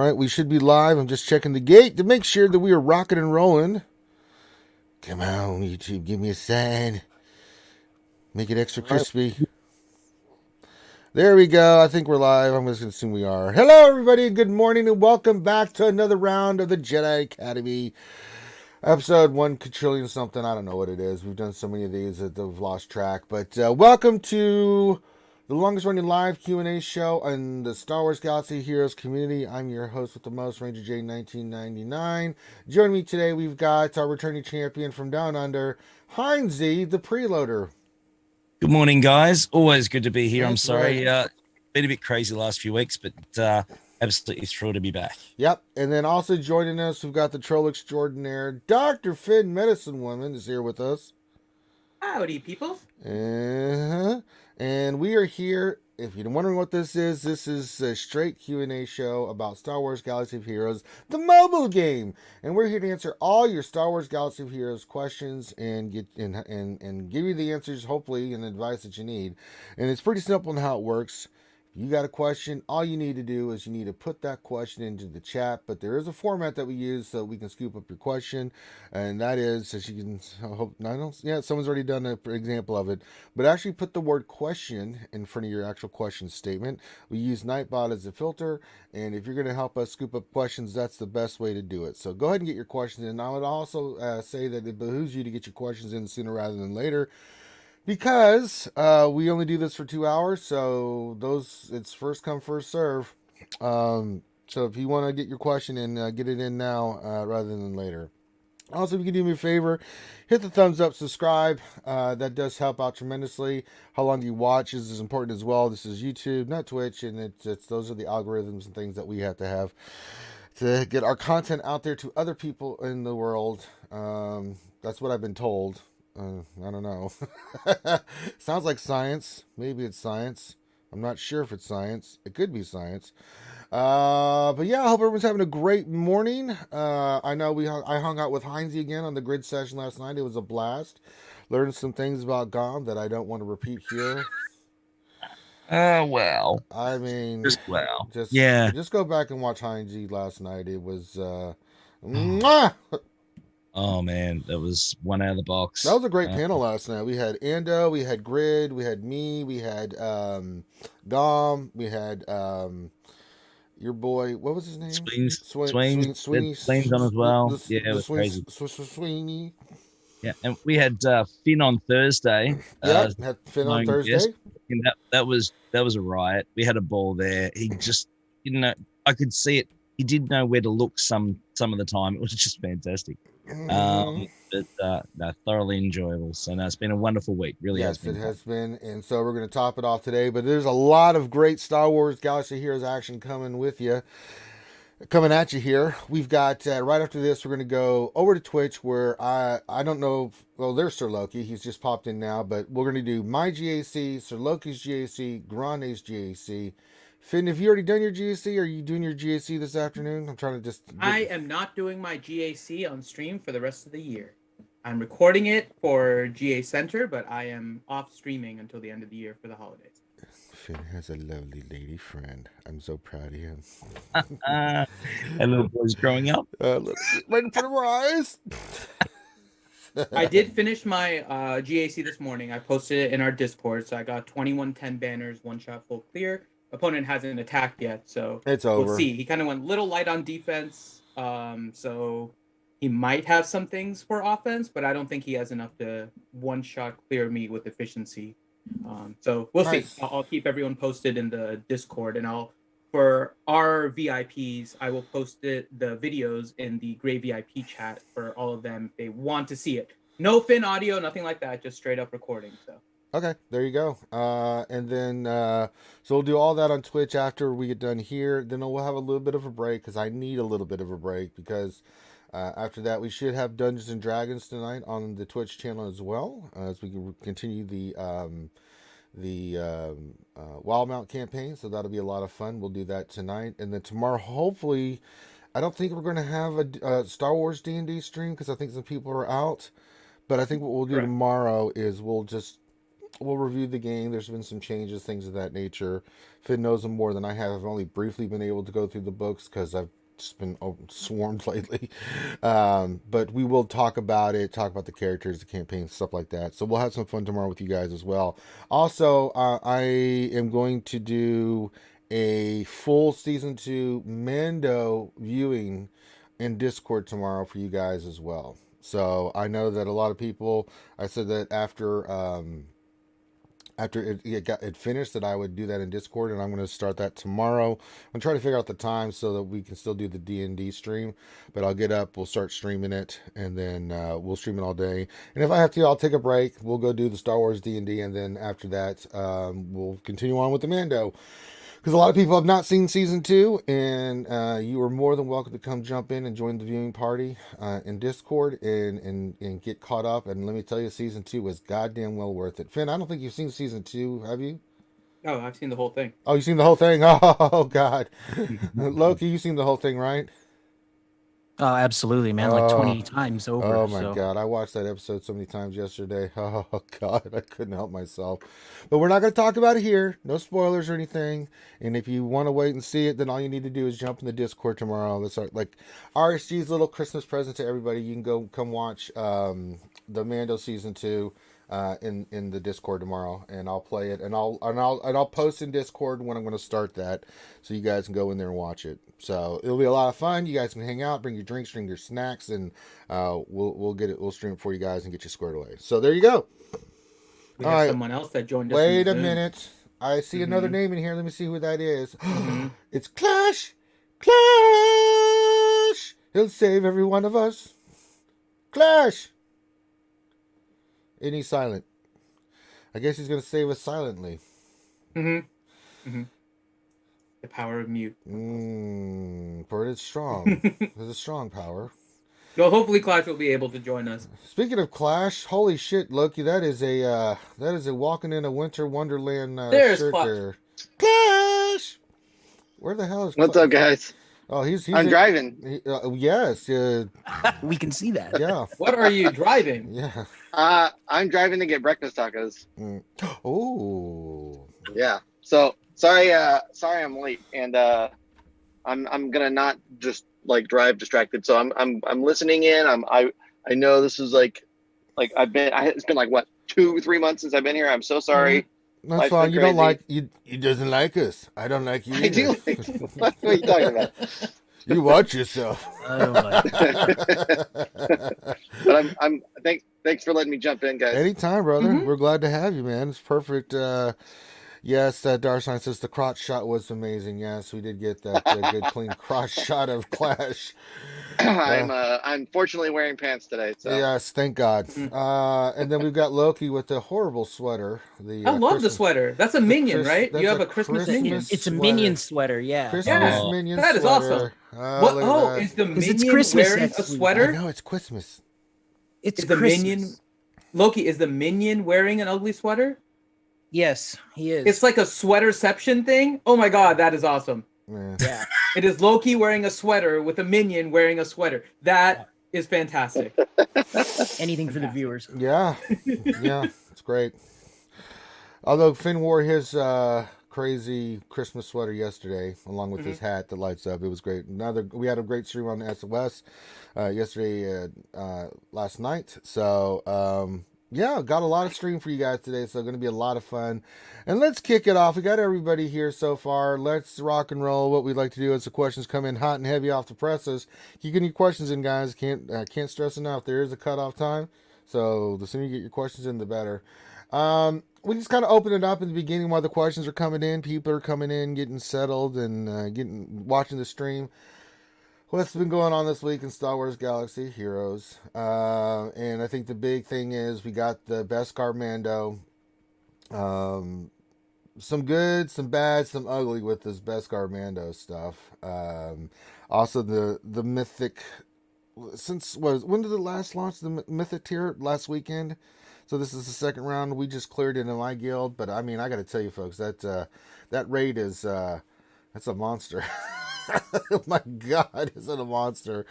right, we should be live. I'm just checking the gate to make sure that we are rocking and rolling. Come on, YouTube, give me a sign. Make it extra Right. crispy. There we go. I think we're live. I'm just going to assume we are. Hello, everybody. Good morning, and welcome back to another round of the Jedi Academy. Episode 1 quadrillion something. I don't know what it is. We've done so many of these that we've lost track. But welcome to the longest running live Q&A show on the Star Wars Galaxy Heroes community. I'm your host with the most, Ranger J 1999. Joining me today, we've got our returning champion from down under, Heinzie, the preloader. Good morning, guys. Always good to be here. I'm That's right. sorry, been a bit crazy the last few weeks, but absolutely thrilled to be back. Yep. And then also joining us, we've got the troll extraordinaire, Dr. Finn Medicine Woman is here with us. Howdy, people. Uh-huh. And we are here. If you're wondering what this is a straight Q&A show about Star Wars Galaxy of Heroes, the mobile game. And we're here to answer all your Star Wars Galaxy of Heroes questions and get and give you the answers, hopefully, and advice that you need. And it's pretty simple in how it works. If you got a question, all you need to do is you need to put that question into the chat. But there is a format that we use so we can scoop up your question, and that is, as you can hope. Someone's already done an example of it. But actually, put the word "question" in front of your actual question statement. We use Nightbot as a filter, and if you're going to help us scoop up questions, that's the best way to do it. So go ahead and get your questions in. I would also say that it behooves you to get your questions in sooner rather than later, because we only do this for 2 hours, so it's first come, first serve. So if you want to get your question in, get it in now rather than later. Also, if you can do me a favor, hit the thumbs up, subscribe. That does help out tremendously. How long you watch is important as well. This is YouTube, not Twitch, and it's those are the algorithms and things that we have to get our content out there to other people in the world. That's what I've been told. I don't know. Sounds like science. Maybe it's science. I'm not sure if it's science. It could be science. But yeah, I hope everyone's having a great morning. I know I hung out with Heinzie again on the grid session last night. It was a blast. Learned some things about GOM that I don't want to repeat here. Well, I mean, yeah. just go back and watch Heinzie last night. It was mwah! Oh man, that was one out of the box. That was a great panel last night. We had Ando, we had Grid, we had me, we had Dom, we had your boy. What was his name? Sweeney on as well. Yeah, it was crazy. Sweeney. Yeah, and we had Finn on Thursday. Yeah, had Finn on Thursday. Guest. And that was a riot. We had a ball there. He just didn't know. I could see it. He did know where to look some of the time. It was just fantastic. But thoroughly enjoyable. So no, it's been a wonderful week. Really has been. Yes, it has been. And so we're going to top it off today. But there's a lot of great Star Wars Galaxy Heroes action coming at you here. We've got right after this, we're going to go over to Twitch, where I don't know. Well, there's Sir Loki. He's just popped in now. But we're going to do my GAC, Sir Loki's GAC, Grande's GAC. Finn, have you already done your GAC? Are you doing your GAC this afternoon? I'm trying to I am not doing my GAC on stream for the rest of the year. I'm recording it for GA Center, but I am off streaming until the end of the year for the holidays. Finn has a lovely lady friend. I'm so proud of him. And little boys growing up. Right in front of our eyes. I did finish my GAC this morning. I posted it in our Discord, so I got 2110 banners, one shot full clear. Opponent hasn't attacked yet, so it's over. We'll see. He kind of went a little light on defense, so he might have some things for offense, but I don't think he has enough to one-shot clear me with efficiency. So we'll see. I'll keep everyone posted in the Discord, and for our VIPs, I will post the videos in the Gray VIP chat for all of them if they want to see it. No Finn audio, nothing like that, just straight up recording. So. Okay, there you go. And then, so we'll do all that on Twitch after we get done here. Then we'll have a little bit of a break, because I need a little bit of a break, because after that we should have Dungeons and Dragons tonight on the Twitch channel as well, as we can continue the Wildmount campaign. So that'll be a lot of fun. We'll do that tonight. And then tomorrow, hopefully, I don't think we're going to have a Star Wars D&D stream, because I think some people are out. But I think what we'll do tomorrow is we'll just we'll review the game. There's been some changes, things of that nature. Finn knows them more than I have. I've only briefly been able to go through the books because I've just been swarmed lately. But we will talk about it, talk about the characters, the campaign, stuff like that. So we'll have some fun tomorrow with you guys as well. Also, I am going to do a full season 2 Mando viewing in Discord tomorrow for you guys as well. So I know that a lot of people, I said that after it finished that I would do that in Discord, and I'm going to start that tomorrow. I'm trying to figure out the time so that we can still do the D&D stream, but I'll get up, we'll start streaming it, and then we'll stream it all day. And if I have to, I'll take a break. We'll go do the Star Wars D&D, and then after that, we'll continue on with the Mando. Because a lot of people have not seen season 2, and you are more than welcome to come jump in and join the viewing party in Discord and get caught up. And let me tell you, season 2 was goddamn well worth it. Finn, I don't think you've seen season 2, have you? Oh, I've seen the whole thing. Oh, you've seen the whole thing? Oh, God. Loki, you've seen the whole thing, right? Oh, absolutely, man. Like 20 times over. Oh, my God. I watched that episode so many times yesterday. Oh, God. I couldn't help myself. But we're not going to talk about it here. No spoilers or anything. And if you want to wait and see it, then all you need to do is jump in the Discord tomorrow. Let's start, like, RSG's little Christmas present to everybody. You can come watch the Mando season 2 in the Discord tomorrow, and I'll play it, and I'll post in Discord when I'm going to start that, so you guys can go in there and watch it. So it'll be a lot of fun. You guys can hang out, bring your drinks, bring your snacks, and we'll stream it for you guys and get you squared away. So there you go. We have someone else that joined us. Wait a minute. I see another name in here. Let me see who that is. It's Clash. Clash. He'll save every one of us. Clash. And he's silent. I guess he's going to save us silently. The power of mute. For it is strong. It's a strong power. Well, hopefully Clash will be able to join us. Speaking of Clash, holy shit, Loki, that is a walking in a winter wonderland There's shirt Clash. there. Clash. Where the hell is Clash? What's up, guys? Oh, he's I'm driving. Yes. We can see that. Yeah. What are you driving? Yeah. I'm driving to get breakfast tacos. Oh. Yeah. So sorry I'm late, and I'm gonna not just like drive distracted. So I'm listening in. I know this is like it's been like what 2-3 months since I've been here. I'm so sorry. That's Life's fine. been You don't crazy. like he doesn't like us. I don't like you. I do either. like. What are you talking about? You watch yourself. Oh, my. But thanks for letting me jump in, guys. Anytime, brother. We're glad to have you, man. It's perfect. Yes, Darsign says the crotch shot was amazing. Yes, we did get that good, clean crotch shot of Clash. I'm fortunately wearing pants today. So. Yes, thank God. And then we've got Loki with the horrible sweater. I love the sweater. That's a minion, right? You have a Christmas minion. It's a minion sweater, yeah. Christmas Yeah. minion That is sweater. What? Look at Oh, that. is the 'Cause it's minion Christmas wearing a next week. I sweater? know, it's Christmas. It's Is the Christmas. minion Loki? Is the minion wearing an ugly sweater? Yes, he is. It's like a sweaterception thing. Oh my God, that is awesome. Yeah. yeah. It is Loki wearing a sweater with a minion wearing a sweater. That is fantastic. Anything for the viewers. Yeah, yeah, it's great. Although Finn wore his crazy Christmas sweater yesterday, along with his hat that lights up. It was great. We had a great stream on SWGOH yesterday, last night. So yeah, got a lot of stream for you guys today. So going to be a lot of fun. And let's kick it off. We got everybody here so far. Let's rock and roll. What we'd like to do is the questions come in hot and heavy off the presses. Keep getting your questions in, guys. Can't stress enough. There is a cutoff time. So the sooner you get your questions in, the better. We just kind of open it up in the beginning while the questions are coming in. People are coming in, getting settled, and watching the stream. What's been going on this week in Star Wars Galaxy Heroes? And I think the big thing is we got the Beskar Mando. Some good, some bad, some ugly with this Beskar Mando stuff. Also the Mythic. When did it last launch? The Mythic tier last weekend. So this is the second round. We just cleared it in my guild, but I mean, I got to tell you, folks, that raid is that's a monster. Oh my God, is it a monster?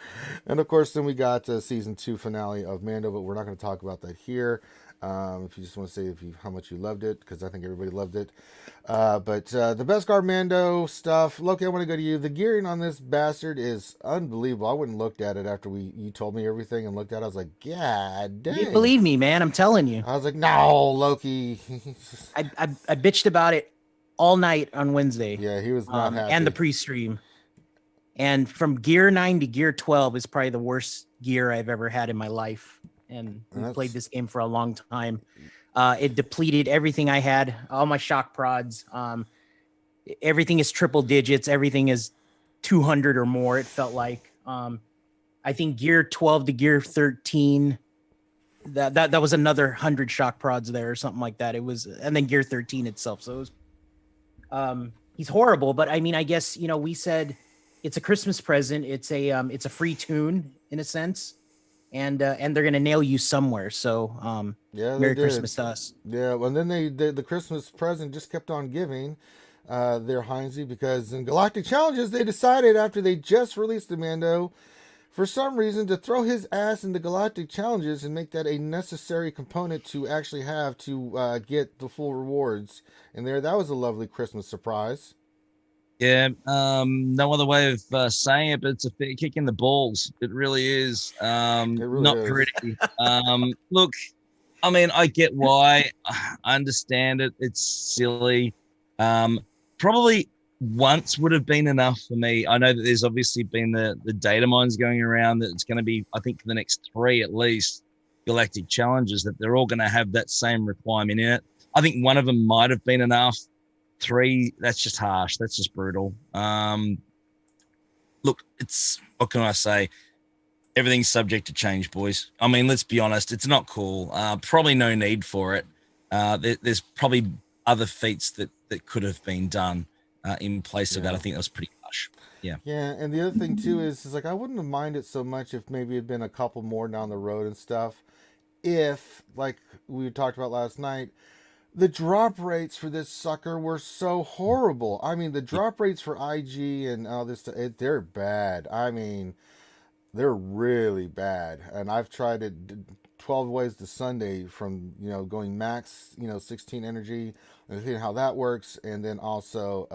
And of course, then we got season 2 finale of Mando, but we're not going to talk about that here. If you just want to say how much you loved it, because I think everybody loved it. But the Beskar Mando stuff, Loki, I want to go to you. The gearing on this bastard is unbelievable. I wouldn't looked at it after you told me everything and looked at it. I was like, God You dang. believe me, man. I'm telling you. I was like, no, Loki. I bitched about it all night on Wednesday. Yeah, he was not happy. And the pre-stream. And from gear 9 to gear 12 is probably the worst gear I've ever had in my life. And we played this game for a long time. It depleted everything I had, all my shock prods. Everything is triple digits. Everything is 200 or more, it felt like. I think gear 12 to gear 13, that was another 100 shock prods there or something like that. It was, and then gear 13 itself. So it was, he's horrible, but I mean, I guess, we said it's a Christmas present. It's a free tune in a sense, and they're going to nail you somewhere. So, Merry Christmas to us. Yeah. Well, then the Christmas present just kept on giving, their Heinze, because in Galactic Challenges, they decided after they just released the Mando, for some reason, to throw his ass into Galactic Challenges and make that a necessary component to actually have to get the full rewards. And that was a lovely Christmas surprise. Yeah, no other way of saying it, but it's a fair kick in the balls. It really is. Not is. pretty. Look, I mean, I get why. I understand it. It's silly. Probably once would have been enough for me. I know that there's obviously been the data mines going around that it's going to be, I think, for the next 3 at least Galactic Challenges, that they're all going to have that same requirement in it. I think one of them might have been enough. 3, that's just harsh. That's just brutal. Look, what can I say? Everything's subject to change, boys. I mean, let's be honest. It's not cool. Probably no need for it. There's probably other feats that could have been done in place of that. I think that was pretty harsh. Yeah. Yeah, and the other thing too is like I wouldn't have minded so much if maybe it'd been a couple more down the road and stuff. If, like we talked about last night, the drop rates for this sucker were so horrible. I mean, the drop rates for IG and all this, they're bad. I mean, they're really bad. And I've tried it 12 ways to Sunday from, going max, 16 energy and seeing how that works. And then also,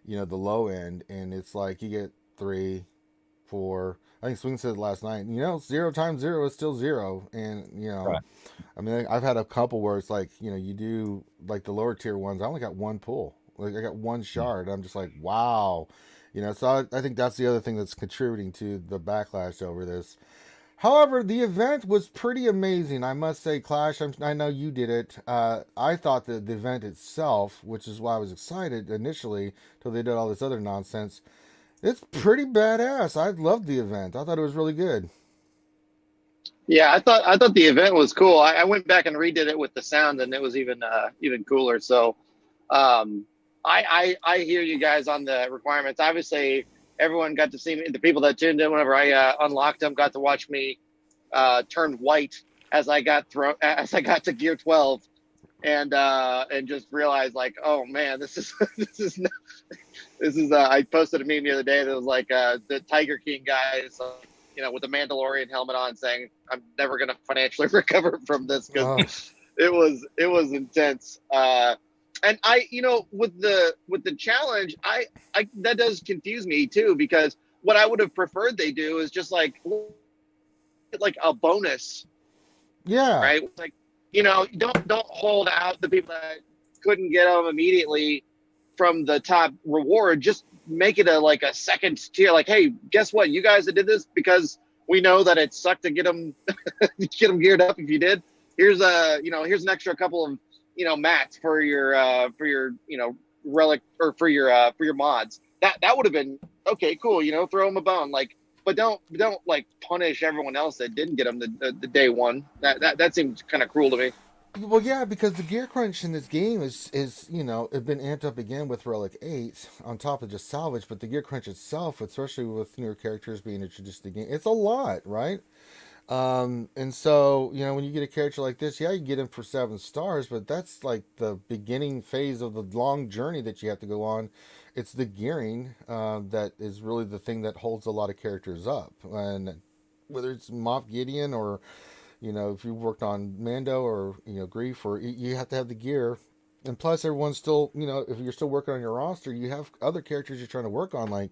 the low end. And it's like you get 3, 4. I think Swing said it last night. 0 times 0 is still 0. And, Right. I mean, I've had a couple where it's like, you do like the lower tier ones. I only got 1 pull. Like I got 1 shard. I'm just like, wow. So I think that's the other thing that's contributing to the backlash over this. However, the event was pretty amazing. I must say, Clash, I know you did it. I thought that the event itself, which is why I was excited initially till they did all this other nonsense, it's pretty badass. I loved the event. I thought it was really good. Yeah, I thought the event was cool. I went back and redid it with the sound, and it was even cooler. So, I hear you guys on the requirements. Obviously, everyone got to see me. The people that tuned in whenever I unlocked them got to watch me turn white as I got to gear 12, and just realized like, oh man, this is I posted a meme the other day that was like the Tiger King guys, with the Mandalorian helmet on, saying, "I'm never gonna financially recover from this," because it was intense. And I, with the challenge, I that does confuse me too, because what I would have preferred they do is just like a bonus. Yeah. Right. Like, don't hold out the people that couldn't get them immediately from the top reward. Just make it a second tier. Like, hey, guess what? You guys that did this, because we know that it sucked to get them geared up. If you did, here's here's an extra couple of mats for your relic, or for your mods. That would have been okay, cool. Throw them a bone, but don't like punish everyone else that didn't get them the day one. That seems kind of cruel to me. Well, yeah, because the gear crunch in this game is it's been amped up again with Relic 8 on top of just salvage, but the gear crunch itself, especially with newer characters being introduced to the game, it's a lot, right? And so, when you get a character like this, yeah, you get him for 7 stars, but that's like the beginning phase of the long journey that you have to go on. It's the gearing that is really the thing that holds a lot of characters up. And whether it's Moff Gideon or if you worked on Mando or Grief, or you have to have the gear. And plus, everyone's still, if you're still working on your roster, you have other characters you're trying to work on. Like,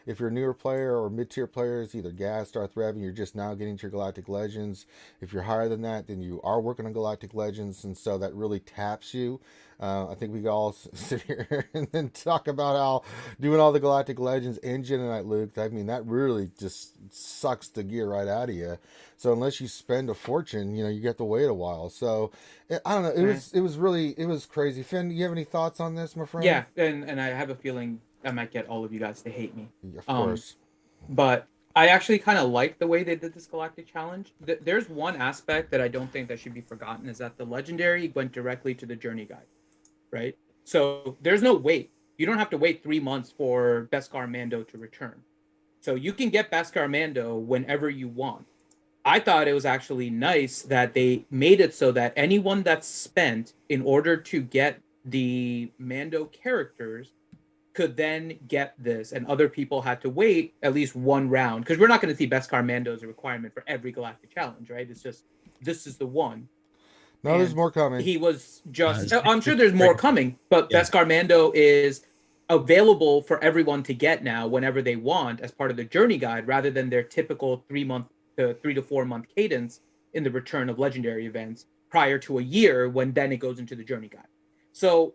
if you're a newer player or mid-tier player, it's either Gas, Darth Revan, you're just now getting to your Galactic Legends. If you're higher than that, then you are working on Galactic Legends, and so that really taps you. I think we all sit here and then talk about how doing all the Galactic Legends in Jedi Knight Luke, I mean, that really just sucks the gear right out of you. So unless you spend a fortune, you have to wait a while. So I don't know. It was crazy. Finn, do you have any thoughts on this, my friend? Yeah, and I have a feeling I might get all of you guys to hate me. Of course. But I actually kind of like the way they did this Galactic Challenge. There's one aspect that I don't think that should be forgotten, is that the Legendary went directly to the Journey Guide, right? So there's no wait. You don't have to wait 3 months for Beskar Mando to return. So you can get Beskar Mando whenever you want. I thought it was actually nice that they made it so that anyone that's spent in order to get the Mando characters could then get this, and other people had to wait at least one round, because we're not going to see Beskar Mando as a requirement for every Galactic Challenge, right? It's just, this is the one. No, there's more coming. He was just, I'm sure there's more coming, but Beskar Mando is available for everyone to get now whenever they want as part of the Journey Guide, rather than their typical 3 to 4 month cadence in the return of Legendary events prior to a year, when then it goes into the Journey Guide. So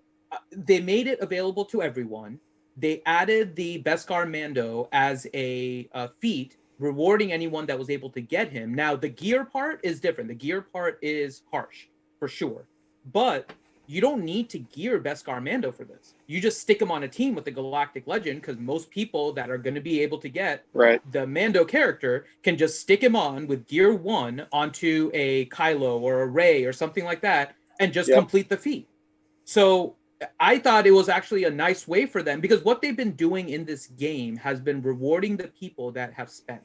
they made it available to everyone. They added the Beskar Mando as a feat, rewarding anyone that was able to get him. Now, the gear part is different. The gear part is harsh, for sure. But you don't need to gear Beskar Mando for this. You just stick him on a team with the Galactic Legend, because most people that are going to be able to get the Mando character can just stick him on with Gear 1 onto a Kylo or a Rey or something like that, and just complete the feat. So I thought it was actually a nice way for them, because what they've been doing in this game has been rewarding the people that have spent.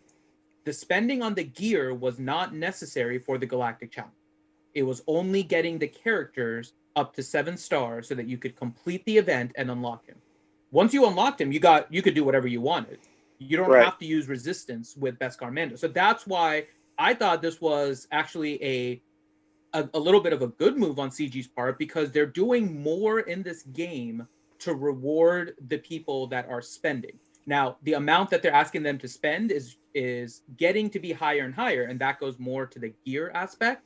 The spending on the gear was not necessary for the Galactic Challenge. It was only getting the characters up to 7 stars so that you could complete the event and unlock him. Once you unlocked him, you could do whatever you wanted. You don't have to use resistance with Beskar Mando. So that's why I thought this was actually a little bit of a good move on CG's part, because they're doing more in this game to reward the people that are spending. Now, the amount that they're asking them to spend is getting to be higher and higher, and that goes more to the gear aspect.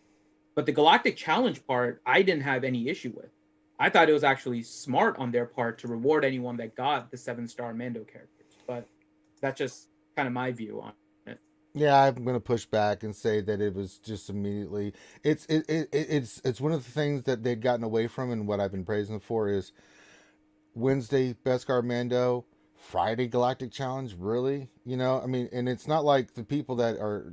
But the Galactic Challenge part, I didn't have any issue with. I thought it was actually smart on their part to reward anyone that got the 7-star Mando characters. But that's just kind of my view on it. Yeah, I'm going to push back and say that it was just immediately. It's one of the things that they'd gotten away from, and what I've been praising for is Wednesday Beskar Mando, Friday Galactic Challenge. Really, I mean, and it's not like the people that are,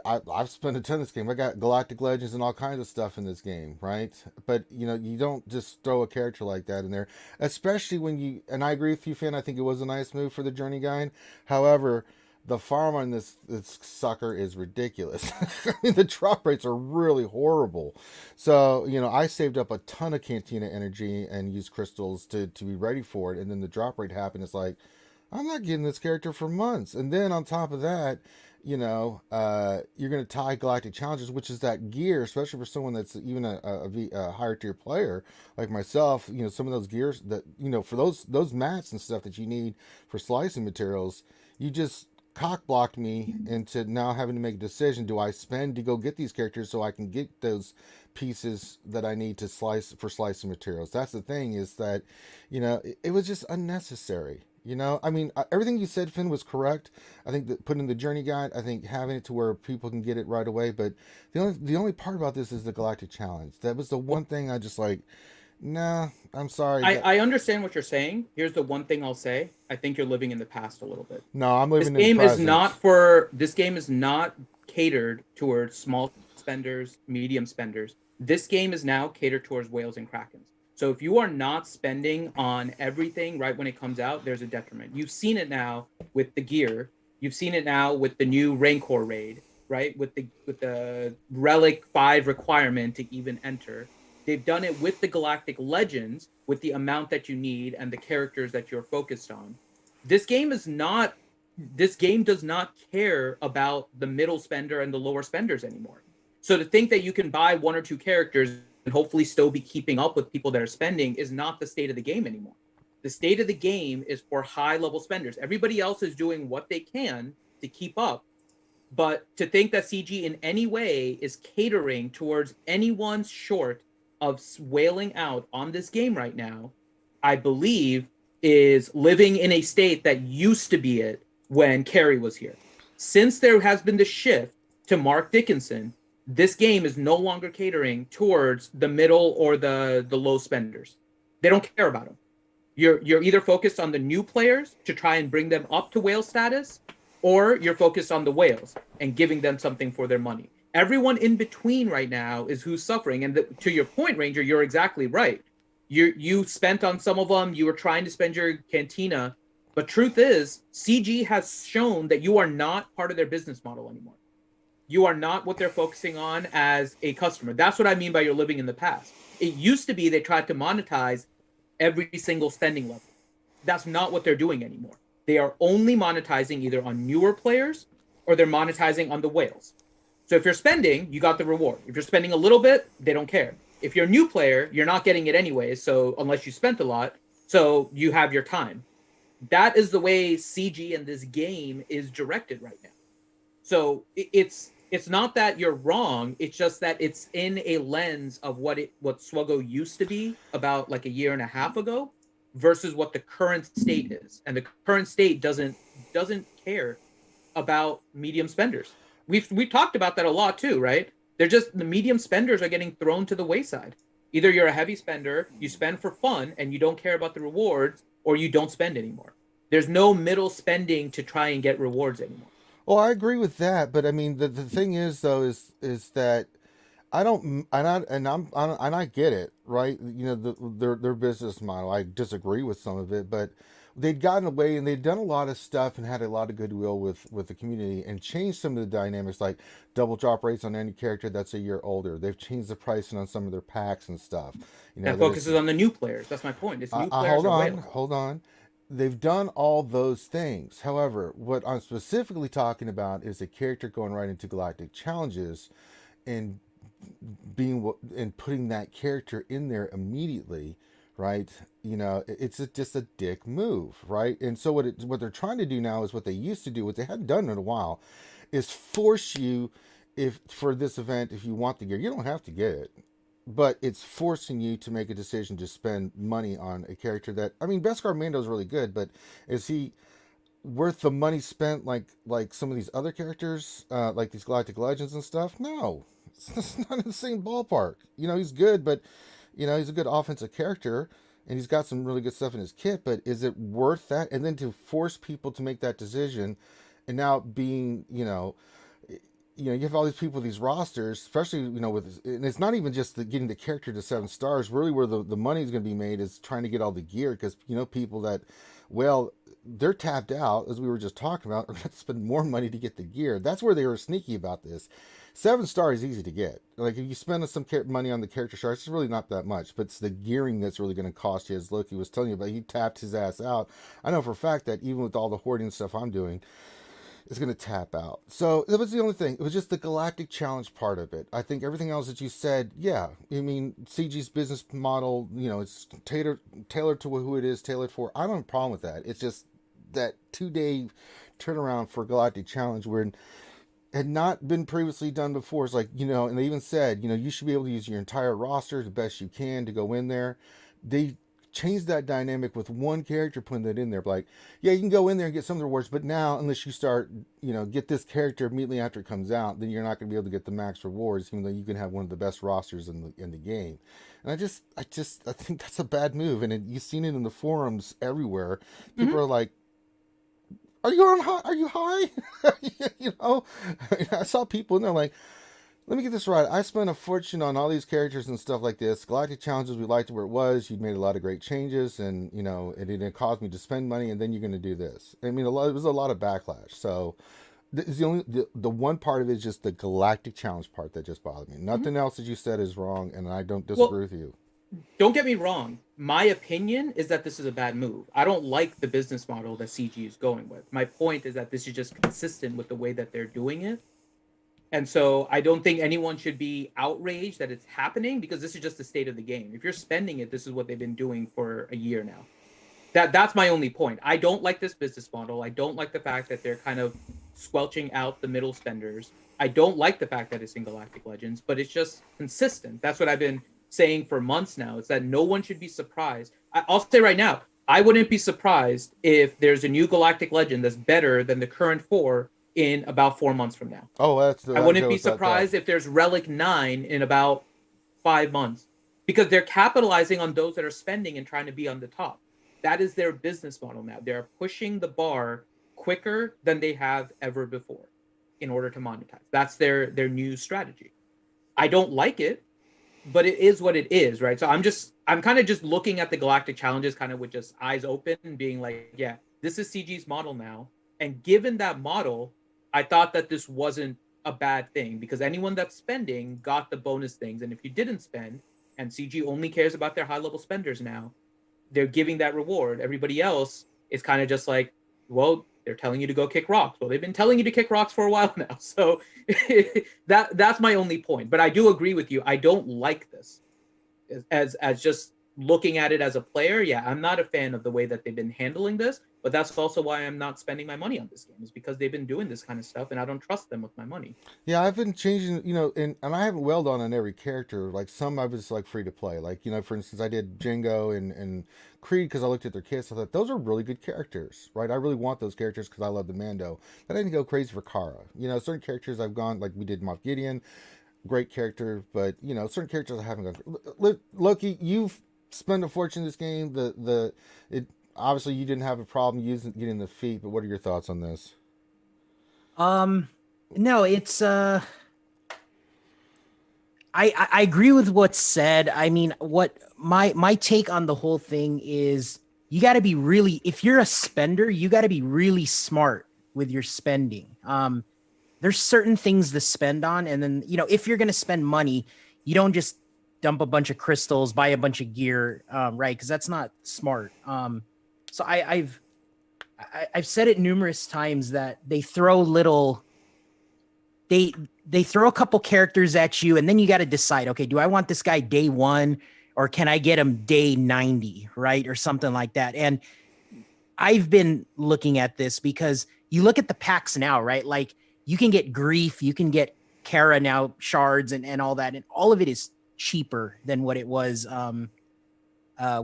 I've spent a ton of this game. I got Galactic Legends and all kinds of stuff in this game, right? But you don't just throw a character like that in there, especially when and I agree with you, Finn. I think it was a nice move for the Journey Guide. However, the farm on this sucker is ridiculous. I mean, the drop rates are really horrible. So, I saved up a ton of Cantina energy and used crystals to be ready for it. And then the drop rate happened. It's like, I'm not getting this character for months. And then on top of that, you're going to tie Galactic Challenges, which is that gear, especially for someone that's even a higher tier player like myself. Some of those gears that, for those mats and stuff that you need for slicing materials, you just cock blocked me into now having to make a decision. Do I spend to go get these characters so I can get those pieces that I need to slice for slicing materials? That's the thing, is that, it was just unnecessary. I mean, everything you said, Finn, was correct. I think that putting the Journey Guide, I think having it to where people can get it right away. But the only part about this is the Galactic Challenge. That was the one thing I just like, nah, I'm sorry. I understand what you're saying. Here's the one thing I'll say. I think you're living in the past a little bit. No, I'm living in the present. This game is not catered towards small spenders, medium spenders. This game is now catered towards whales and krakens. So if you are not spending on everything right when it comes out, there's a detriment. You've seen it now with the gear. You've seen it now with the new Rancor raid, right? With the Relic 5 requirement to even enter. They've done it with the Galactic Legends, with the amount that you need and the characters that you're focused on. This game is not this game does not care about the middle spender and the lower spenders anymore. So to think that you can buy one or two characters and hopefully still be keeping up with people that are spending is not the state of the game anymore. The state of the game is for high level spenders. Everybody else is doing what they can to keep up. But to think that CG in any way is catering towards anyone short of wailing out on this game right now, I believe is living in a state that used to be it when Carrie was here. Since there has been the shift to Mark Dickinson, this game is no longer catering towards the middle or the low spenders. They don't care about them. You're either focused on the new players to try and bring them up to whale status, or you're focused on the whales and giving them something for their money. Everyone in between right now is who's suffering. And to your point, Ranger, you're exactly right. You spent on some of them. You were trying to spend your cantina. But truth is, CG has shown that you are not part of their business model anymore. You are not what they're focusing on as a customer. That's what I mean by you're living in the past. It used to be they tried to monetize every single spending level. That's not what they're doing anymore. They are only monetizing either on newer players or they're monetizing on the whales. So if you're spending, you got the reward. If you're spending a little bit, they don't care. If you're a new player, you're not getting it anyways. So unless you spent a lot, so you have your time. That is the way CG in this game is directed right now. So it's not that you're wrong. It's just that it's in a lens of what SWGOH used to be about like a year and a half ago versus what the current state is. And the current state doesn't care about medium spenders. We've talked about that a lot too, right? They're just, the medium spenders are getting thrown to the wayside. Either you're a heavy spender, you spend for fun and you don't care about the rewards, or you don't spend anymore. There's no middle spending to try and get rewards anymore. Well, I agree with that, but I mean the thing is though is that I get it, right? You know, their business model. I disagree with some of it, but they'd gotten away and they'd done a lot of stuff and had a lot of goodwill with the community and changed some of the dynamics, like double drop rates on any character that's a year older. They've changed the pricing on some of their packs and stuff. You know, that focuses on the new players. That's my point. It's new players. Hold on. They've done all those things. However, what I'm specifically talking about is a character going right into Galactic challenges and putting that character in there immediately, right? You know, it's just a dick move, right? And so what they're trying to do now is what they used to do, what they hadn't done in a while, is force you, if for this event, if you want the gear, you don't have to get it, but it's forcing you to make a decision to spend money on a character that, I mean, Beskar Mando is really good, but is he worth the money spent like some of these other characters, like these Galactic Legends and stuff? No, it's not in the same ballpark. You know, he's good, but you know, he's a good offensive character and he's got some really good stuff in his kit, but is it worth that? And then to force people to make that decision, and now being, you know, you have all these people with these rosters, especially, you know, and it's not even just getting the character to 7 stars. Really, where the money is going to be made is trying to get all the gear, because, you know, people that, well, they're tapped out, as we were just talking about, are going to spend more money to get the gear. That's where they were sneaky about this. 7 stars is easy to get. Like, if you spend some money on the character shards, it's really not that much, but it's the gearing that's really going to cost you. As Loki was telling you about, he tapped his ass out. I know for a fact that even with all the hoarding stuff I'm doing, it's going to tap out. So that was the only thing. It was just the Galactic Challenge part of it. I think everything else that you said, yeah. I mean, CG's business model, you know, it's tailored to who it is tailored for. I don't have a problem with that. It's just that 2-day turnaround for Galactic Challenge where it had not been previously done before. It's like, you know, and they even said, you know, you should be able to use your entire roster the best you can to go in there. They changed that dynamic with one character, putting that in there. Like, yeah, you can go in there and get some of the rewards, but now, unless you start, you know, get this character immediately after it comes out, then you're not going to be able to get the max rewards, even though you can have one of the best rosters in the game. And I think that's a bad move. And you've seen it in the forums everywhere. People are like, are you high? You know, I saw people and they're like, let me get this right. I spent a fortune on all these characters and stuff like this. Galactic Challenges, we liked it where it was. You'd made a lot of great changes, and, you know, it didn't cause me to spend money, and then you're going to do this. I mean, it was a lot of backlash. So the one part of it is just the Galactic Challenge part that just bothered me. Nothing else that you said is wrong, and I don't disagree with you. don't get me wrong. My opinion is that this is a bad move. I don't like the business model that CG is going with. My point is that this is just consistent with the way that they're doing it. And so I don't think anyone should be outraged that it's happening, because this is just the state of the game. If you're spending it, this is what they've been doing for a year now. That's my only point. I don't like this business model. I don't like the fact that they're kind of squelching out the middle spenders. I don't like the fact that it's in Galactic Legends, but it's just consistent. That's what I've been saying for months now. It's that no one should be surprised. I'll say right now, I wouldn't be surprised if there's a new Galactic Legend that's better than the current 4 in about 4 months from now. Oh, I wouldn't be surprised if there's Relic 9 in about 5 months, because they're capitalizing on those that are spending and trying to be on the top. That is their business model now. They're pushing the bar quicker than they have ever before in order to monetize. That's their new strategy. I don't like it, but it is what it is, right? So I'm kind of just looking at the Galactic challenges kind of with just eyes open and being like, yeah, this is CG's model now. And given that model, I thought that this wasn't a bad thing, because anyone that's spending got the bonus things. And if you didn't spend, and CG only cares about their high-level spenders now, they're giving that reward. Everybody else is kind of just like, well, they're telling you to go kick rocks. Well, they've been telling you to kick rocks for a while now. So that's my only point. But I do agree with you. I don't like this as just looking at it as a player. Yeah, I'm not a fan of the way that they've been handling this, but that's also why I'm not spending my money on this game, is because they've been doing this kind of stuff and I don't trust them with my money. Yeah, I've been changing, and I haven't welled on every character. Like some I was like free to play. Like, for instance, I did Django and Creed because I looked at their kits. I thought those are really good characters, right? I really want those characters because I love the Mando. But I didn't go crazy for Kara. Certain characters I've gone, like we did Moff Gideon, great character, but certain characters I haven't gone. Loki, you've spent a fortune in this game. Obviously you didn't have a problem getting the feat, but what are your thoughts on this? No, it's I agree with what's said. I mean, what my take on the whole thing is, you got to be really, if you're a spender, you got to be really smart with your spending. There's certain things to spend on, and then if you're gonna spend money, you don't just dump a bunch of crystals, buy a bunch of gear, right? Because that's not smart. So I've said it numerous times that they throw they throw a couple characters at you, and then you got to decide, okay, do I want this guy day 1 or can I get him day 90, right? Or something like that. And I've been looking at this because you look at the packs now, right? Like you can get Grief, you can get Kara now, shards and all that. And all of it is cheaper than what it was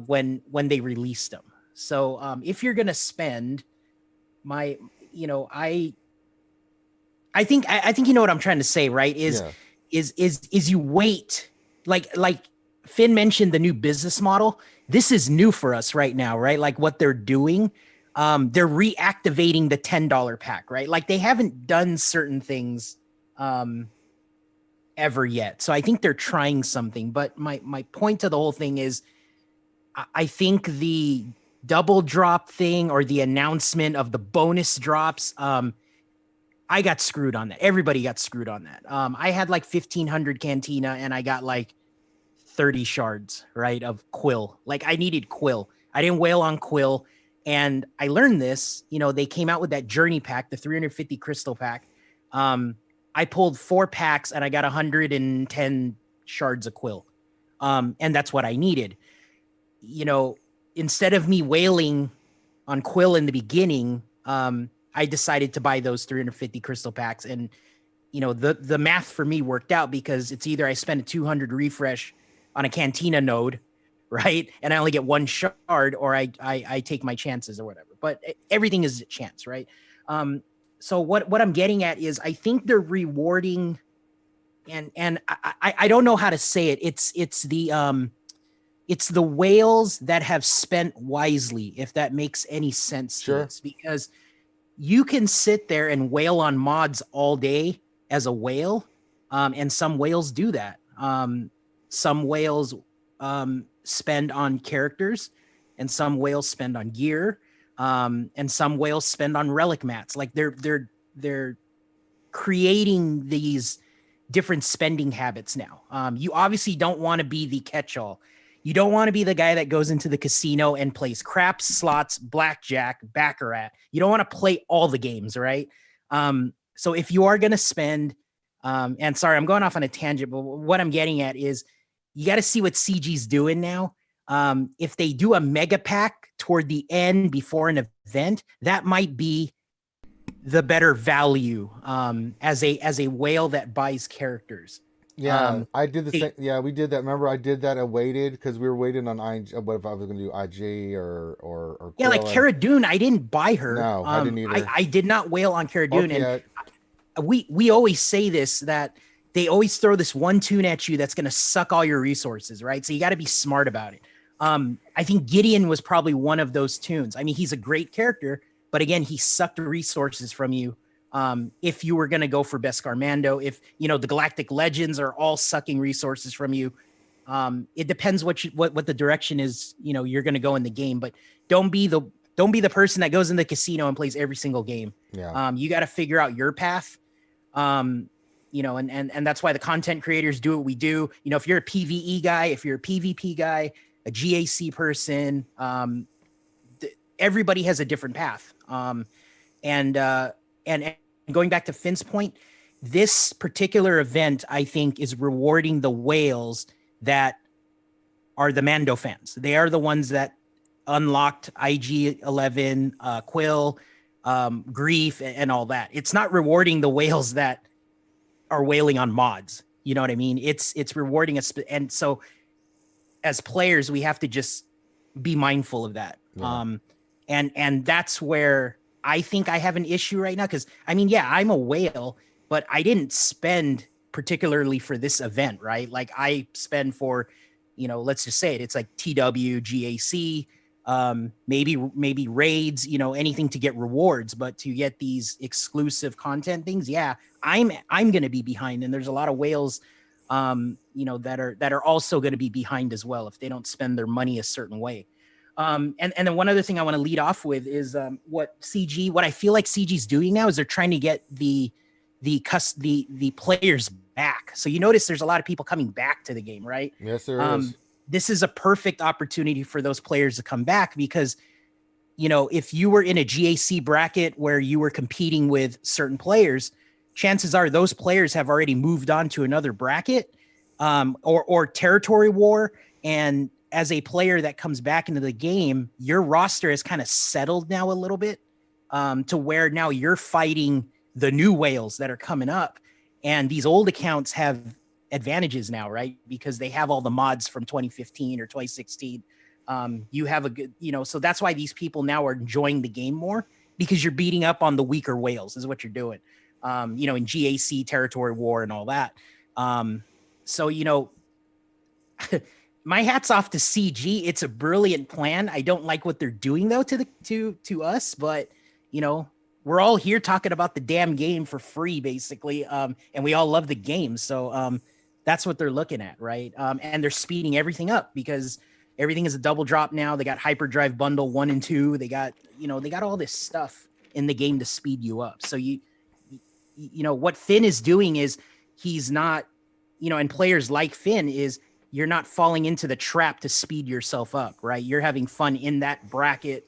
when they released them. So if you're going to spend I think you know what I'm trying to say, right? Is you wait, like Finn mentioned the new business model. This is new for us right now, right? Like what they're doing, they're reactivating the $10 pack, right? Like they haven't done certain things ever yet. So I think they're trying something. But my point to the whole thing is, I think the double drop thing or the announcement of the bonus drops, I got screwed on that. Everybody got screwed on that. I had like 1,500 Cantina and I got like 30 shards, right, of Quill. Like I needed Quill. I didn't whale on Quill. And I learned this, they came out with that Journey pack, the 350 crystal pack. I pulled 4 packs and I got 110 shards of Quill. And that's what I needed. Instead of me whaling on Quill in the beginning, I decided to buy those 350 crystal packs. And, the math for me worked out because it's either I spend a 200 refresh on a Cantina node, right? And I only get 1 shard, or I take my chances or whatever. But everything is a chance, right? So what I'm getting at is I think they're rewarding, and I don't know how to say it. It's the whales that have spent wisely, if that makes any sense to us, because you can sit there and whale on mods all day as a whale. And some whales do that. Some whales spend on characters, and some whales spend on gear. And some whales spend on relic mats. Like they're creating these different spending habits now. You obviously don't want to be the catch-all. You don't want to be the guy that goes into the casino and plays craps, slots, blackjack, baccarat. You don't want to play all the games, right? So if you are going to spend, and sorry, I'm going off on a tangent, but what I'm getting at is you got to see what CG's doing now. If they do a mega pack toward the end before an event, that might be the better value as a whale that buys characters. Yeah, I did the same. Yeah, we did that. Remember, I did that. I waited because we were waiting on IG. What if I was going to do IG or yeah, like Cara Dune, I didn't buy her. No, I didn't either. I did not whale on Cara Dune, Okay. and we always say this, that they always throw this one tune at you that's going to suck all your resources, right? So you got to be smart about it. I think Gideon was probably one of those tunes. I mean, he's a great character, but again, he sucked resources from you. If you were going to go for Beskar Mando, if the Galactic Legends are all sucking resources from you, it depends what the direction is, you're going to go in the game, but don't be the person that goes in the casino and plays every single game. Yeah. You got to figure out your path. And that's why the content creators do what we do. If you're a PvE guy, if you're a PvP guy, a GAC person, everybody has a different path. And going back to Finn's point, this particular event, I think, is rewarding the whales that are the Mando fans. They are the ones that unlocked IG-11, Quill, Grief, and all that. It's not rewarding the whales that are whaling on mods. You know what I mean? It's rewarding us. And so as players, we have to just be mindful of that. Yeah. And that's where I think I have an issue right now. Cause I mean, yeah, I'm a whale, but I didn't spend particularly for this event, right? Like I spend for, let's just say it, it's like TW, GAC, maybe raids, anything to get rewards, but to get these exclusive content things. Yeah, I'm going to be behind. And there's a lot of whales, that are also going to be behind as well, if they don't spend their money a certain way. And then one other thing I want to lead off with is what I feel like CG's doing now is they're trying to get the players back. So you notice there's a lot of people coming back to the game, right? Yes, there is. This is a perfect opportunity for those players to come back because, if you were in a GAC bracket where you were competing with certain players, chances are those players have already moved on to another bracket or territory war. And as a player that comes back into the game, your roster is kind of settled now a little bit to where now you're fighting the new whales that are coming up. And these old accounts have advantages now, right? Because they have all the mods from 2015 or 2016. You have a good, so that's why these people now are enjoying the game more because you're beating up on the weaker whales is what you're doing. In GAC, territory war and all that. My hat's off to CG. It's a brilliant plan. I don't like what they're doing though to us, but we're all here talking about the damn game for free, basically. And we all love the game. So that's what they're looking at, right? And they're speeding everything up because everything is a double drop now. They got Hyperdrive Bundle 1 and 2. They got all this stuff in the game to speed you up. So what Finn is doing is he's not, and players like Finn is you're not falling into the trap to speed yourself up, right? You're having fun in that bracket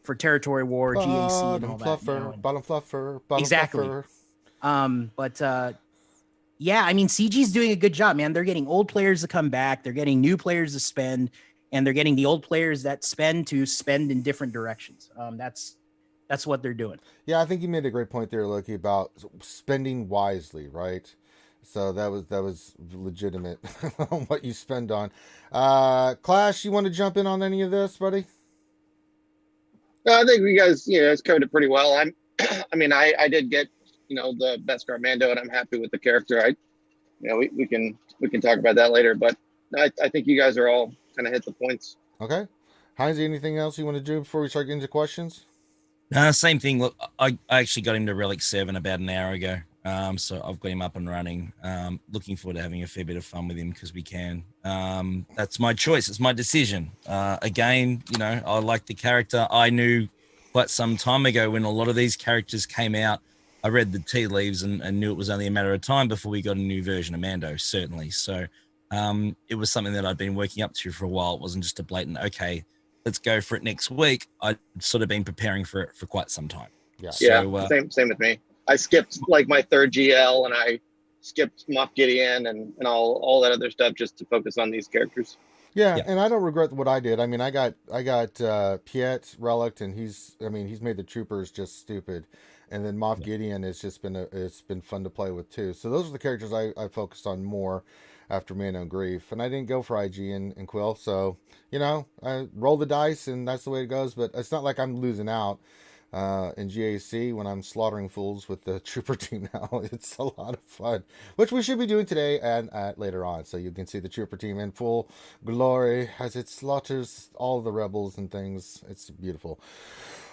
for territory war, GAC, and all that. Bottom fluffer. Exactly. Fluffer. Yeah, I mean, CG's doing a good job, man. They're getting old players to come back. They're getting new players to spend, and they're getting the old players that spend to spend in different directions. That's what they're doing. Yeah, I think you made a great point there, Loki, about spending wisely, right? So that was legitimate on what you spend on. Clash, you want to jump in on any of this, buddy? No, I think we guys, covered it pretty well. I did get, the Beskar Mando, and I'm happy with the character. We can talk about that later, but I think you guys are all kind of hit the points. Okay. Heinz, anything else you want to do before we start getting into questions? Same thing. Look, I actually got him to Relic 7 about an hour ago. So I've got him up and running. Looking forward to having a fair bit of fun with him because we can. That's my choice. It's my decision. Again, I like the character. I knew quite some time ago when a lot of these characters came out, I read the tea leaves and knew it was only a matter of time before we got a new version of Mando, certainly. So It was something that I'd been working up to for a while. It wasn't just a blatant, okay, let's go for it next week. I'd sort of been preparing for it for quite some time. Yeah. So, Same with me. I skipped like my third GL, and I skipped Moff Gideon and all that other stuff just to focus on these characters. Yeah, Yeah. and I don't regret what I did. I mean, I got Piet Relict, and he's made the troopers just stupid, and then Moff Gideon has just been it's been fun to play with too. So those are the characters I focused on more after Mana and Grief, and I didn't go for IG and Quill. So I roll the dice, and that's the way it goes. But it's not like I'm losing out. In GAC when I'm slaughtering fools with the trooper team now. It's a lot of fun, which we should be doing today and later on. So you can see the trooper team in full glory as it slaughters all the rebels and things. It's beautiful.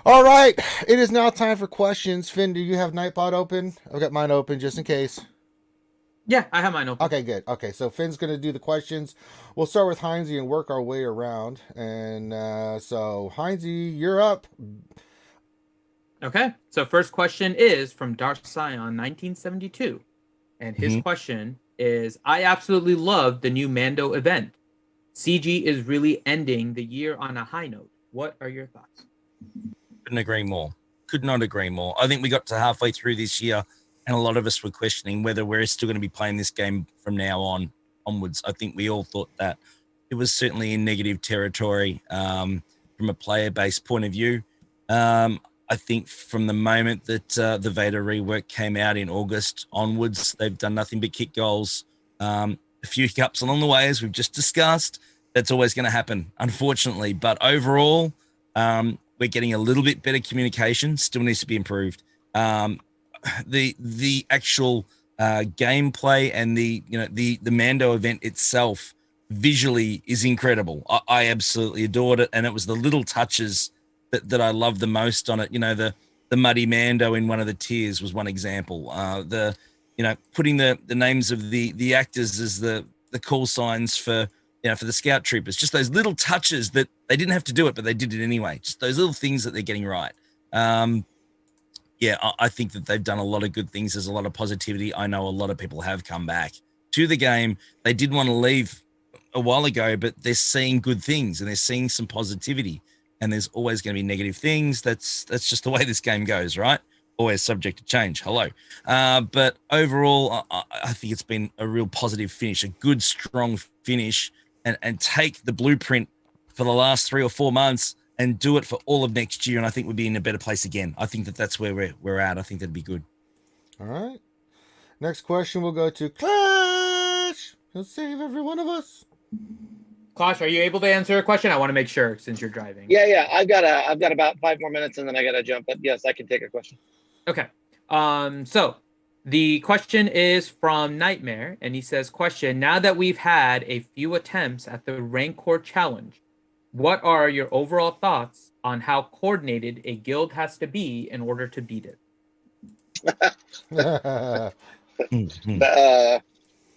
All right, it is now time for questions. Finn, do you have Nightbot open? I've got mine open just in case. Yeah, I have mine open. Okay, good. Okay, so Finn's going to do the questions. We'll start with Heinze and work our way around. And so, Heinze, you're up. Okay, so first question is from Dark Scion 1972. And his question is, I absolutely love the new Mando event. CG is really ending the year on a high note. What are your thoughts? couldn't agree more. Could not agree more. I think we got to halfway through this year, and a lot of us were questioning whether we're still going to be playing this game from now onwards. I think we all thought that. It was certainly in negative territory from a player-based point of view. I think from the moment that the Vader rework came out in August onwards, they've done nothing but kick goals. A few hiccups along the way, as we've just discussed. That's always going to happen, unfortunately. But overall, we're getting a little bit better communication. Still needs to be improved. The actual gameplay and the Mando event itself visually is incredible. I absolutely adored it, and it was the little touches that I loved the most on it. The muddy Mando in one of the tiers was one example. Putting the names of the actors as the call signs for the scout troopers, just those little touches that they didn't have to do it, but they did it anyway. Just those little things that they're getting right. I think that they've done a lot of good things. There's a lot of positivity. I know a lot of people have come back to the game. They did want to leave a while ago, but they're seeing good things and they're seeing some positivity. And there's always going to be negative things. That's just the way this game goes, right? Always subject to change. Hello. But overall, I think it's been a real positive finish, a good, strong finish, and take the blueprint for the last 3 or 4 months and do it for all of next year. And I think we'll be in a better place again. I think that's where we're at. I think that'd be good. All right. Next question will go to Clash. He'll save every one of us. Clash, are you able to answer a question? I want to make sure since you're driving. Yeah. I've got about 5 more minutes and then I got to jump. But yes, I can take a question. Okay. So the question is from Nightmare, and he says, question, now that we've had a few attempts at the Rancor challenge, what are your overall thoughts on how coordinated a guild has to be in order to beat it?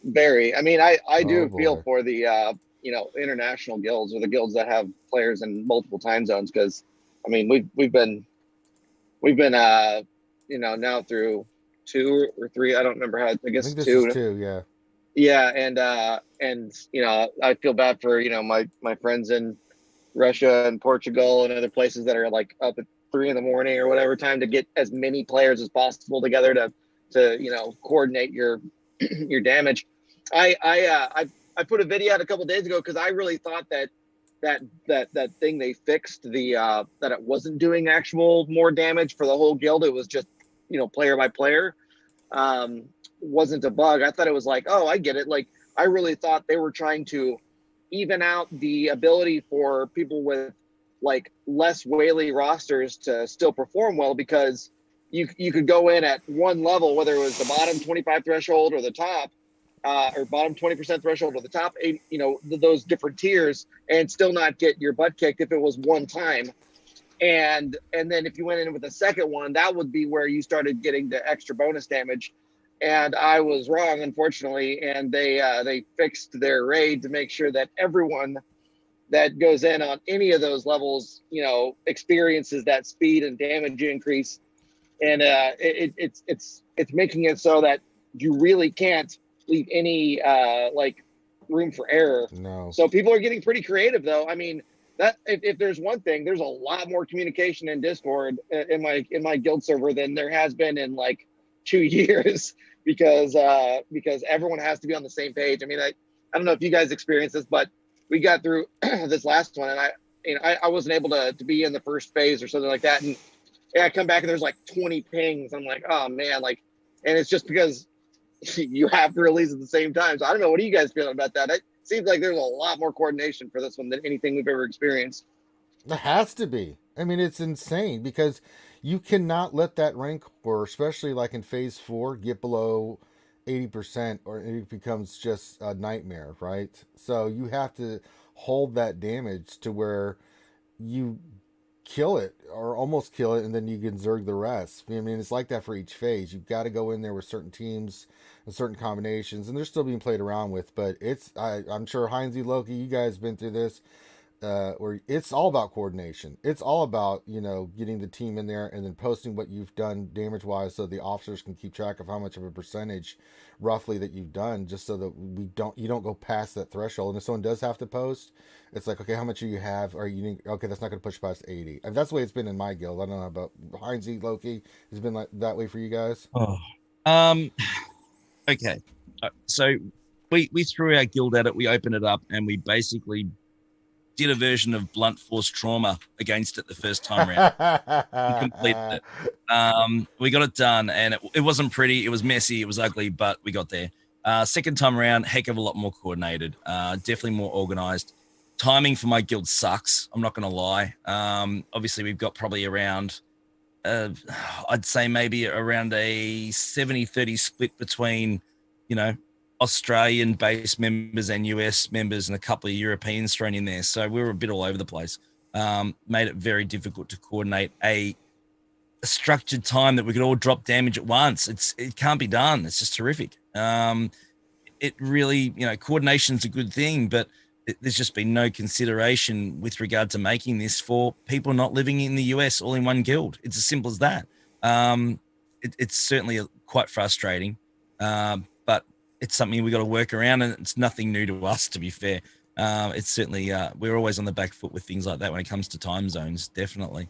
Barry, I mean, I do feel for the international guilds or the guilds that have players in multiple time zones, because I mean we've been now through 2 or 3, I don't remember how, I guess this 2. Is 2, and I feel bad for my friends in Russia and Portugal and other places that are like up at 3 a.m. or whatever time to get as many players as possible together to coordinate your damage. I put a video out a couple days ago because I really thought that thing they fixed, that it wasn't doing actual more damage for the whole guild. It was just player by player. Wasn't a bug. I thought it was like, oh, I get it. Like, I really thought they were trying to even out the ability for people with like less whaley rosters to still perform well, because you could go in at one level, whether it was the bottom 25 threshold or the top or bottom 20% threshold or the top 8, those different tiers, and still not get your butt kicked if it was one time. And then if you went in with a second one, that would be where you started getting the extra bonus damage. And I was wrong, unfortunately. And they fixed their raid to make sure that everyone that goes in on any of those levels, experiences that speed and damage increase. And it's making it so that you really can't leave any room for error. No. So people are getting pretty creative, though. I mean, that if there's one thing, there's a lot more communication in Discord in my guild server than there has been in like 2 years because everyone has to be on the same page. I mean, I don't know if you guys experienced this, but we got through this last one, and I wasn't able to be in the first phase or something like that, and I come back and there's like 20 pings. I'm like, oh man, like, and it's just because you have to release at the same time. So I don't know. What are you guys feeling about that? It seems like there's a lot more coordination for this one than anything we've ever experienced. There has to be. I mean, it's insane because you cannot let that Rancor, especially like in phase 4, get below 80% or it becomes just a nightmare, right? So you have to hold that damage to where you kill it or almost kill it, and then you can zerg the rest. I mean, it's like that for each phase. You've got to go in there with certain teams and certain combinations, and they're still being played around with. But I'm sure Heinzie, Loki, you guys been through this. Where it's all about coordination. It's all about, getting the team in there and then posting what you've done damage wise so the officers can keep track of how much of a percentage roughly that you've done, just so that you don't go past that threshold. And if someone does have to post, it's like, okay, how much do you have? Or okay, that's not going to push past 80. And that's the way it's been in my guild. I don't know about Heinzie, Loki. Has it been like that way for you guys? Oh, okay. So we threw our guild at it. We opened it up and we basically did a version of blunt force trauma against it the first time round. We completed it. We got it done, and it wasn't pretty. It was messy. It was ugly, but we got there. Second time around, heck of a lot more coordinated. Definitely more organized. Timing for my guild sucks. I'm not going to lie. Obviously, we've got probably around, I'd say maybe around a 70-30 split between, Australian-based members and US members and a couple of Europeans thrown in there. So we were a bit all over the place. Made it very difficult to coordinate a structured time that we could all drop damage at once. It can't be done. It's just terrific. It really, coordination's a good thing, but there's just been no consideration with regard to making this for people not living in the US all in one guild. It's as simple as that. It's certainly quite frustrating. But it's something we got to work around, and it's nothing new to us, to be fair. It's certainly, we're always on the back foot with things like that when it comes to time zones, definitely.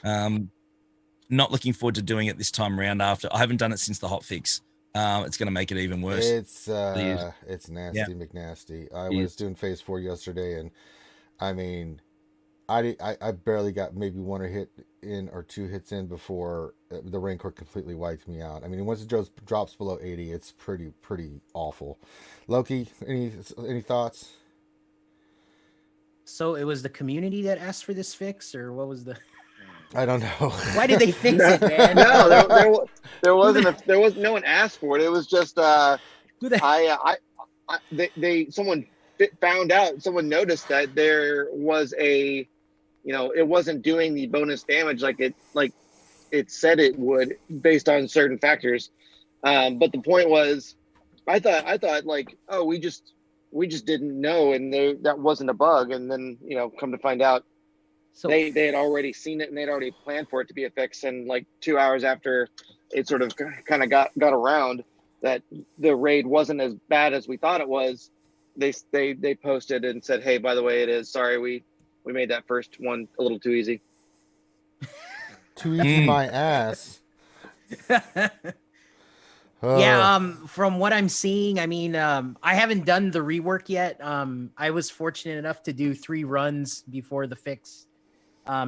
Not looking forward to doing it this time around after. I haven't done it since the hotfix. It's going to make it even worse. It's nasty, McNasty. I was doing phase 4 yesterday, and I mean, I barely got maybe 1 hit in or 2 hits in before the Rancor completely wiped me out. I mean, once it drops below 80, it's pretty awful. Loki, any thoughts? So it was the community that asked for this fix, or what was the? I don't know. Why did they fix it, man? No, there was no one asked for it. It was just someone found out. Someone noticed that there was a, it wasn't doing the bonus damage like it said it would based on certain factors. But the point was, I thought like, oh, we just didn't know, and that wasn't a bug. And then come to find out, so they had already seen it and they'd already planned for it to be a fix. And like 2 hours after it sort of kind of got around that the raid wasn't as bad as we thought it was, they posted and said, hey, by the way, it is. Sorry, we made that first one a little too easy. Too easy, my ass. Yeah, from what I'm seeing, I mean, I haven't done the rework yet. I was fortunate enough to do 3 runs before the fix.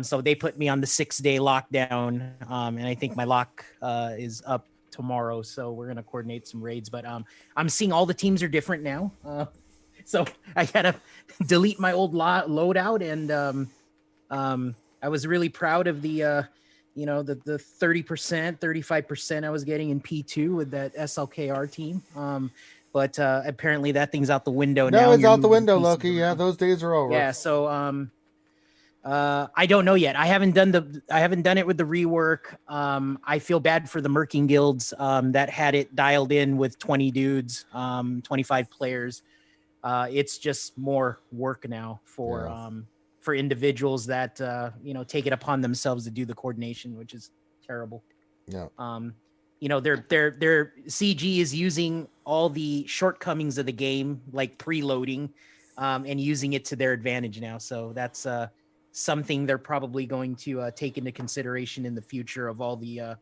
So they put me on the 6-day lockdown, and I think my lock is up tomorrow. So we're gonna coordinate some raids. But I'm seeing all the teams are different now. So I gotta delete my old loadout, and I was really proud of the the 30%, 35% I was getting in P2 with that SLKR team. But apparently that thing's out the window now. No, it's out the window, Loki. Yeah, those days are over. Yeah, so I don't know yet. I haven't done it with the rework. I feel bad for the Merking guilds that had it dialed in with 20 dudes, 25 players. It's just more work now for individuals that take it upon themselves to do the coordination, which is terrible. Yeah. Their CG is using all the shortcomings of the game, like preloading, and using it to their advantage now. So that's something they're probably going to take into consideration in the future of all the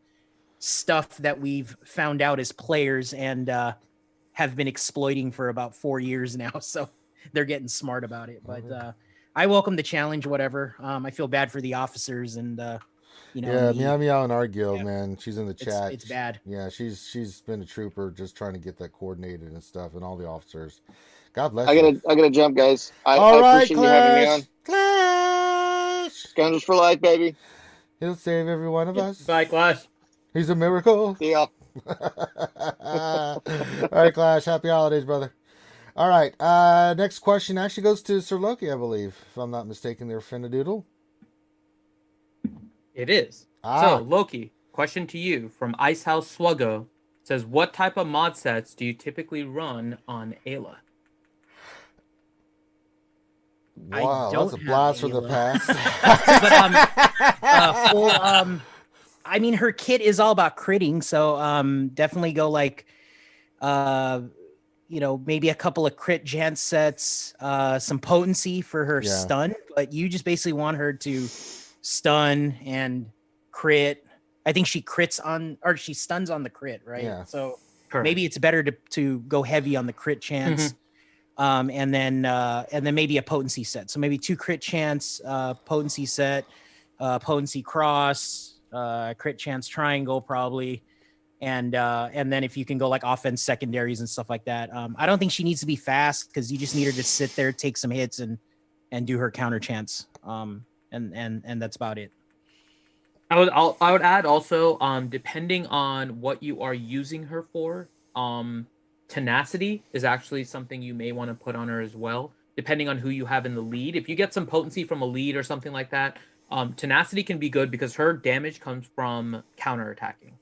stuff that we've found out as players and have been exploiting for about 4 years now. So they're getting smart about it. But I welcome the challenge, whatever. I feel bad for the officers and yeah, Meow Meow in our guild, yeah. man. She's in the chat. It's bad. Yeah, she's been a trooper, just trying to get that coordinated and stuff, and all the officers. God bless I you. gotta jump, guys. I Right, appreciate you having me on. Clash. Scoundrels for life, baby. He'll save every one of us. Bye, Clash. He's a miracle. See ya. All right, Clash. Happy holidays, brother. All right. Next question actually goes to Sir Loki, I believe, if I'm not mistaken. There, Finnadoodle. It is. So, Loki, question to you from Icehouse SWGOH says, what type of mod sets do you typically run on Ayla? Wow, that's a blast from the past. But, I mean, her kit is all about critting, so definitely go like, maybe a couple of crit gent sets, some potency for her stun, but you just basically want her to stun and crit. I think she she stuns on the crit, right? Yeah. So Correct. maybe it's better to go heavy on the crit chance. And then maybe a potency set. So maybe 2 crit chance, potency set, potency cross, crit chance triangle probably, and then if you can go like offense secondaries and stuff like that. I don't think she needs to be fast because you just need her to sit there, take some hits, and do her counter chance. And that's about it. I would add also, depending on what you are using her for, tenacity is actually something you may want to put on her as well, depending on who you have in the lead. If you get some potency from a lead or something like that, tenacity can be good because her damage comes from counterattacking.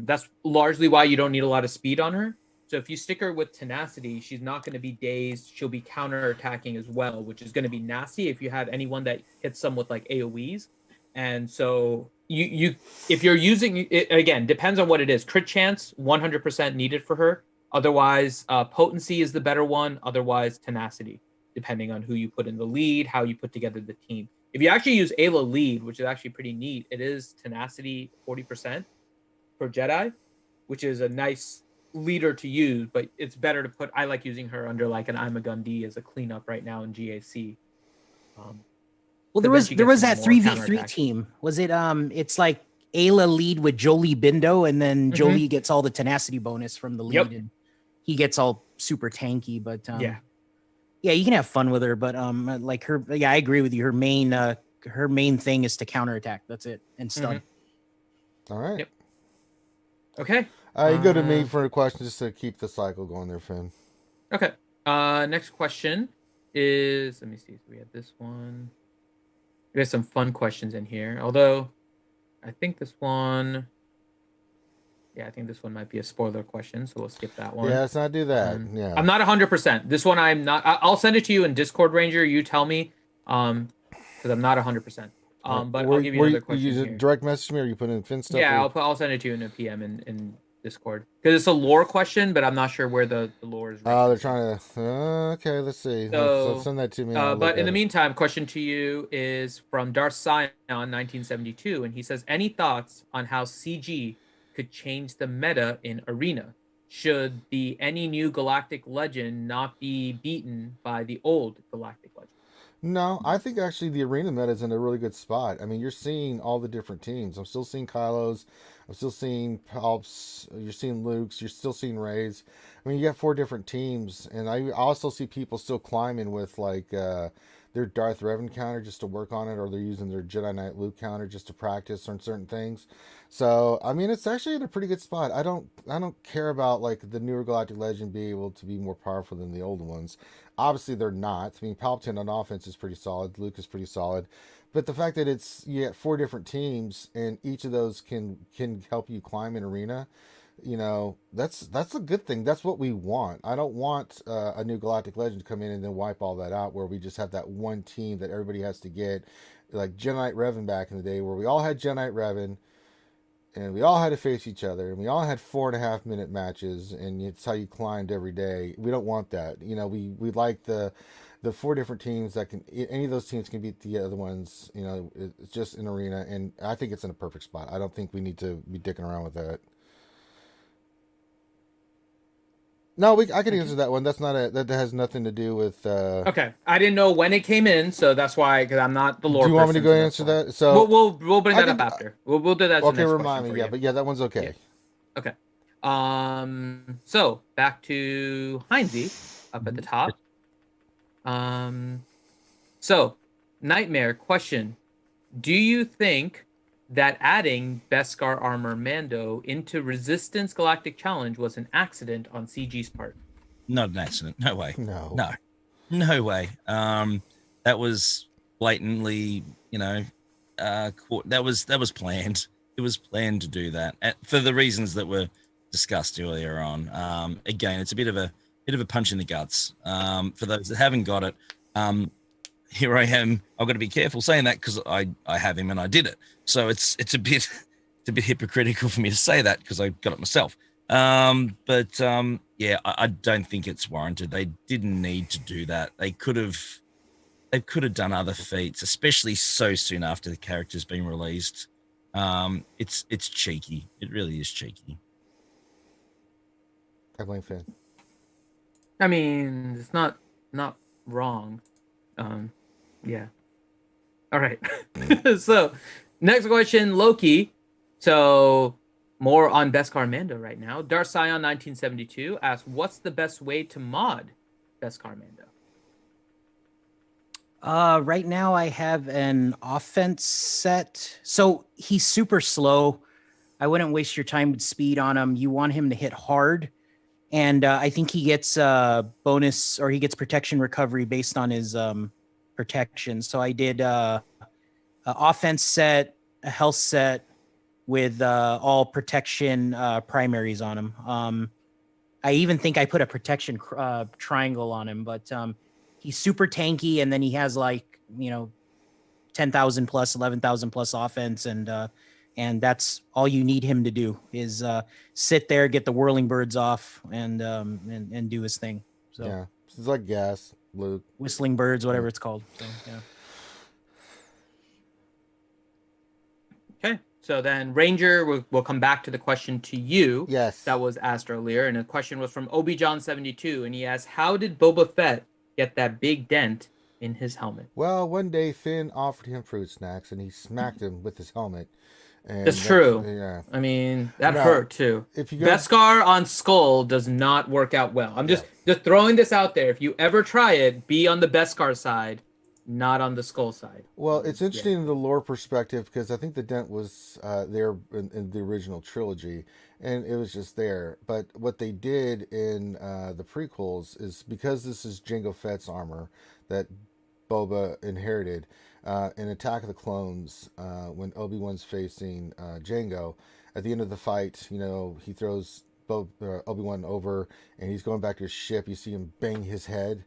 That's largely why you don't need a lot of speed on her. So if you stick her with tenacity, she's not going to be dazed. She'll be counterattacking as well, which is going to be nasty if you have anyone that hits some with like AoEs. And so you if you're using it, again, depends on what it is. Crit chance 100% needed for her. Otherwise, potency is the better one. Otherwise, tenacity, depending on who you put in the lead, how you put together the team. If you actually use Ayla lead, which is actually pretty neat, it is tenacity 40% for Jedi, which is a nice leader to use. But it's better to put. I like using her under like an I'm a Gundy as a cleanup right now in GAC. Well, there was that 3v3 team. Was it it's like Ayla lead with Jolie Bindo, and then Jolie gets all the tenacity bonus from the lead, and he gets all super tanky. But yeah, you can have fun with her. But like her, I agree with you. Her main thing is to counterattack. That's it, and stun. All right. Yep. Okay. You go to me for a question just to keep the cycle going there, Finn. Okay. Next question is, let me see. So we have this one. We have some fun questions in here. Although, I think this one might be a spoiler question, so we'll skip that one. Yeah, let's not do that. Yeah. I'm not 100%. This one I'm not. I'll send it to you in Discord, Ranger. You tell me, because I'm not 100%. But I'll give you another question. You here. direct message me, or you put in Finn stuff? Yeah, I'll send it to you in a PM in Discord, because it's a lore question, but I'm not sure where the lore is. Oh, they're trying to. Okay, let's see. So send that to me. But in the meantime, question to you is from Darth Sion 1972, and he says, any thoughts on how CG could change the meta in Arena? Should any new Galactic Legend not be beaten by the old Galactic Legend? No, I think actually the Arena meta is in a really good spot. I mean, you're seeing all the different teams. I'm still seeing Kylos. I'm still seeing Palps. You're seeing Lukes. You're still seeing Rays. I mean, you got 4 different teams. And I also see people still climbing with like their Darth Revan counter just to work on it, or they're using their Jedi Knight Luke counter just to practice on certain things. So, I mean, it's actually in a pretty good spot. I don't care about like the newer Galactic Legend being able to be more powerful than the old ones. Obviously, they're not. I mean, Palpatine on offense is pretty solid. Luke is pretty solid. But the fact that you get 4 different teams and each of those can help you climb an arena, that's a good thing. That's what we want. I don't want a new Galactic Legend to come in and then wipe all that out, where we just have that one team that everybody has to get, like Jedi Knight Revan back in the day, where we all had Jedi Knight Revan. and we all had to face each other, and we all had 4.5 minute matches, and it's how you climbed every day. We don't want that. We like the four different teams that can, any of those teams can beat the other ones. It's just an arena, and I think it's in a perfect spot. I don't think we need to be dicking around with that. No, I can answer that one. That has nothing to do with. Okay, I didn't know when it came in, so that's why, because I'm not the lore. Do you want me to go answer that? So we'll bring that up after. We'll do that. Okay, remind me. Yeah, but that one's okay. Yeah. Okay. So back to Heinzie up at the top. So Nightmare question: do you think that adding Beskar armor Mando into Resistance Galactic Challenge was an accident on CG's part? Not an accident. No way. No way. That was blatantly, that was planned. It was planned to do that for the reasons that were discussed earlier on. Again, it's a bit of a punch in the guts. For those that haven't got it, here I am. I've got to be careful saying that because I have him and I did it. So it's a bit hypocritical for me to say that because I got it myself. Yeah, I don't think it's warranted. They didn't need to do that. They could have done other feats, especially so soon after the character's been released. It's cheeky. It really is cheeky. I blame Finn. I mean, it's not wrong. Yeah. All right. So, next question, Loki. So, more on Beskar Mando right now. Darth Scion 1972 asks, what's the best way to mod Beskar Mando? Right now I have an offense set. So he's super slow. I wouldn't waste your time with speed on him. You want him to hit hard. And I think he gets bonus, or he gets protection recovery based on his protection. So I did a offense set, a health set with all protection primaries on him. I even think I put a protection triangle on him, but he's super tanky, and then he has 10,000 plus, 11,000 plus offense, and that's all you need him to do is sit there, get the whirling birds off, and do his thing. So yeah, it's like gas, Luke. Whistling birds, whatever it's called. So, yeah. Okay, so then Ranger, we'll come back to the question to you. Yes. That was asked earlier, and the question was from Obi-John72, and he asked, how did Boba Fett get that big dent in his helmet? Well, one day Finn offered him fruit snacks, and he smacked him with his helmet. And that's true. Yeah. I mean, that hurt too. If you Beskar on Skull does not work out well. I'm just throwing this out there. If you ever try it, be on the Beskar side, not on the Skull side. Well, it's interesting in the lore perspective because I think the dent was there in the original trilogy, and it was just there. But what they did in the prequels is, because this is Jango Fett's armor that Boba inherited, in Attack of the Clones, when Obi-Wan's facing Jango, at the end of the fight, he throws Obi-Wan over, and he's going back to his ship. You see him bang his head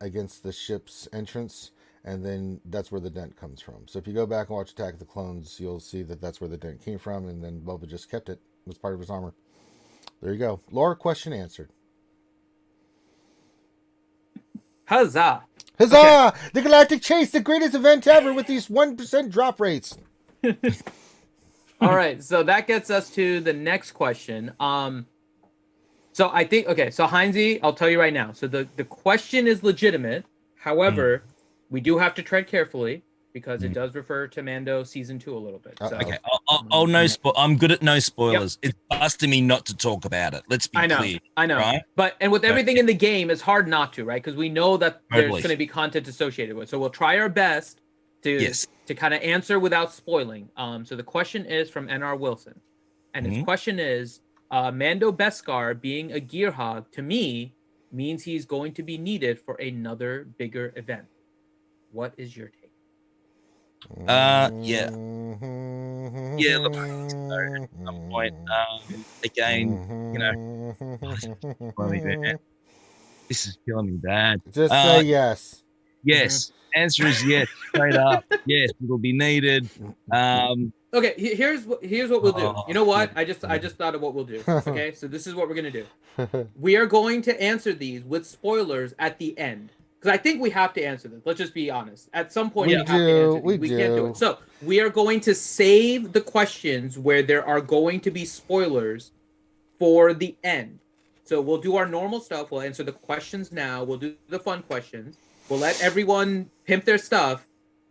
against the ship's entrance, and then that's where the dent comes from. So if you go back and watch Attack of the Clones, you'll see that that's where the dent came from, and then Boba just kept it. It was part of his armor. There you go. Lore question answered. Huzzah! Huzzah! Okay. The Galactic Chase, the greatest event ever with these 1% drop rates. All right, so that gets us to the next question. So I think, so Heinzie, I'll tell you right now. So the question is legitimate. However, we do have to tread carefully because it does refer to Mando season 2 a little bit. So. Okay, I'm good at no spoilers. Yep. It's busting me not to talk about it. Let's be clear. I know. Right? But with everything in the game, it's hard not to, right? Because we know that there's going to be content associated with it. So we'll try our best to kind of answer without spoiling. So the question is from NR Wilson. And his question is, Mando Beskar being a gear hog, to me, means he's going to be needed for another bigger event. What is your take? Look, at some point, again, this is killing me bad. Just say yes. Yes. Answer is yes, straight up. Yes, it'll be needed. Okay, here's what we'll do. You know what? I just goodness. thought of what we'll do. Okay, so this is what we're gonna do. We are going to answer these with spoilers at the end. Because I think we have to answer them. Let's just be honest. At some point, We we have to do, answer we these. We can't do do. it. So we are going to save the questions where there are going to be spoilers for the end. So we'll do our normal stuff. We'll answer the questions now. We'll do the fun questions. We'll let everyone pimp their stuff.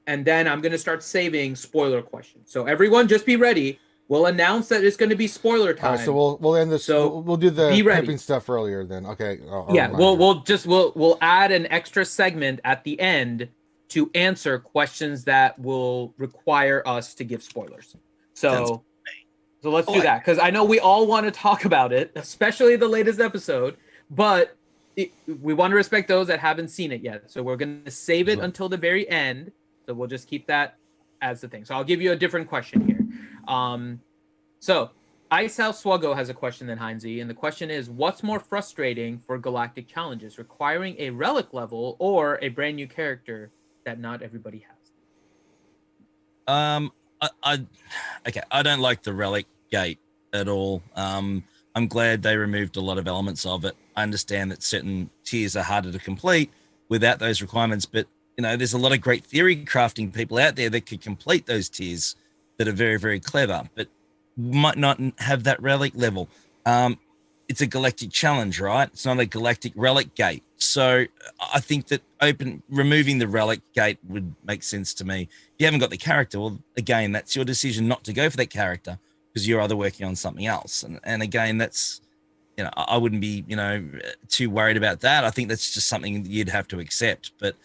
And then I'm going to start saving spoiler questions. So everyone just be ready. We'll announce that it's going to be spoiler time. All right, so we'll end this. So we'll do the be ready. pimping stuff earlier then. Okay. Yeah, we'll add an extra segment at the end to answer questions that will require us to give spoilers. So let's do that, because I know we all want to talk about it, especially the latest episode, but we want to respect those that haven't seen it yet. So we're going to save it until the very end. So we'll just keep that as the thing. So I'll give you a different question here. So Ice House SWGOH has a question than Heinze, and the question is, what's more frustrating for Galactic challenges, requiring a relic level or a brand new character that not everybody has? I don't like the relic gate at all. I'm glad they removed a lot of elements of it. I understand that certain tiers are harder to complete without those requirements, but there's a lot of great theory crafting people out there that could complete those tiers that are very, very clever, but might not have that relic level. It's a galactic challenge, right? It's not a galactic relic gate. So I think that removing the relic gate would make sense to me. If you haven't got the character, well, again, that's your decision not to go for that character because you're either working on something else. And again, that's, I wouldn't be, too worried about that. I think that's just something you'd have to accept. But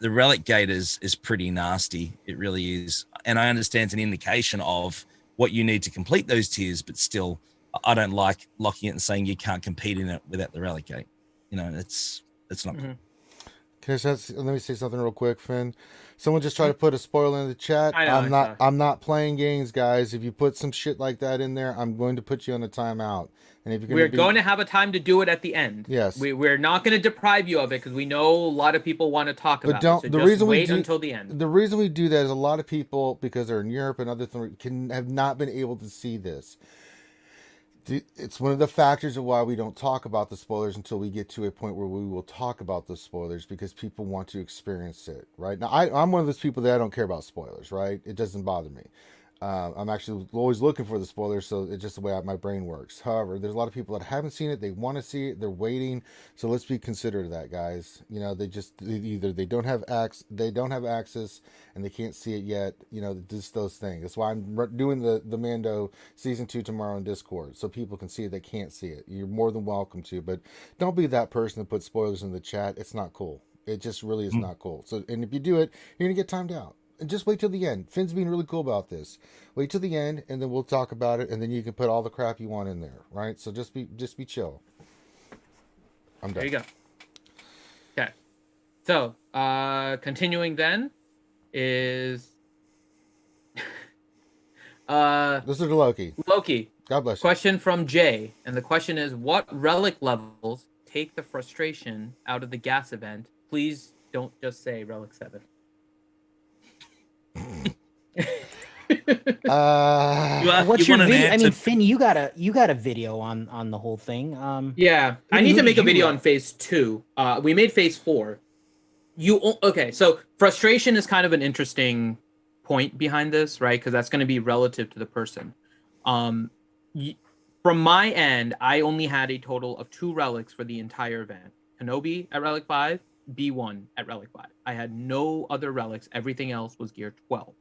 the relic gate is pretty nasty. It really is. And I understand it's an indication of what you need to complete those tiers, but still, I don't like locking it and saying you can't compete in it without the relic gate. It's not good. Let me say something real quick, Finn. Someone just tried to put a spoiler in the chat. I'm not playing games, guys. If you put some shit like that in there, I'm going to put you on a timeout. And if you're going to have a time to do it at the end. Yes, we're not going to deprive you of it because we know a lot of people want to talk about it. So wait until the end. The reason we do that is a lot of people, because they're in Europe and other things, have not been able to see this. It's one of the factors of why we don't talk about the spoilers until we get to a point where we will talk about the spoilers, because people want to experience it, right? Now, I'm one of those people that I don't care about spoilers, right? It doesn't bother me. I'm actually always looking for the spoilers, so it's just the way my brain works. However, there's a lot of people that haven't seen it. They want to see it. They're waiting. So let's be considerate of that, guys. They don't have access, and they can't see it yet. Just those things. That's why I'm doing the Mando season 2 tomorrow in Discord, so people can see it. They can't see it. You're more than welcome to, but don't be that person that puts spoilers in the chat. It's not cool. It just really is not cool. So, and if you do it, you're gonna get timed out. And just wait till the end. Finn's being really cool about this. Wait till the end, and then we'll talk about it, and then you can put all the crap you want in there, right? So just be chill. I'm done. There you go. Okay. So, continuing then is this is Loki. Loki. God bless you. Question from Jay, and the question is, what relic levels take the frustration out of the gas event? Please don't just say relic 7. What's your video? I mean, Finn, you got a video on the whole thing. Yeah, I need to make a video on phase 2. We made phase 4. Okay? So frustration is kind of an interesting point behind this, right? Because that's going to be relative to the person. From my end, I only had a total of 2 relics for the entire event: Kenobi at relic 5, B1 at relic 5. I had no other relics. Everything else was gear 12.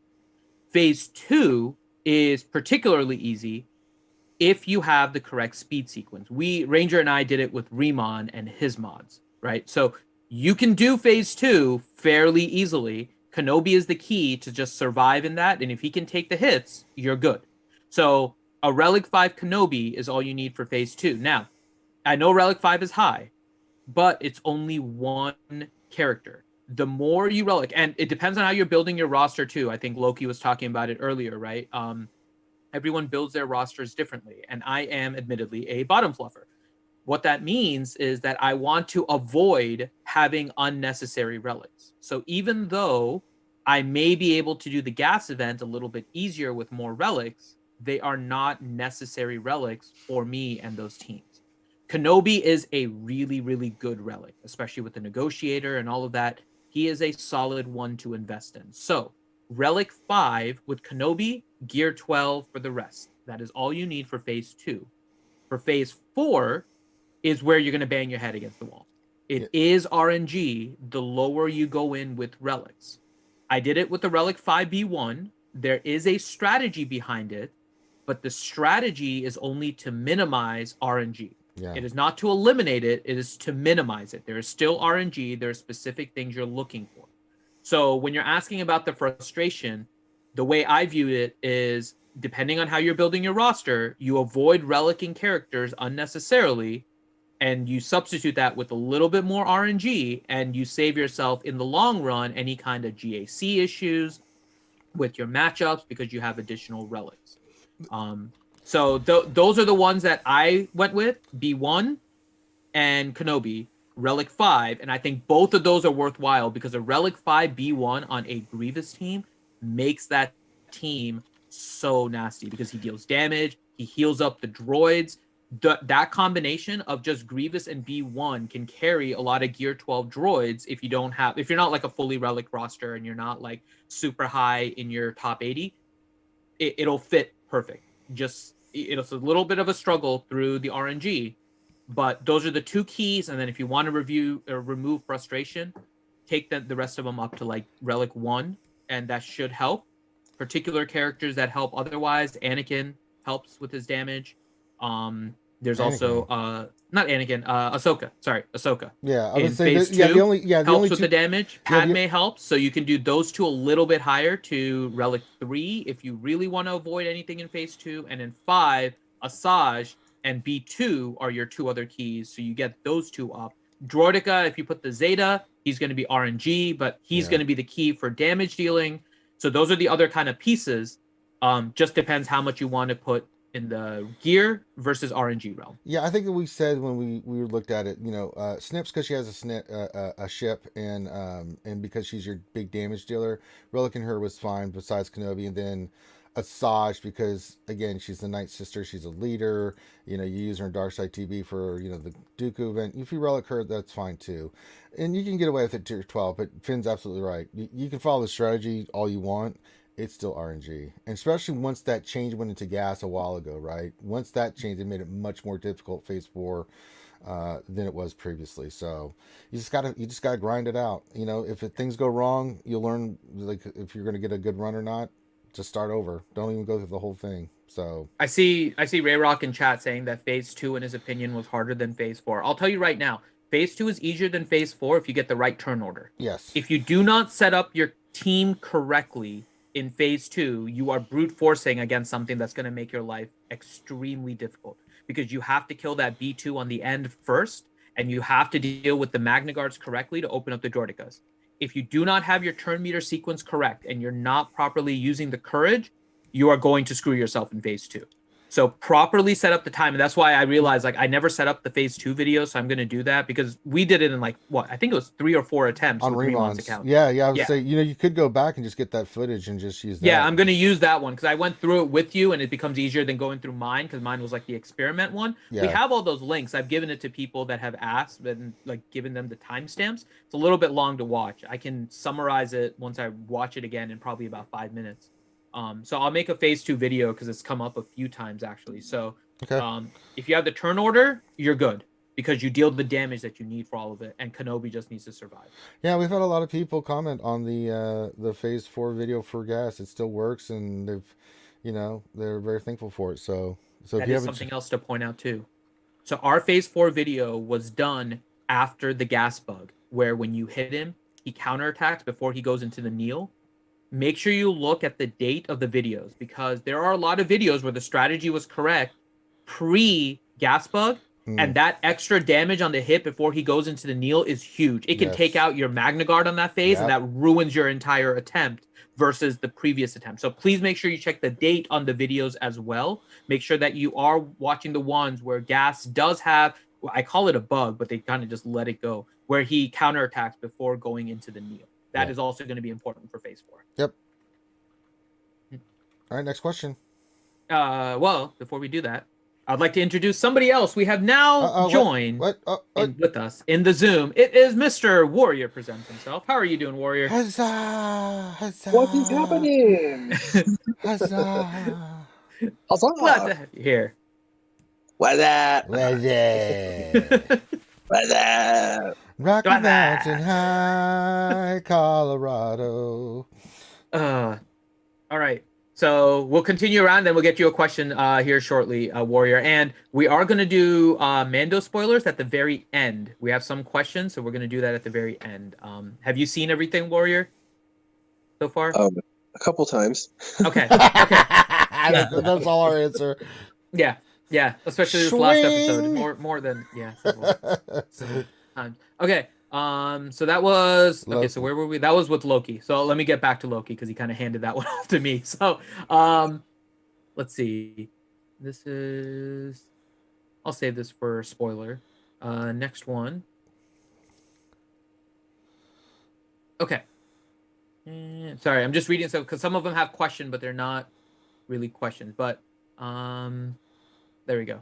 Phase 2 is particularly easy if you have the correct speed sequence. Ranger and I did it with Remon and his mods, right? So you can do phase 2 fairly easily. Kenobi is the key to just survive in that, and if he can take the hits, you're good. So a relic 5 Kenobi is all you need for phase 2. Now, I know relic 5 is high, but it's only one character. The more you relic, and it depends on how you're building your roster too. I think Loki was talking about it earlier, right? Everyone builds their rosters differently, and I am admittedly a bottom fluffer. What that means is that I want to avoid having unnecessary relics. So even though I may be able to do the gas event a little bit easier with more relics. They are not necessary relics for me and those teams. Kenobi is a really, really good relic, especially with the negotiator and all of that. He is a solid one to invest in. So relic 5 with Kenobi, gear 12 for the rest. That is all you need for phase 2. For phase 4 is where you're going to bang your head against the wall. It is RNG the lower you go in with relics. I did it with the relic 5B1. There is a strategy behind it, but the strategy is only to minimize RNG. Yeah. It is not to eliminate it. It is to minimize it. There is still RNG. There are specific things you're looking for. So when you're asking about the frustration, the way I view it is, depending on how you're building your roster, you avoid relicing characters unnecessarily, and you substitute that with a little bit more RNG, and you save yourself in the long run any kind of GAC issues with your matchups because you have additional relics. So those are the ones that I went with, B1 and Kenobi, Relic 5, and I think both of those are worthwhile because a Relic 5 B1 on a Grievous team makes that team so nasty because he deals damage, he heals up the droids. That combination of just Grievous and B1 can carry a lot of Gear 12 droids if you're not like a fully Relic roster and you're not like super high in your top 80, it'll fit perfect. It's a little bit of a struggle through the RNG, but those are the two keys. And then if you want to remove frustration, take the rest of them up to like Relic 1, and that should help. Particular characters that help otherwise, Anakin helps with his damage. There's also not Anakin, Ahsoka. Sorry, Ahsoka. Yeah, I in would say phase the 2 only helps with two, the damage. Padme helps, so you can do those two a little bit higher to Relic 3 if you really want to avoid anything in phase 2, and in 5, Asajj and B2 are your two other keys, so you get those two up. Droideka, if you put the Zeta, he's going to be RNG, but he's going to be the key for damage dealing. So those are the other kind of pieces. Just depends how much you want to put in the gear versus RNG realm. Yeah, I think that we said when we looked at it, Snips because she has a ship and because she's your big damage dealer, relicking her was fine besides Kenobi, and then Asajj because again she's the Night Sister, she's a leader. You use her in Darkside TB for the Dooku event. If you relic her, that's fine too, and you can get away with it tier 12. But Finn's absolutely right. You can follow the strategy all you want. It's still RNG. And especially once that change went into gas a while ago, right? Once that changed, it made it much more difficult phase 4 than it was previously. So you just gotta grind it out. If things go wrong, you'll learn like if you're gonna get a good run or not. Just start over. Don't even go through the whole thing. So I see Ray Rock in chat saying that phase 2 in his opinion was harder than phase 4. I'll tell you right now, phase 2 is easier than phase 4 if you get the right turn order. Yes. If you do not set up your team correctly in phase 2, you are brute forcing against something that's going to make your life extremely difficult because you have to kill that B2 on the end first, and you have to deal with the Magna Guards correctly to open up the Droidekas. If you do not have your turn meter sequence correct and you're not properly using the courage, you are going to screw yourself in phase 2. So properly set up the time. And that's why I realized I never set up the phase 2 video. So I'm going to do that because we did it in I think it was 3 or 4 attempts on Remon's account. Yeah. I would say, you could go back and just get that footage and just use that. Yeah, I'm going to use that one because I went through it with you and it becomes easier than going through mine because mine was the experiment one. Yeah. We have all those links. I've given it to people that have asked and given them the timestamps. It's a little bit long to watch. I can summarize it once I watch it again in probably about 5 minutes. So I'll make a phase 2 video because it's come up a few times actually. So if you have the turn order, you're good because you deal the damage that you need for all of it, and Kenobi just needs to survive. Yeah, we've had a lot of people comment on the phase 4 video for gas. It still works, and they're very thankful for it. So that is something else to point out too. So our phase 4 video was done after the gas bug, where when you hit him, he counterattacks before he goes into the kneel. Make sure you look at the date of the videos because there are a lot of videos where the strategy was correct pre-gas bug, and that extra damage on the hit before he goes into the kneel is huge. It can take out your Magna Guard on that phase, and that ruins your entire attempt versus the previous attempt. So please make sure you check the date on the videos as well. Make sure that you are watching the ones where gas does have, I call it a bug, but they kind of just let it go, where he counterattacks before going into the kneel. That is also going to be important for phase 4. Yep. All right, next question. Well, before we do that, I'd like to introduce somebody else we have now joined what? with us in the Zoom. It is Mr. Warrior presents himself. How are you doing, Warrior? Huzzah! Huzzah! What is happening? Huzzah! Huzzah! Glad to have you here. What up? Huzzah! What up? Rocky Mountain High, Colorado. All right. So we'll continue around, then we'll get you a question here shortly, Warrior. And we are going to do Mando spoilers at the very end. We have some questions, so we're going to do that at the very end. Have you seen everything, Warrior, so far? A couple times. Okay. That's all our answer. Yeah. Especially this last episode, more than several times. Okay. So that was Loki. okay. So where were we? That was with Loki. So let me get back to Loki because he kind of handed that one off to me. So, let's see. This is. I'll save this for spoiler. Next one. Okay. Sorry, I'm just reading because some of them have questions, but they're not really questions. But there we go.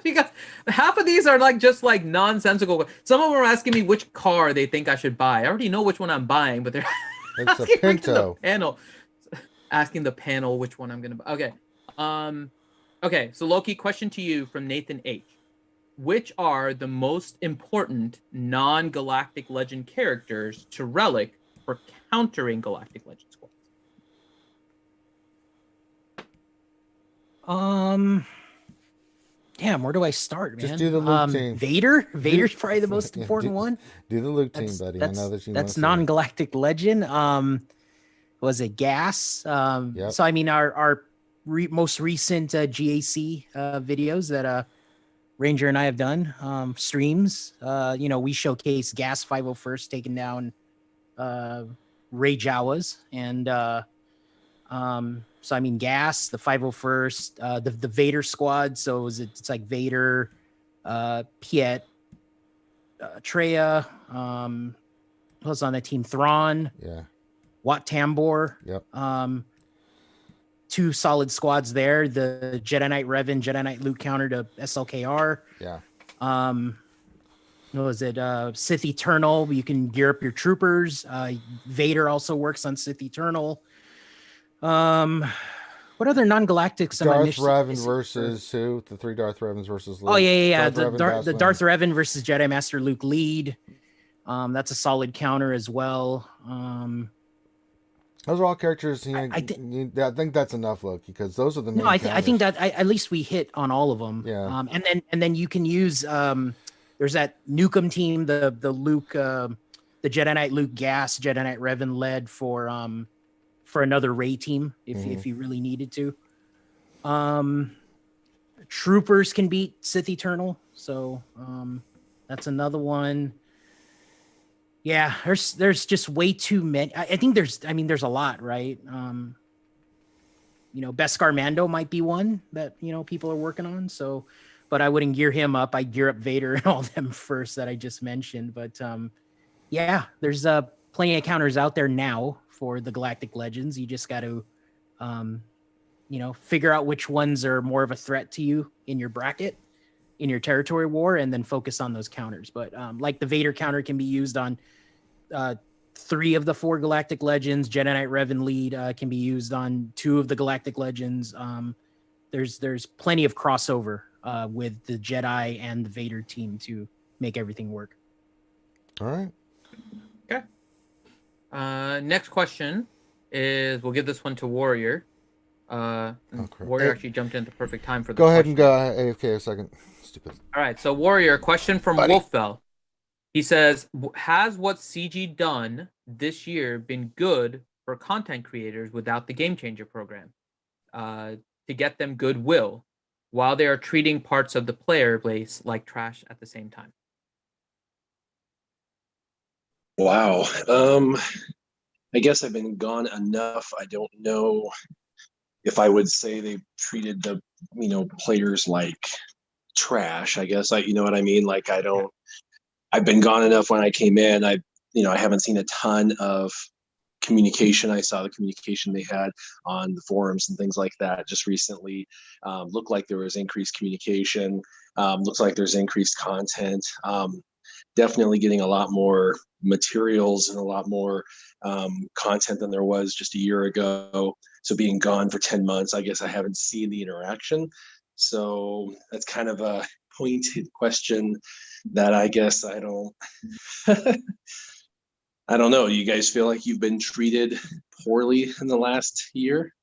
Because half of these are just nonsensical. Some of them are asking me which car they think I should buy. I already know which one I'm buying, but they're It's a asking Pinto. the panel, asking the panel which one I'm gonna buy. Okay, okay. So Loki, question to you from Nathan H. Which are the most important non-Galactic Legend characters to Relic for countering Galactic Legend squads? Damn, where do I start, man? Just do the Luke team. Vader? Vader's probably the most important one. Do the Luke team, buddy. I know that you that's non-Galactic Legend. Was it Gas? Yep. So I mean, our most recent GAC videos that Ranger and I have done, streams. We showcase Gas 501st taking down Ray Jawas, and so I mean, Gas, the 501st, the Vader squad. So it's like Vader, Piet, Treya, who's on that team? Thrawn, Wat Tambor. Yep. 2 solid squads there. The Jedi Knight Revan, Jedi Knight Luke counter to SLKR. Yeah. What was it? Sith Eternal. You can gear up your troopers. Vader also works on Sith Eternal. What other non-galactics am I missing? Darth Revan versus who? The 3 Darth Revans versus Luke. Oh yeah. Darth The Darth Revan versus Jedi Master Luke lead. That's a solid counter as well. Those are all characters. I think that's enough, Loki, because those are the main. No, I think that at least we hit on all of them. Yeah. And then you can use there's that Nukem team, the Luke, the Jedi Knight Luke Gas, Jedi Knight Revan led for another Ray team if you really needed to. Troopers can beat Sith Eternal, so that's another one. Yeah, there's just way too many. I think there's a lot, right? Beskar Mando might be one that people are working on. So, but I wouldn't gear him up. I gear up Vader and all them first that I just mentioned. But yeah, there's plenty of counters out there now for the Galactic Legends. You just got to figure out which ones are more of a threat to you in your bracket, in your territory war, and then focus on those counters. But like the Vader counter can be used on 3 of the 4 Galactic Legends. Jedi Knight Revan lead can be used on 2 of the Galactic Legends. There's plenty of crossover with the Jedi and the Vader team to make everything work. All right. Okay. Next question is, we'll give this one to Warrior. Warrior actually jumped in at the perfect time for this. Go ahead and go AFK a second. Stupid. All right, so Warrior, question from Wolfbell. He says, has what CG done this year been good for content creators without the Game Changer program to get them goodwill while they are treating parts of the player base like trash at the same time? Wow. I guess I've been gone enough. I don't know if I would say they treated the players like trash. I guess you know what I mean. Like I've been gone enough. When I came in, I haven't seen a ton of communication. I saw the communication they had on the forums and things like that just recently. Looked like there was increased communication. Looks like there's increased content. Definitely getting a lot more materials and a lot more content than there was just a year ago. So being gone for 10 months, I guess I haven't seen the interaction. So that's kind of a pointed question that I guess I don't I don't know. Do you guys feel like you've been treated poorly in the last year?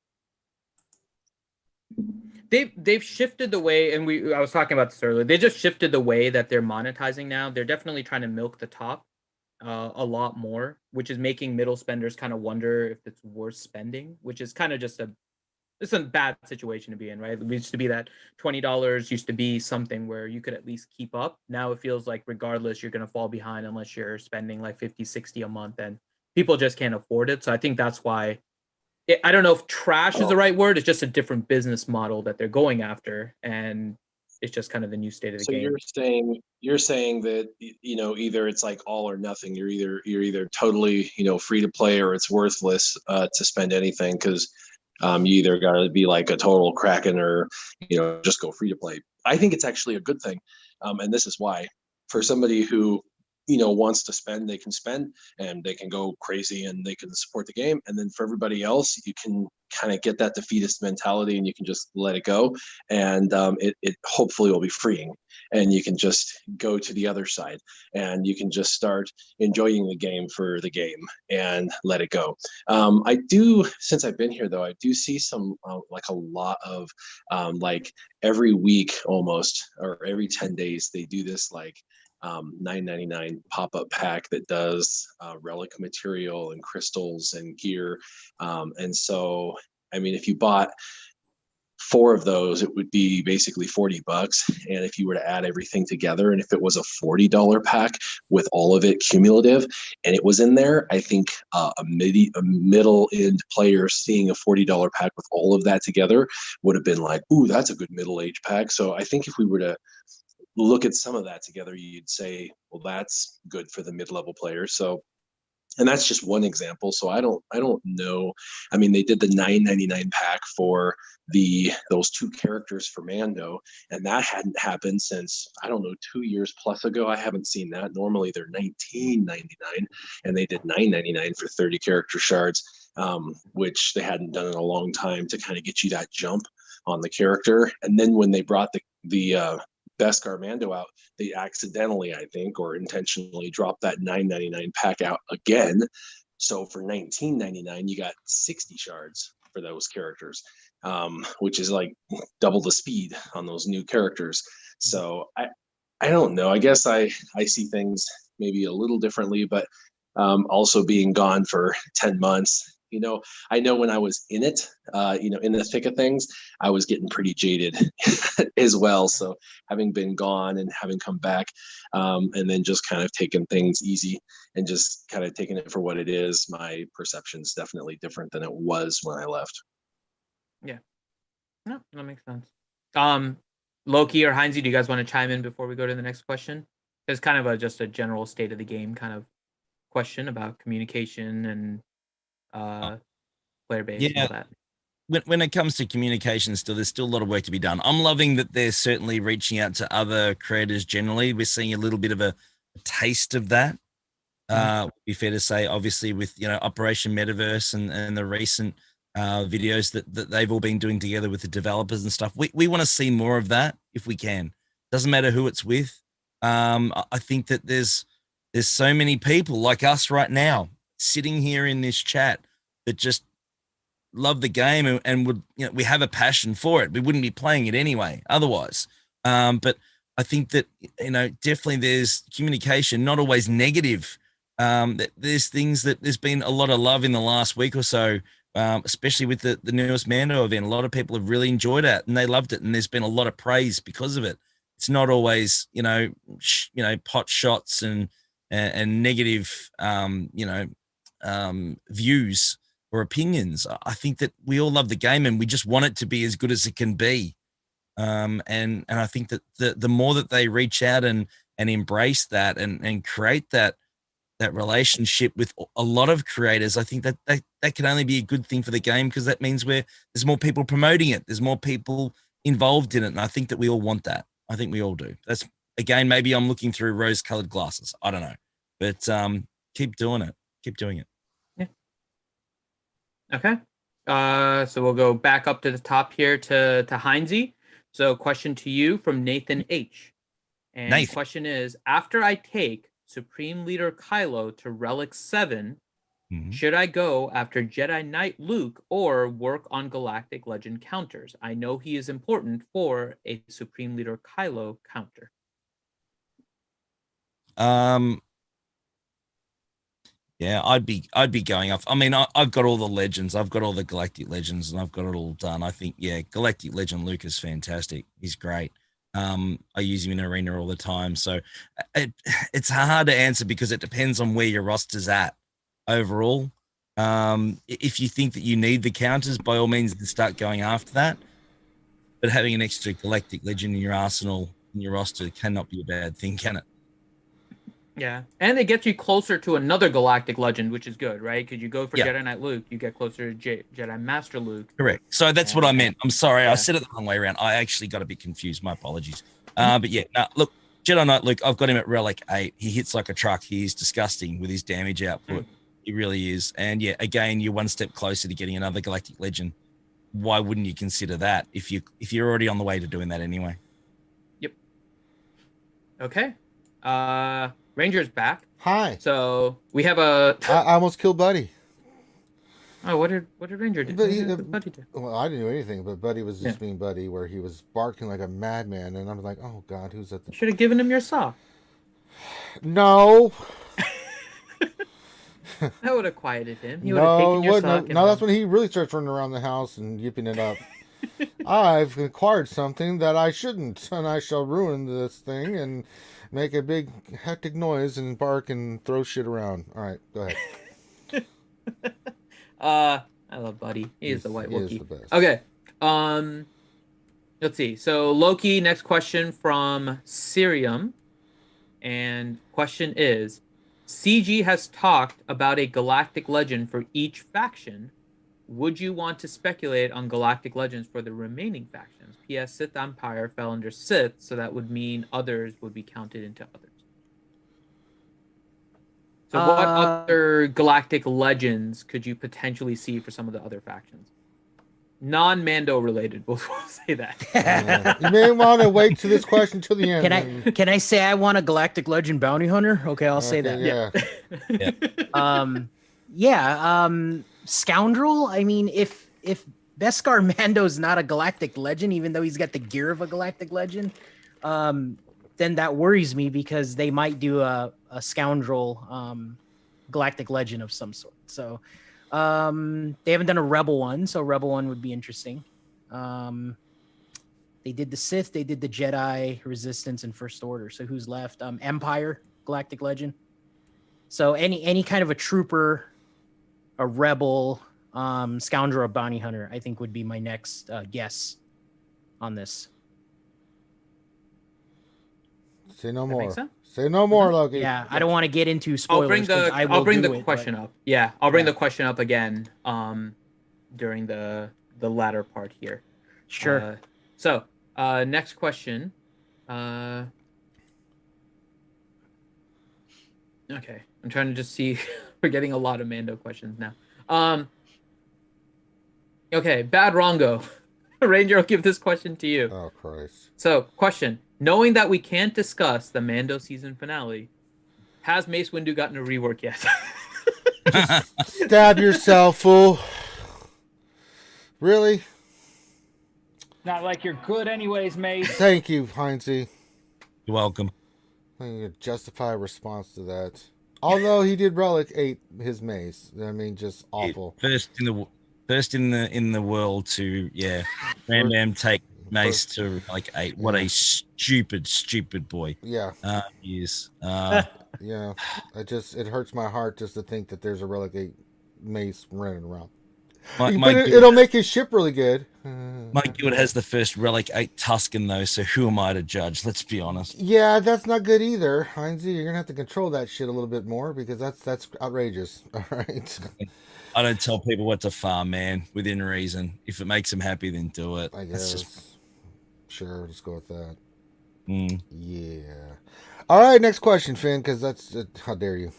They've shifted the way, and I was talking about this earlier. They just shifted the way that they're monetizing now. They're definitely trying to milk the top a lot more, which is making middle spenders kind of wonder if it's worth spending, which is kind of just it's a bad situation to be in, right? It used to be that $20 used to be something where you could at least keep up. Now it feels like regardless, you're going to fall behind unless you're spending like 50, 60 a month, and people just can't afford it. So I think that's why I don't know if trash is the right word. It's just a different business model that they're going after. And it's just kind of the new state of the So game. you're saying that either it's like all or nothing. You're either totally free to play or it's worthless to spend anything because you either got to be like a total kraken or just go free to play. I think it's actually a good thing, and this is why. For somebody who wants to spend, they can spend and they can go crazy and they can support the game. And then for everybody else, you can kind of get that defeatist mentality and you can just let it go. And it hopefully will be freeing. And you can just go to the other side and you can just start enjoying the game for the game and let it go. I do, since I've been here though, I do see some like a lot of like every week almost, or every 10 days, they do this like $9.99 pop-up pack that does relic material and crystals and gear. And so, I mean, if you bought 4 of those, it would be basically $40. And if you were to add everything together, and if it was a $40 pack with all of it cumulative, and it was in there, I think a middle-end player seeing a $40 pack with all of that together would have been like, ooh, that's a good middle-age pack. So I think if we were to look at some of that together, you'd say, well, that's good for the mid-level players. So, and that's just one example. So I don't know. I mean, they did the $9.99 pack for those 2 characters for Mando, and that hadn't happened since, I don't know, 2 years plus ago. I haven't seen that. Normally they're $19.99, and they did $9.99 for 30 character shards, which they hadn't done in a long time to kind of get you that jump on the character. And then when they brought the Beskar Mando out, they accidentally, I think, or intentionally dropped that $9.99 pack out again. So for $19.99, you got 60 shards for those characters, which is like double the speed on those new characters. So I don't know. I guess I see things maybe a little differently, but also being gone for 10 months, I know when I was in it, in the thick of things, I was getting pretty jaded as well. So having been gone and having come back, and then just kind of taking things easy and just kind of taking it for what it is, my perception is definitely different than it was when I left. Yeah, no, that makes sense. Loki or Heinze, do you guys want to chime in before we go to the next question? It's kind of just a general state of the game kind of question about communication and player base and all that. When it comes to communication, there's still a lot of work to be done. I'm loving that they're certainly reaching out to other creators generally. We're seeing a little bit of a taste of that. Would be fair to say, obviously, with Operation Metaverse and the recent videos that they've all been doing together with the developers and stuff. We want to see more of that if we can. Doesn't matter who it's with. I think that there's so many people like us right now sitting here in this chat that just love the game and would, we have a passion for it. We wouldn't be playing it anyway otherwise. But I think that, definitely there's communication, not always negative. There's things that there's been a lot of love in the last week or so, especially with the newest Mando event. A lot of people have really enjoyed it and they loved it. And there's been a lot of praise because of it. It's not always, pot shots and negative, views or opinions. I think that we all love the game and we just want it to be as good as it can be. And I think that the more that they reach out and embrace that and create that that relationship with a lot of creators, I think that can only be a good thing for the game, because that means there's more people promoting it. There's more people involved in it. And I think that we all want that. I think we all do. That's, again, maybe I'm looking through rose-colored glasses. I don't know. But keep doing it. Keep doing it. Yeah. Okay. So we'll go back up to the top here to Heinze. So question to you from Nathan H. And the question is, after I take Supreme Leader Kylo to Relic 7, should I go after Jedi Knight Luke or work on Galactic Legend counters? I know he is important for a Supreme Leader Kylo counter. Yeah, I'd be going off. I mean, I've got all the legends. I've got all the Galactic Legends, and I've got it all done. I think, yeah, Galactic Legend Luke is fantastic. He's great. I use him in arena all the time. So it's hard to answer because it depends on where your roster's at overall. If you think that you need the counters, by all means, start going after that. But having an extra Galactic Legend in your arsenal, in your roster, cannot be a bad thing, can it? Yeah, and it gets you closer to another Galactic Legend, which is good, right? Because you go for Jedi Knight Luke, you get closer to Jedi Master Luke. Correct. So that's what I meant. I'm sorry, I said it the wrong way around. I actually got a bit confused. My apologies. But yeah, look, Jedi Knight Luke, I've got him at Relic 8. He hits like a truck. He is disgusting with his damage output. He really is. And yeah, again, you're one step closer to getting another Galactic Legend. Why wouldn't you consider that if you're already on the way to doing that anyway? Yep. Okay. Ranger's back. Hi. So we have a. I almost killed Buddy. Oh, what did Ranger do? Buddy do? Well, I didn't do anything, but Buddy was just being Buddy, where he was barking like a madman, and I'm like, oh God, who's at the? Should have given him your saw. No. That would have quieted him. He would have taken your sock. No, that's when he really starts running around the house and yipping it up. I've acquired something that I shouldn't, and I shall ruin this thing and make a big hectic noise and bark and throw shit around. All right, go ahead. I love Buddy. He's the white Wookiee. He is the best. Okay. Let's see. So Loki, next question from Sirium. And question is, CG has talked about a Galactic Legend for each faction. Would you want to speculate on Galactic Legends for the remaining factions? P.S. Sith Empire fell under Sith, so that would mean others would be counted into others. So what other Galactic Legends could you potentially see for some of the other factions? Non-Mando related, we'll say that. You may want to wait to this question till the end. Can I say I want a Galactic Legend bounty hunter? Okay, I'll say that. Scoundrel. I mean, if Beskar Mando's not a Galactic Legend, even though he's got the gear of a Galactic Legend, then that worries me because they might do a Scoundrel Galactic Legend of some sort. So they haven't done a Rebel one, so Rebel one would be interesting. They did the Sith, they did the Jedi, Resistance, and First Order. So who's left? Empire Galactic Legend. So any kind of a trooper, a rebel, scoundrel, or bounty hunter, I think would be my next guess on this. Say no more. Say no more, Loki. Yeah, I don't want to get into spoilers. I'll bring the question up. Yeah, I'll bring the question up again during the latter part here. Sure. So next question. Okay, I'm trying to just see. We're getting a lot of Mando questions now. Okay, Bad Rongo. Ranger, I'll give this question to you. Oh, Christ. So, question. Knowing that we can't discuss the Mando season finale, has Mace Windu gotten a rework yet? Stab yourself, fool. Really? Not like you're good anyways, Mace. Thank you, Heinze. You're welcome. I need to justify a response to that. Although he did Relic 8 his mace. I mean, just awful. First in the world to Ram take Mace to like 8. What a stupid boy. Yeah. He is. Yeah. It hurts my heart just to think that there's a Relic 8 mace running around. It'll make his ship really good. My guild has the first Relic 8 Tusken, though, so who am I to judge? Let's be honest. Yeah, that's not good either, Heinzie. You're gonna have to control that shit a little bit more because that's outrageous. All right. I don't tell people what to farm, man, within reason. If it makes them happy, then do it. I guess. Sure, let's go with that. Mm. Yeah. All right, next question, Finn, because that's how dare you?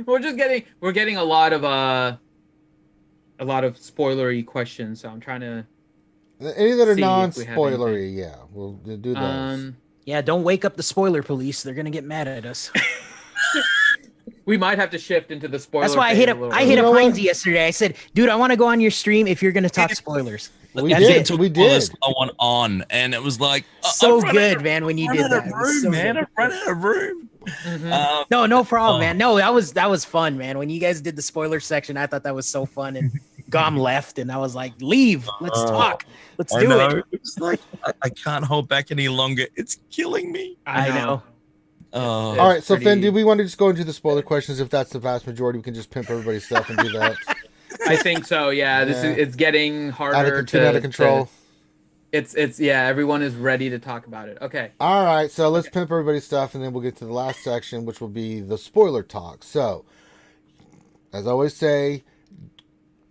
we're getting a lot of spoilery questions, so I'm trying to. Any that are see if we have non-spoilery, yeah, we'll do those. Yeah, don't wake up the spoiler police. They're gonna get mad at us. We might have to shift into the spoiler. That's why I hit up Heinzie yesterday. I said, dude, I want to go on your stream if you're gonna talk spoilers. We did. I want on, and it was like so good, man. When you did that, I ran out of room. Mm-hmm. No problem, man. No, that was fun, man. When you guys did the spoiler section, I thought that was so fun, and Gom left, and I was like, leave. Let's talk. Let's do it. It's like I can't hold back any longer. It's killing me. I know. All right, so Finn, do we want to just go into the spoiler questions? If that's the vast majority, we can just pimp everybody's stuff and do that. I think so. Yeah, it's getting harder. Out of control. It's everyone is ready to talk about it. Okay. All right, so let's pimp everybody's stuff, and then we'll get to the last section, which will be the spoiler talk. So, as I always say,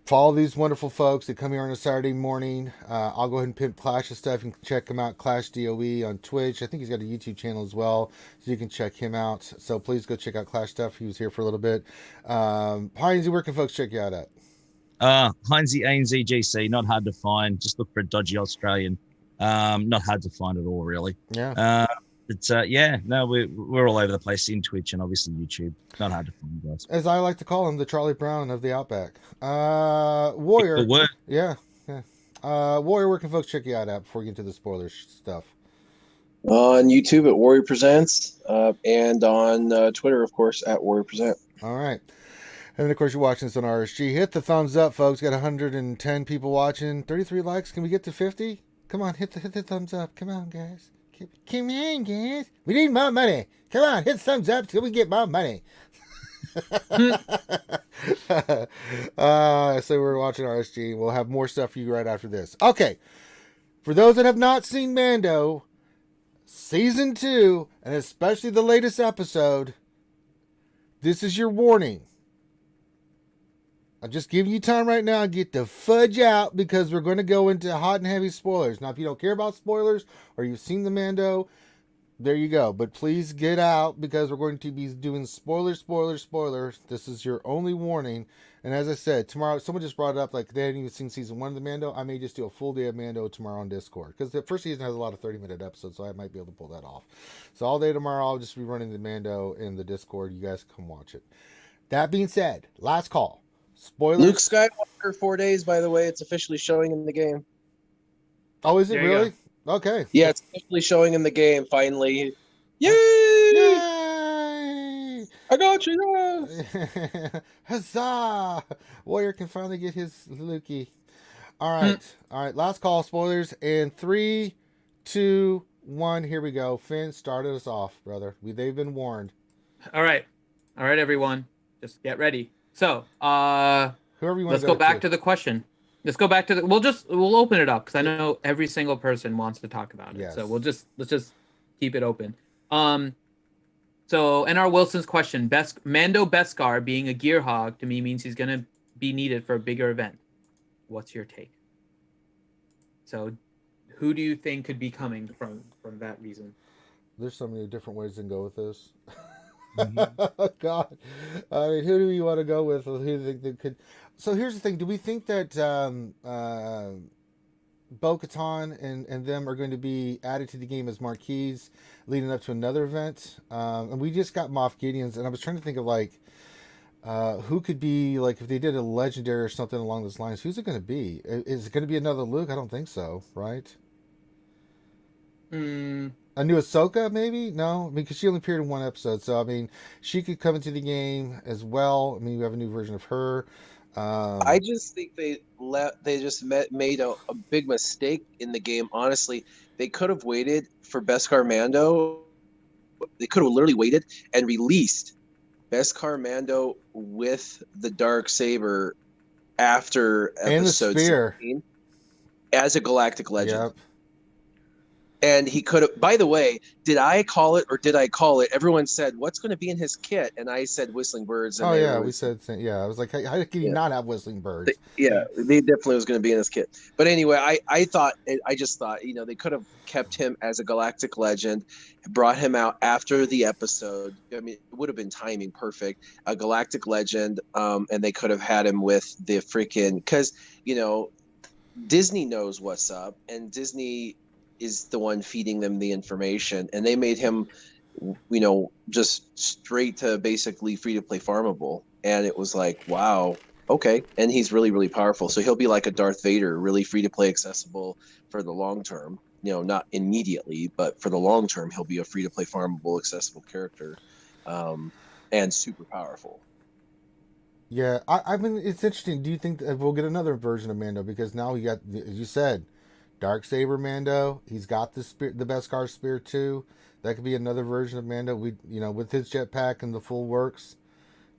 follow these wonderful folks. They come here on a Saturday morning. I'll go ahead and pimp Clash's stuff. You can check him out, Clash DOE on Twitch. I think he's got a YouTube channel as well, so you can check him out. So please go check out Clash stuff. He was here for a little bit. Heinzie, where can folks check you out at? Heinzie ANZGC, not hard to find. Just look for a dodgy Australian. Not hard to find at all, really. Yeah. We're all over the place in Twitch and obviously YouTube. Not hard to find, guys. As I like to call him, the Charlie Brown of the Outback. Warrior. Yeah. Warrior, where can folks check you out at before we get into the spoiler stuff? On YouTube at Warrior Presents, and on Twitter, of course, at Warrior Present. All right. And then, of course, you're watching this on RSG. Hit the thumbs up, folks. Got 110 people watching. 33 likes. Can we get to 50? Come on, hit the thumbs up. Come on, guys. Come on, guys. We need more money. Come on, hit the thumbs up so we get more money. So we're watching RSG. We'll have more stuff for you right after this. Okay. For those that have not seen Mando, Season 2, and especially the latest episode, this is your warning. I'm just giving you time right now to get the fudge out because we're going to go into hot and heavy spoilers. Now, if you don't care about spoilers or you've seen the Mando, there you go. But please get out because we're going to be doing spoilers. This is your only warning. And as I said, tomorrow, someone just brought it up, like they hadn't even seen season 1 of the Mando. I may just do a full day of Mando tomorrow on Discord because the first season has a lot of 30-minute episodes, so I might be able to pull that off. So all day tomorrow, I'll just be running the Mando in the Discord. You guys come watch it. That being said, last call. Spoilers. Luke Skywalker 4 days, by the way. It's officially showing in the game. Oh, is it really? Okay. Yeah, it's officially showing in the game, finally. Yay! Yay! I got you! Yeah. Huzzah! Warrior can finally get his Lukey. All right. All right. Last call. Spoilers. In 3, 2, 1. Here we go. Finn, started us off, brother. They've been warned. All right, everyone. Just get ready. So, whoever you want. Let's go back to the question. Let's go back to the. We'll open it up because I know every single person wants to talk about it. Yes. So let's just keep it open. So NR Wilson's question: Mando Beskar being a gear hog to me means he's gonna be needed for a bigger event. What's your take? So, who do you think could be coming from that reason? There's so many different ways to go with this. Mm-hmm. God, I mean, who do we want to go with? Who do you think that could? So here's the thing: do we think that Bo-Katan and them are going to be added to the game as marquees leading up to another event? And we just got Moff Gideon's, and I was trying to think of like who could be like if they did a legendary or something along those lines. Who's it going to be? Is it going to be another Luke? I don't think so, right? A new Ahsoka, maybe? No, because she only appeared in one episode. So, I mean, she could come into the game as well. I mean, we have a new version of her. I just think they made a big mistake in the game. Honestly, they could have waited for Beskar Mando. They could have literally waited and released Beskar Mando with the dark saber after And the episode spear. 16 as a Galactic Legend. Yep. And he could have, by the way, did I call it or did I call it? Everyone said, what's going to be in his kit? And I said whistling birds. And Oh, yeah, we was, said, yeah. I was like, how can you not have whistling birds? They definitely was going to be in his kit. But anyway, I just thought, they could have kept him as a Galactic Legend, brought him out after the episode. I mean, it would have been timing perfect. A Galactic Legend, and they could have had him with the freaking, because, Disney knows what's up, and Disney is the one feeding them the information, and they made him, just straight to basically free to play farmable. And it was like, wow, okay. And he's really, really powerful. So he'll be like a Darth Vader, really free to play, accessible for the long term, not immediately, but for the long term, he'll be a free to play farmable, accessible character, and super powerful. Yeah, I mean, it's interesting. Do you think that we'll get another version of Mando? Because now we got, as you said, Darksaber Mando. He's got the Beskar spear too. That could be another version of Mando. With his jetpack and the full works.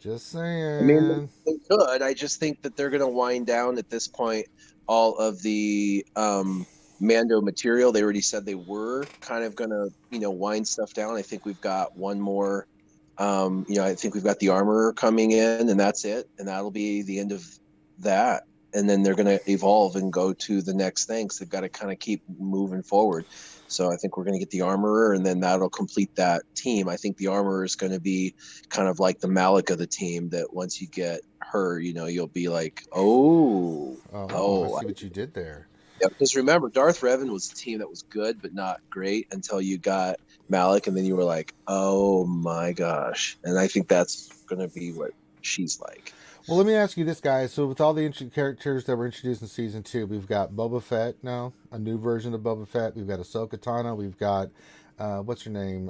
Just saying. I mean, they could. I just think that they're going to wind down at this point all of the Mando material. They already said they were kind of going to, wind stuff down. I think we've got one more. I think we've got the armor coming in, and that's it. And that'll be the end of that. And then they're going to evolve and go to the next thing. So they've got to kind of keep moving forward. So I think we're going to get the armorer, and then that'll complete that team. I think the armorer is going to be kind of like the Malik of the team, that once you get her, you'll be like, I see what you did there. Yeah, because remember, Darth Revan was a team that was good, but not great until you got Malik, and then you were like, oh my gosh. And I think that's going to be what she's like. Well, let me ask you this, guys. So with all the characters that were introduced in Season 2, we've got Boba Fett now, a new version of Boba Fett. We've got Ahsoka Tano. We've got, what's her name?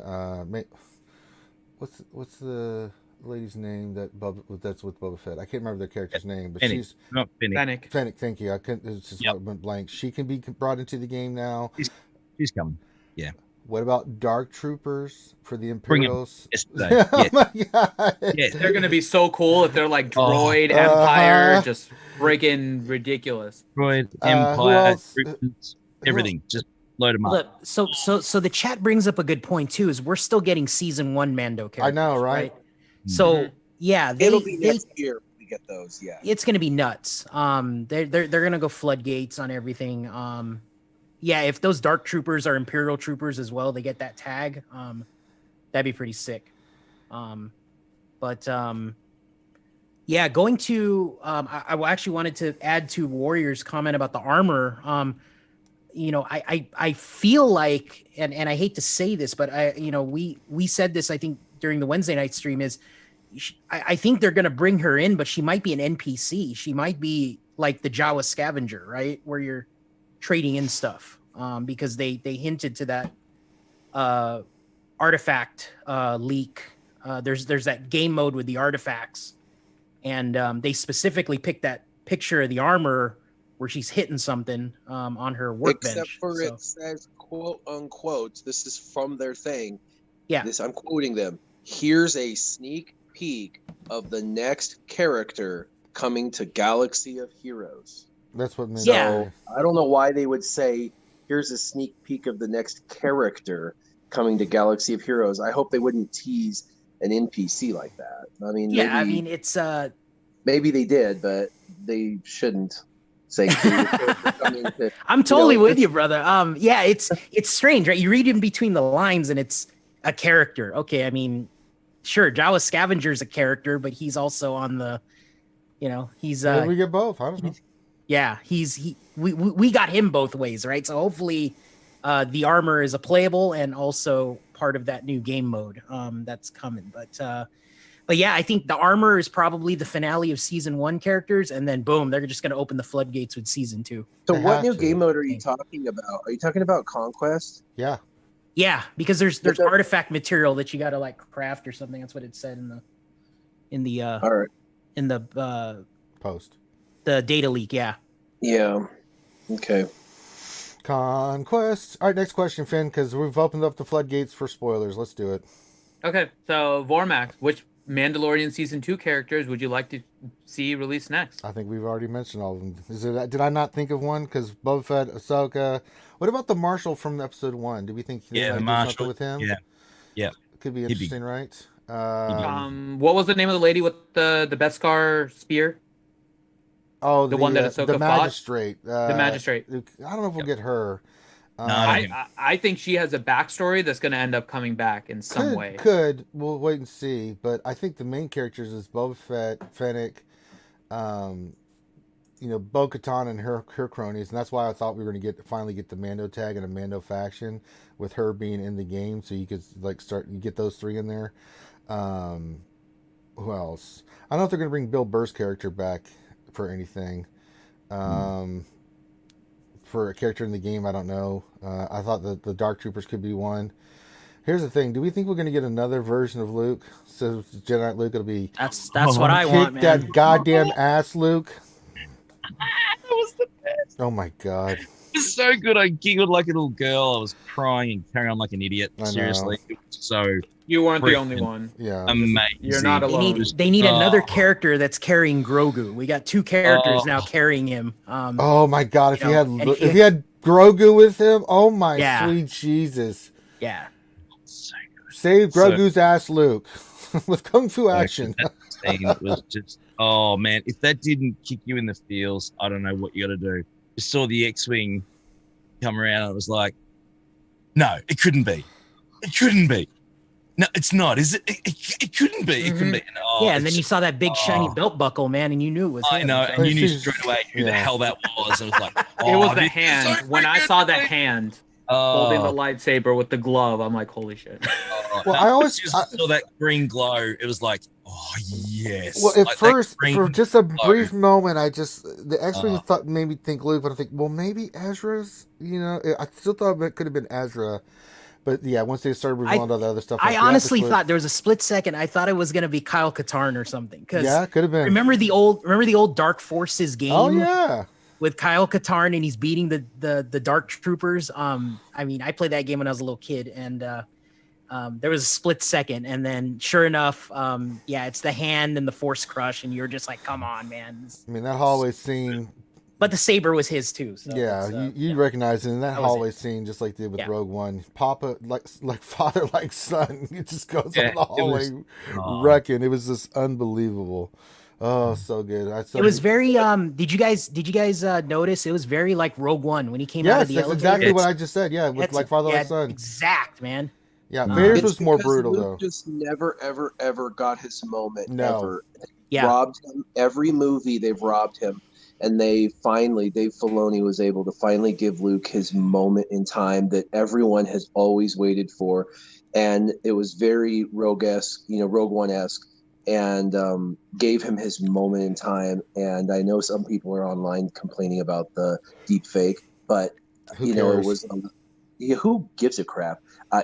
What's the lady's name that's with Boba Fett? I can't remember the character's name, but Fennec. she's... Not Fennec. Fennec, thank you. It's just went blank. She can be brought into the game now. She's coming. Yeah. What about Dark Troopers for the Imperials? Bring them. Oh my god! Yeah. They're gonna be so cool if they're like droid Empire, just freaking ridiculous. Droid who Empire, else? Troopers, everything. Just load them up. Look, so the chat brings up a good point too. Is we're still getting Season 1 Mando characters. I know, right? So yeah, It'll be next year when we get those. Yeah, it's gonna be nuts. They're gonna go floodgates on everything. Yeah, if those Dark Troopers are Imperial Troopers as well, they get that tag. That'd be pretty sick. Yeah, going to I actually wanted to add to Warrior's comment about the armor. I feel like, and I hate to say this, but we said this, I think, during the Wednesday night stream, is I think they're gonna bring her in, but she might be an NPC. She might be like the Jawa scavenger, right, where you're trading in stuff, because they hinted to that artifact leak. There's that game mode with the artifacts, and they specifically picked that picture of the armor where she's hitting something on her workbench. Except for it says, quote unquote, this is from their thing. Yeah. I'm quoting them. Here's a sneak peek of the next character coming to Galaxy of Heroes. That's what made So I don't know why they would say, here's a sneak peek of the next character coming to Galaxy of Heroes. I hope they wouldn't tease an NPC like that. I mean, it's maybe they did, but they shouldn't say. I'm totally with you, brother. Yeah, it's strange, right? You read in between the lines, and it's a character. Okay, I mean, sure, Jawa Scavenger's a character, but he's also on the, he's Maybe we get both. I don't know. Yeah, we got him both ways, right? So hopefully, the armor is a playable and also part of that new game mode that's coming. But yeah, I think the armor is probably the finale of Season 1 characters, and then boom, they're just going to open the floodgates with Season 2. So what new game mode are you talking about? Are you talking about Conquest? Yeah. Yeah, because there's artifact material that you got to like craft or something. That's what it said in the post. The data leak, yeah. Yeah. Okay. Conquest. All right, next question, Finn, because we've opened up the floodgates for spoilers. Let's do it. Okay, so Vormax, which Mandalorian season 2 characters would you like to see released next? I think we've already mentioned all of them. Did I not think of one? Because Boba Fett, Ahsoka. What about the Marshal from episode 1? Do we think they Yeah, might the do Marshal. something with him? Yeah. Could be He'd be- interesting, right? What was the name of the lady with the Beskar spear? Oh, the one that Ahsoka the fought? magistrate. The magistrate. I don't know if we'll get her. I think she has a backstory that's going to end up coming back in some way. We'll wait and see. But I think the main characters is Boba Fett, Fennec, Bo-Katan and her cronies, and that's why I thought we were going to finally get the Mando tag and a Mando faction with her being in the game, so you could you get those 3 in there. Who else? I don't know if they're going to bring Bill Burr's character back for anything. For a character in the game, I don't know. I thought the Dark Troopers could be one. Here's the thing: do we think we're going to get another version of Luke? So Jedi Knight Luke, it'll be that's what I want, man. Kick that goddamn ass, Luke. That was the best. Oh my god. It was so good. I giggled like a little girl. I was crying and carrying on like an idiot. Seriously. It was so You weren't the only one. Yeah. amazing. You're not alone. They need another character that's carrying Grogu. We got 2 characters now carrying him. Oh my god! If if he had Grogu with him, oh my sweet Jesus! Yeah. So good. Save Grogu's ass, Luke, with kung fu action. That scene was just, oh man, if that didn't kick you in the feels, I don't know what you got to do. Just saw the X-wing come around, and it was like, no, it couldn't be. It couldn't be. No, it's not. Is it? It couldn't be. It couldn't be. And then you saw that big shiny belt buckle, man, and you knew it was him. I know, and you knew straight away who the hell that was. It was like, It was the hand. So when I saw the hand holding the lightsaber with the glove, I'm like, holy shit. Well, I always saw that green glow. It was like, oh yes. Well, at like first, for just a glow. brief moment, the X-wing thought made me think Luke, but I think, well, maybe Ezra's. I still thought it could have been Ezra. But yeah, once they started revealing all the other stuff, I honestly thought there was a split second. I thought it was going to be Kyle Katarn or something. Yeah, it could have been. Remember the old Dark Forces game? Oh yeah, with Kyle Katarn and he's beating the Dark Troopers. I mean, I played that game when I was a little kid, and there was a split second, and then sure enough, it's the hand and the Force Crush, and you're just like, come on, man. I mean, that hallway scene. But the saber was his too. So you recognize it in that hallway scene, just like they did with Rogue One. Papa, like father, like son. It just goes on the hallway wrecking. It was just unbelievable. Oh, so good. It was very. Did you guys notice? It was very like Rogue One when he came out of the elevator. Yes, that's exactly what I just said. Yeah, with like father, like son. Exact, man. Yeah, Vader's was more brutal Luke though. Just never, ever got his moment. No. Ever. Yeah. Robbed him. Every movie they've robbed him. And Dave Filoni was able to finally give Luke his moment in time that everyone has always waited for. And it was very Rogue-esque, Rogue One-esque, and gave him his moment in time. And I know some people are online complaining about the deep fake, but, it was, who gives a crap?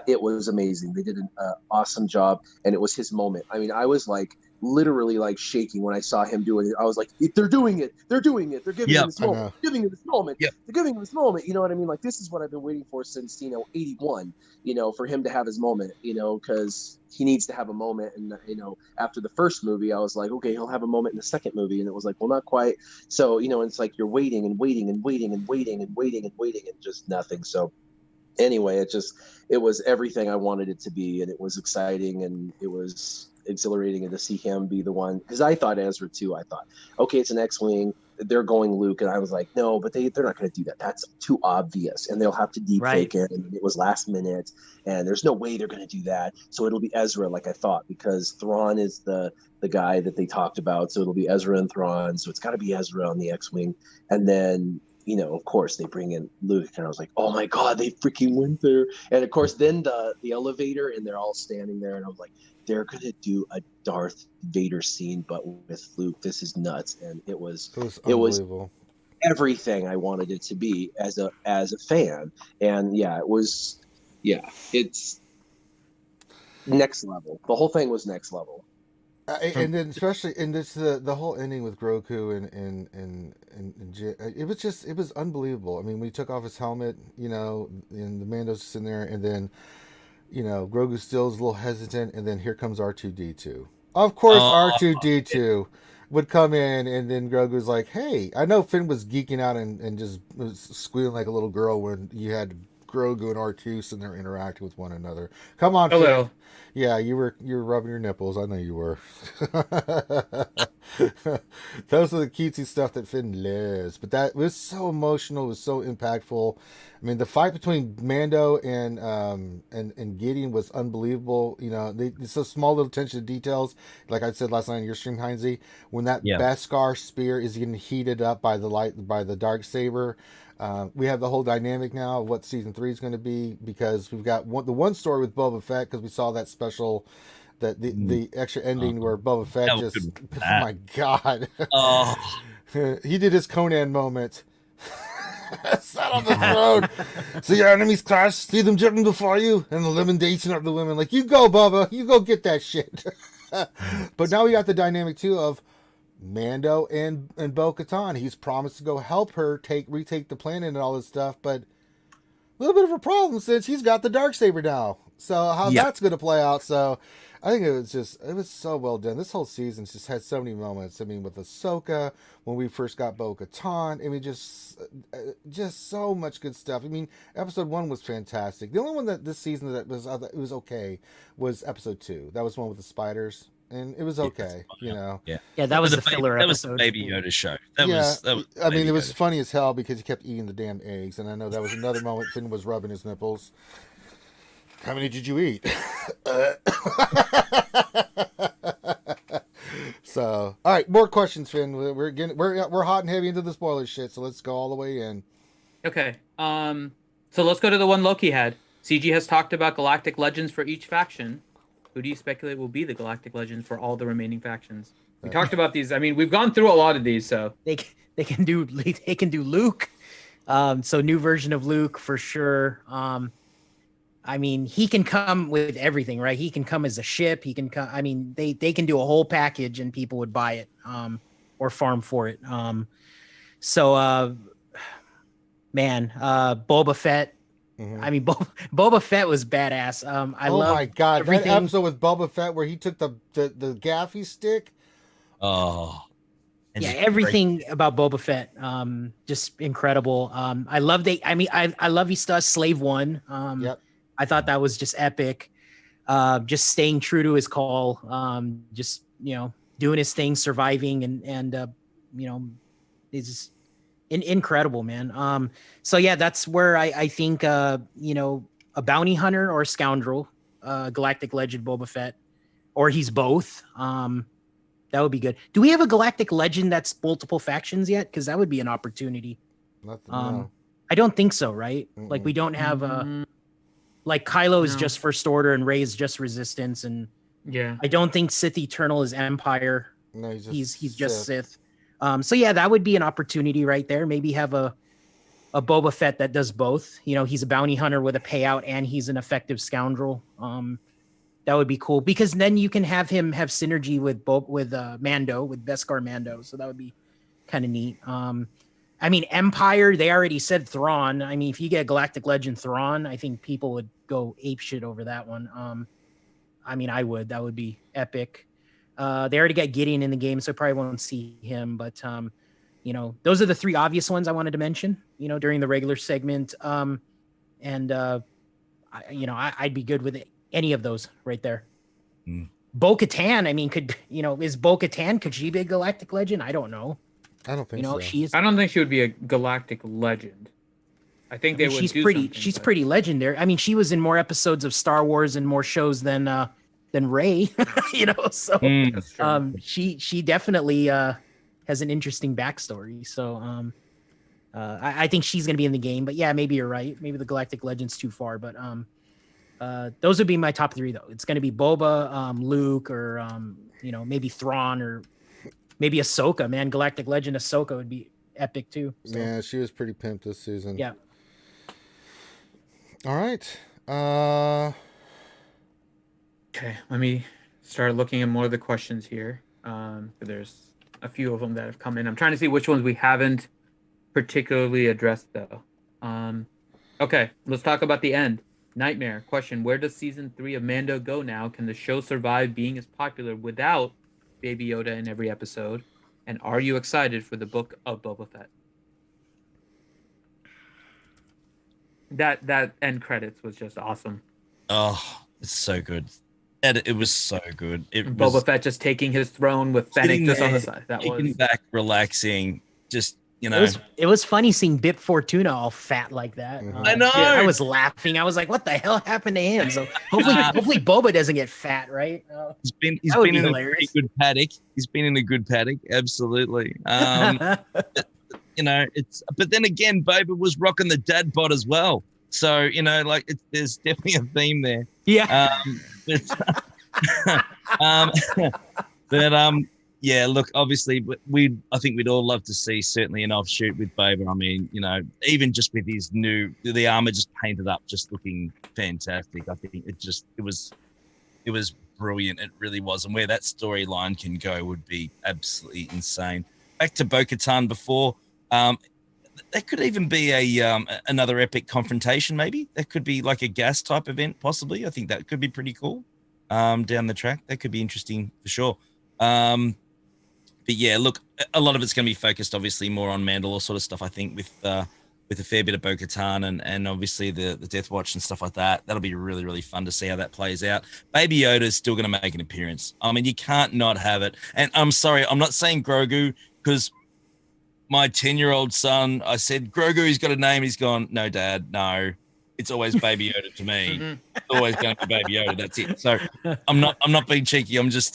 It was amazing. They did an awesome job, and it was his moment. I mean, I was like, literally like shaking when I saw him doing it. I was like, they're doing it. They're giving him this moment. Giving him this moment. Yep. They're giving him this moment. You know what I mean? Like, this is what I've been waiting for since, 81, for him to have his moment, because he needs to have a moment. And, after the first movie, I was like, okay, he'll have a moment in the second movie. And it was like, well, not quite. So, and it's like you're waiting and waiting and waiting and waiting and waiting and waiting and just nothing. So anyway, it was everything I wanted it to be. And it was exciting, and it was exhilarating, and to see him be the one, because I thought Ezra too. I thought, okay, it's an X-wing, they're going Luke, and I was like, no, but they're not going to do that. That's too obvious, and they'll have to deep fake it. And it was last minute, and there's no way they're going to do that. So it'll be Ezra, like I thought, because Thrawn is the guy that they talked about. So it'll be Ezra and Thrawn. So it's got to be Ezra on the X-wing, and then. Of course they bring in Luke, and I was like, oh my God, they freaking went there. And of course, then the elevator, and they're all standing there, and I was like, they're going to do a Darth Vader scene, but with Luke. This is nuts. And it was unbelievable. Everything I wanted it to be as a fan. And it's next level. The whole thing was next level. And then especially in this the whole ending with Grogu and it was unbelievable. I mean, when he took off his helmet, and the Mando's just in there, and then Grogu still is a little hesitant, and then here comes R2D2. Of course, Oh, R2D2 would come in, and then Grogu's like, "Hey, I know Finn was geeking out and just was squealing like a little girl when you had Grogu and R2 sitting there interacting with one another. Come on, A Finn. little. Yeah, you were rubbing your nipples. I know you were. Those are the cutesy stuff that Finn loves. But that was so emotional. It was so impactful. I mean, the fight between Mando and Gideon was unbelievable. You know, it's a small little attention to details. Like I said last night on your stream, Heinze, when that Beskar spear is getting heated up by the dark saber. We have the whole dynamic now of what season 3 is going to be, because we've got the one story with Boba Fett, because we saw that special, the extra ending where Boba Fett just, oh my god, he did his Conan moment. Sat on the throne. See your enemies clash, see them jumping before you, and elimination of the women. Like, you go, Bubba, you go get that shit. But now we got the dynamic too of Mando and Bo-Katan. He's promised to go help her retake the planet and all this stuff, but a little bit of a problem since he's got the Darksaber now. So how that's going to play out. So I think it was so well done. This whole season just had so many moments. I mean, with Ahsoka, when we first got Bo-Katan, I mean, just so much good stuff. I mean, episode 1 was fantastic. The only one that this season that was it was okay was episode 2. That was one with the spiders. And it was okay, you know. Yeah, that was a filler episode. That was the Baby Yoda show. That was I mean, it was funny as hell because he kept eating the damn eggs, and I know that was another moment Finn was rubbing his nipples. How many did you eat? So, all right, more questions, Finn. We're hot and heavy into the spoiler shit, so let's go all the way in. Okay. So let's go to the one Loki had. CG has talked about galactic legends for each faction. Who do you speculate will be the galactic legends for all the remaining factions? We talked about these. I mean, we've gone through a lot of these, so they can do Luke. So new version of Luke for sure. I mean, he can come with everything, right? He can come as a ship. He can come. I mean, they can do a whole package and people would buy it, or farm for it. Boba Fett. I mean, Boba Fett was badass. I love. Oh my god, everything. that episode with Boba Fett where he took the gaffy stick. Oh, yeah, everything about Boba Fett, just incredible. I love I love he does Slave One. Yep. I thought that was just epic. Just staying true to his call. Just doing his thing, surviving, and it's just incredible, man. So yeah, that's where I think a bounty hunter or a scoundrel, galactic legend Boba Fett, or he's both. That would be good. Do we have a galactic legend that's multiple factions yet? Because that would be an opportunity. No. I don't think so, right? Like we don't have like Kylo is just First Order and Rey is just Resistance, and I don't think Sith Eternal is Empire. No, he's just Sith. So yeah, that would be an opportunity right there. Maybe have a Boba Fett that does both. He's a bounty hunter with a payout and he's an effective scoundrel. That would be cool because then you can have him have synergy with Mando, with Beskar Mando. So that would be kind of neat. I mean, Empire, they already said Thrawn. I mean, if you get Galactic Legend Thrawn, I think people would go apeshit over that one. I mean, I would. That would be epic. They already got Gideon in the game, so I probably won't see him. But, those are the 3 obvious ones I wanted to mention, during the regular segment. I'd be good with any of those right there. Bo-Katan, I mean, is Bo-Katan, could she be a galactic legend? I don't know. I don't think so. I don't think she would be a galactic legend. I think they would. She's pretty legendary. I mean, she was in more episodes of Star Wars and more shows than Rey. So she definitely has an interesting backstory. So I think she's gonna be in the game. But yeah, maybe you're right. Maybe the Galactic Legend's too far. But those would be my top 3 though. It's gonna be Boba, Luke, or maybe Thrawn, or maybe Ahsoka. Man, Galactic Legend Ahsoka would be epic too. So. Yeah, she was pretty pimped this season. Yeah. All right. Okay, let me start looking at more of the questions here. There's a few of them that have come in. I'm trying to see which ones we haven't particularly addressed, though. Okay, let's talk about the end. Nightmare question: where does season 3 of Mando go now? Can the show survive being as popular without Baby Yoda in every episode? And are you excited for the book of Boba Fett? That end credits was just awesome. Oh, it's so good. And it was so good. It Boba was Fett just taking his throne with Fennec sitting just on the there, side. That kicking was back, relaxing, just, you know. It was funny seeing Bib Fortuna all fat like that. I know. Yeah, I was laughing. I was like, "What the hell happened to him?" So hopefully Boba doesn't get fat, right? He's been That would in be a hilarious. pretty good paddock. He's been in a good paddock, absolutely. You know, but then again, Boba was rocking the dad bod as well. So, you know, like there's definitely a theme there. Yeah. Yeah, look, obviously I think we'd all love to see certainly an offshoot with Boba. I mean, you know, even just with his the armor just painted up, just looking fantastic. I think it was brilliant. It really was. And where that storyline can go would be absolutely insane. Back to Bo-Katan before, that could even be another epic confrontation. Maybe that could be like a gas type event, possibly. I think that could be pretty cool. Down the track, that could be interesting for sure. But yeah, look, a lot of it's going to be focused, obviously, more on Mandalore sort of stuff. I think with a fair bit of Bo-Katan and obviously the Death Watch and stuff like that. That'll be really, really fun to see how that plays out. Baby Yoda is still going to make an appearance. I mean, you can't not have it. And I'm sorry, I'm not saying Grogu because my 10-year-old son, I said, Grogu, he's got a name. He's gone, no, Dad, no. It's always Baby Yoda to me. It's always going to be Baby Yoda. That's it. So I'm not being cheeky. I'm just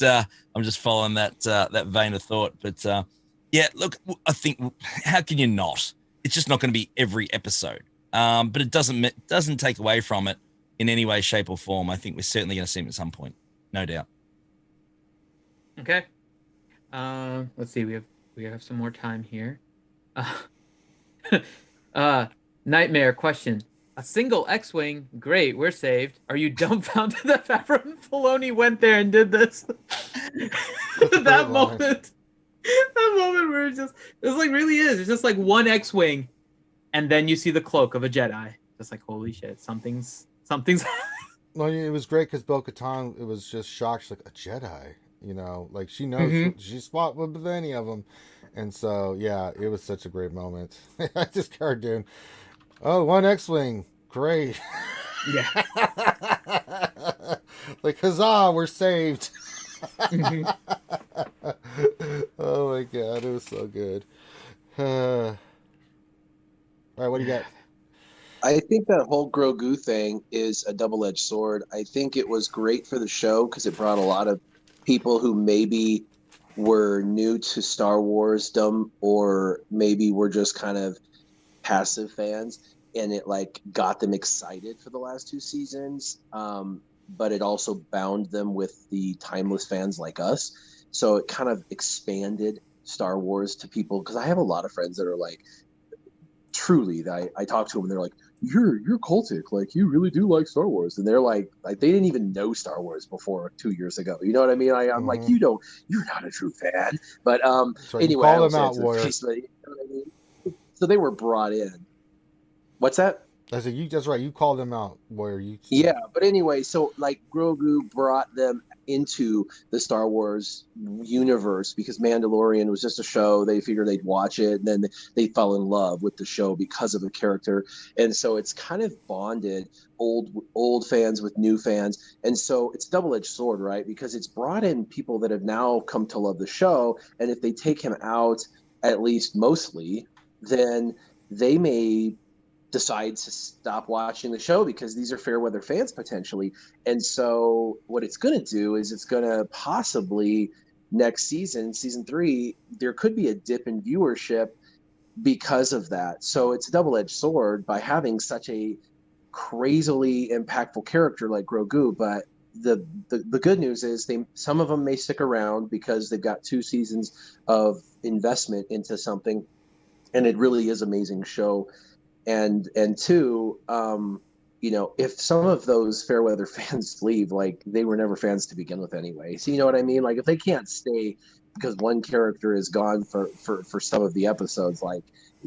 following that vein of thought. But yeah, look, I think how can you not? It's just not going to be every episode. But it doesn't take away from it in any way, shape, or form. I think we're certainly going to see him at some point, no doubt. Okay. Let's see. We have some more time here. Nightmare question. A single X-Wing, great, we're saved. Are you dumbfounded that Favreau and Filoni went there and did this? that moment where it like really is. It's just like one X-Wing, and then you see the cloak of a Jedi. Just like, holy shit, something's. Well, it was great because Bo-Katan, it was just shocked. She's like, a Jedi, you know, like she knows she's fought with any of them, and so yeah, it was such a great moment. I just cartoon. Oh, one X-Wing. Great. Yeah. Like, huzzah, we're saved. Oh, my God. It was so good. All right, what do you got? I think that whole Grogu thing is a double-edged sword. I think it was great for the show because it brought a lot of people who maybe were new to Star Wars, or maybe were just kind of passive fans, and it like got them excited for the last two seasons, but it also bound them with the timeless fans like us, so it kind of expanded Star Wars to people, because I have a lot of friends that are like, truly, that I talk to them and they're like, you're cultic, like you really do like Star Wars, and they're like they didn't even know Star Wars before 2 years ago, you know what I mean? I'm like, you're not a true fan, but Sorry, anyway, call them out, Warrior. face, but, you know what I mean? So they were brought in. What's that? I said, that's right. You called them out, Warrior. Yeah, but anyway, so like Grogu brought them into the Star Wars universe because Mandalorian was just a show. They figured they'd watch it, and then they fell in love with the show because of the character. And so it's kind of bonded old fans with new fans. And so it's a double-edged sword, right? Because it's brought in people that have now come to love the show. And if they take him out, at least mostly, then they may decide to stop watching the show because these are fair weather fans potentially. And so what it's going to do is it's going to possibly next season 3, there could be a dip in viewership because of that. So it's a double-edged sword by having such a crazily impactful character like Grogu. But the good news is some of them may stick around because they've got 2 seasons of investment into something, and it really is an amazing show. And 2, you know, if some of those fair weather fans leave, like they were never fans to begin with anyway. So you know what I mean? Like if they can't stay because one character is gone for some of the episodes, like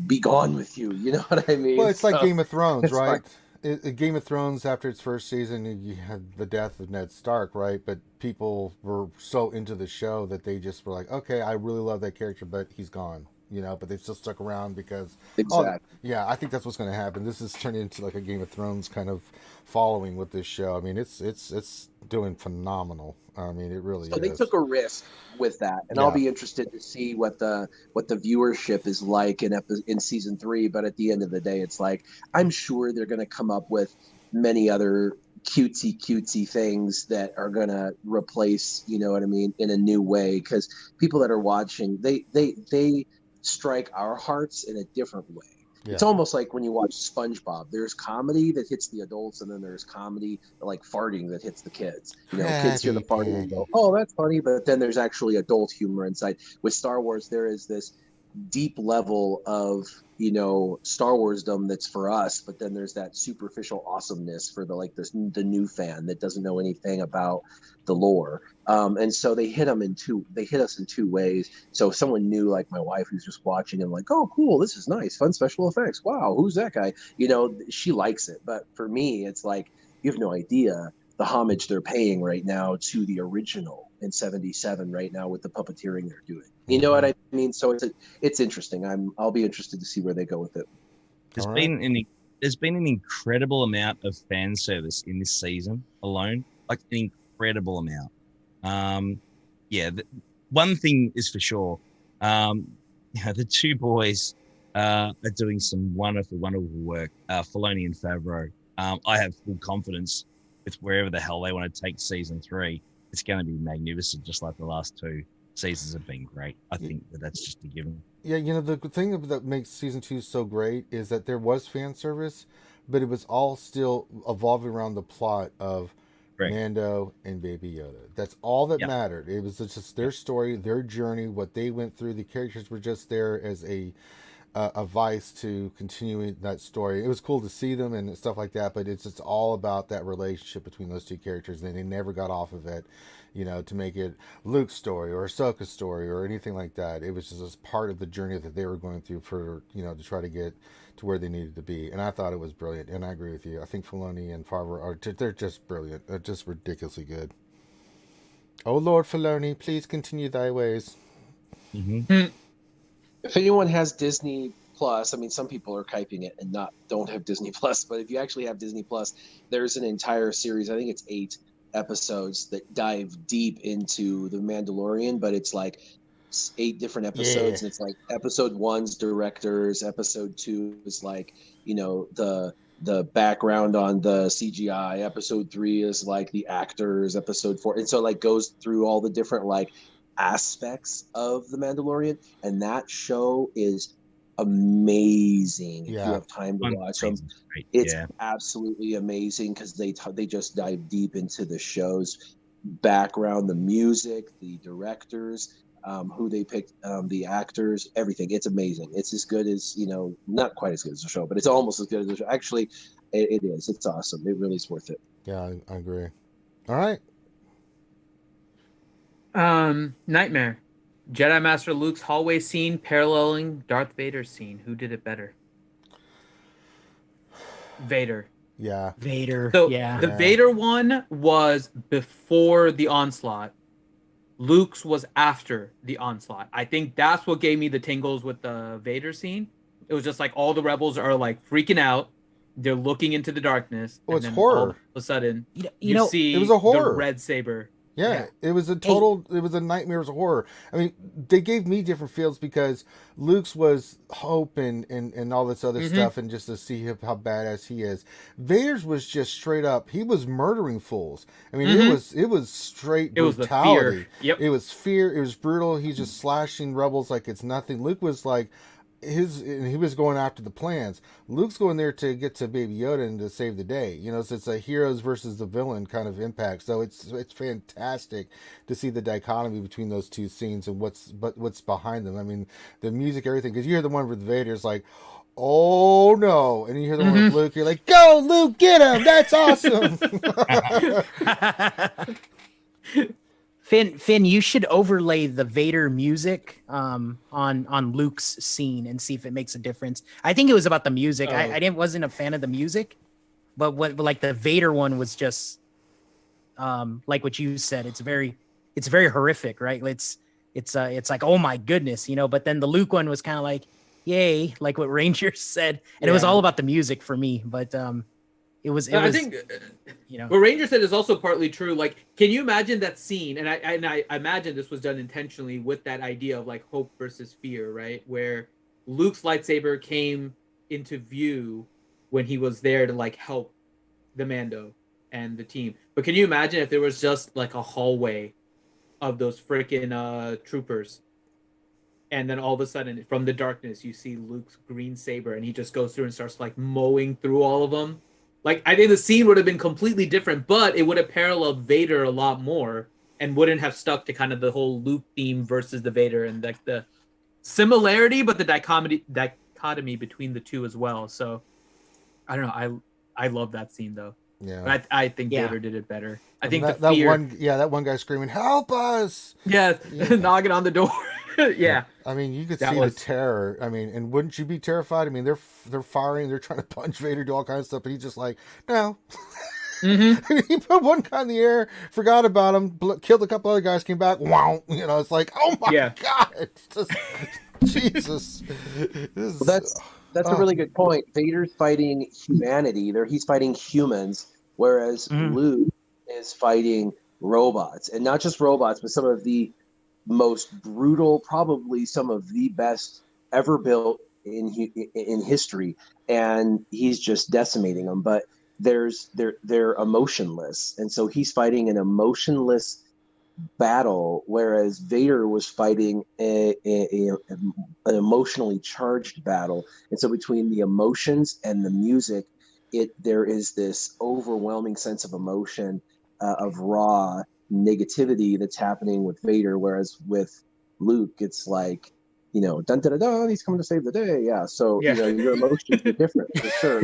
be gone with you. You know what I mean? Well, it's like Game of Thrones, right? Game of Thrones, after its first season, you had the death of Ned Stark, right? But people were so into the show that they just were like, okay, I really love that character, but he's gone, but they still stuck around because, Exactly. yeah, I think that's what's going to happen. This is turning into like a Game of Thrones kind of following with this show. I mean, it's doing phenomenal. I mean, it really So is. they took a risk with that, and Yeah. I'll be interested to see what the viewership is like in season 3. But at the end of the day, it's like I'm sure they're going to come up with many other cutesy things that are going to replace, you know what I mean, in a new way, because people that are watching, they strike our hearts in a different way. Yeah. It's almost like when you watch SpongeBob. There's comedy that hits the adults, and then there's comedy like farting that hits the kids. Kids hear the farting and go, "Oh, that's funny," but then there's actually adult humor inside. With Star Wars, there is this deep level of Star Warsdom that's for us, but then there's that superficial awesomeness for the new fan that doesn't know anything about the lore. And so they hit us in two ways. So if someone new, like my wife, who's just watching and like, oh, cool, this is nice, fun special effects. Wow, who's that guy? She likes it. But for me, it's like, you have no idea the homage they're paying right now to the original in 77 right now with the puppeteering they're doing. You know what I mean? So it's interesting. I'll be interested to see where they go with it. There's been an incredible amount of fan service in this season alone, like an incredible amount. One thing is for sure. The two boys are doing some wonderful work. Filoni and Favreau. I have full confidence with wherever the hell they want to take season 3. It's going to be magnificent, just like the last 2 seasons have been great. I think that's just a given. Yeah, the thing that makes season 2 so great is that there was fan service, but it was all still evolving around the plot of Mando and Baby Yoda. That's all that mattered. It was just their story, their journey, what they went through. The characters were just there as a vice to continuing that story. It was cool to see them and stuff like that, but it's all about that relationship between those two characters, and they never got off of it, to make it Luke's story or Ahsoka's story or anything like that. It was just part of the journey that they were going through for, to try to get to where they needed to be. And I thought it was brilliant, and I agree with you. I think Filoni and Favreau they're just brilliant. They're just ridiculously good. Oh Lord Filoni, please continue thy ways. Mm-hmm. If anyone has Disney Plus, I mean, some people are typing it and don't have Disney Plus, but if you actually have Disney Plus, there's an entire series. I think it's 8 episodes that dive deep into the Mandalorian, but it's like 8 different episodes, and it's like episode 1's directors, episode 2 is like the background on the CGI, episode 3 is like the actors, episode 4, and so like goes through all the different like aspects of the Mandalorian, and that show is amazing. If you have time to watch them, it's absolutely amazing because they just dive deep into the show's background, the music, the directors, who they picked, the actors, everything. It's amazing. It's as good as not quite as good as the show, but it's almost as good as the show. Actually, it is. It's awesome. It really is worth it. Yeah, I agree. All right. Nightmare. Jedi Master Luke's hallway scene paralleling Darth Vader's scene. Who did it better? Vader. Yeah. Vader. So the Vader one was before the onslaught. Luke's was after the onslaught. I think that's what gave me the tingles with the Vader scene. It was just like all the rebels are like freaking out. They're looking into the darkness. Well, it's horror. All of a sudden, you see it was a horror. the red saber. Yeah, it was it was a nightmare. It was a horror. I mean, they gave me different feels because Luke's was hope and all this other stuff, and just to see how badass he is. Vader's was just straight up. He was murdering fools. I mean, it was straight brutality. Yep. It was fear. It was brutal. He's just slashing rebels like it's nothing. Luke was like he was going after the plans. Luke's going there to get to Baby Yoda and to save the day. So it's a heroes versus the villain kind of impact. So it's fantastic to see the dichotomy between those two scenes and what's behind them. I mean, the music, everything. Because you hear the one with Vader, it's like, oh no, and you hear the one with Luke, you're like, go Luke, get him! That's awesome. Finn, you should overlay the Vader music on Luke's scene and see if it makes a difference. I think it was about the music. I wasn't a fan of the music, but what like the Vader one was just like what you said. It's very horrific, right? It's like, oh my goodness, you know. But then the Luke one was kind of like, yay, like what Rangers said, and it was all about the music for me. But it was. I think you know what Ranger said is also partly true. Like, can you imagine that scene? And I imagine this was done intentionally with that idea of like hope versus fear, right? Where Luke's lightsaber came into view when he was there to like help the Mando and the team. But can you imagine if there was just like a hallway of those freaking troopers, and then all of a sudden from the darkness you see Luke's green saber and he just goes through and starts like mowing through all of them? Like, I think the scene would have been completely different, but it would have paralleled Vader a lot more and wouldn't have stuck to kind of the whole Luke theme versus the Vader and like the similarity, but the dichotomy between the two as well. So I don't know. I love that scene though. Yeah. But I think Vader did it better. I think that one guy screaming, "Help us!" Yeah, knocking on the door. Yeah. I mean, you could see the terror. I mean, and wouldn't you be terrified? I mean, they're firing, they're trying to punch Vader, do all kinds of stuff, but he's just like, no. Mm-hmm. He put one guy in the air, forgot about him, killed a couple other guys, came back, wow. You know, it's like, oh my God. Just, Jesus. Well, that's a really good point. Vader's fighting humanity. He's fighting humans, whereas Luke is fighting robots. And not just robots, but some of the most brutal, probably some of the best ever built in history. And he's just decimating them. But they're emotionless. And so he's fighting an emotionless battle, whereas Vader was fighting an emotionally charged battle. And so between the emotions and the music, there is this overwhelming sense of emotion, of raw negativity that's happening with Vader, whereas with Luke it's like, you know, dun dun dun, he's coming to save the day. So you know, your emotions are different for sure.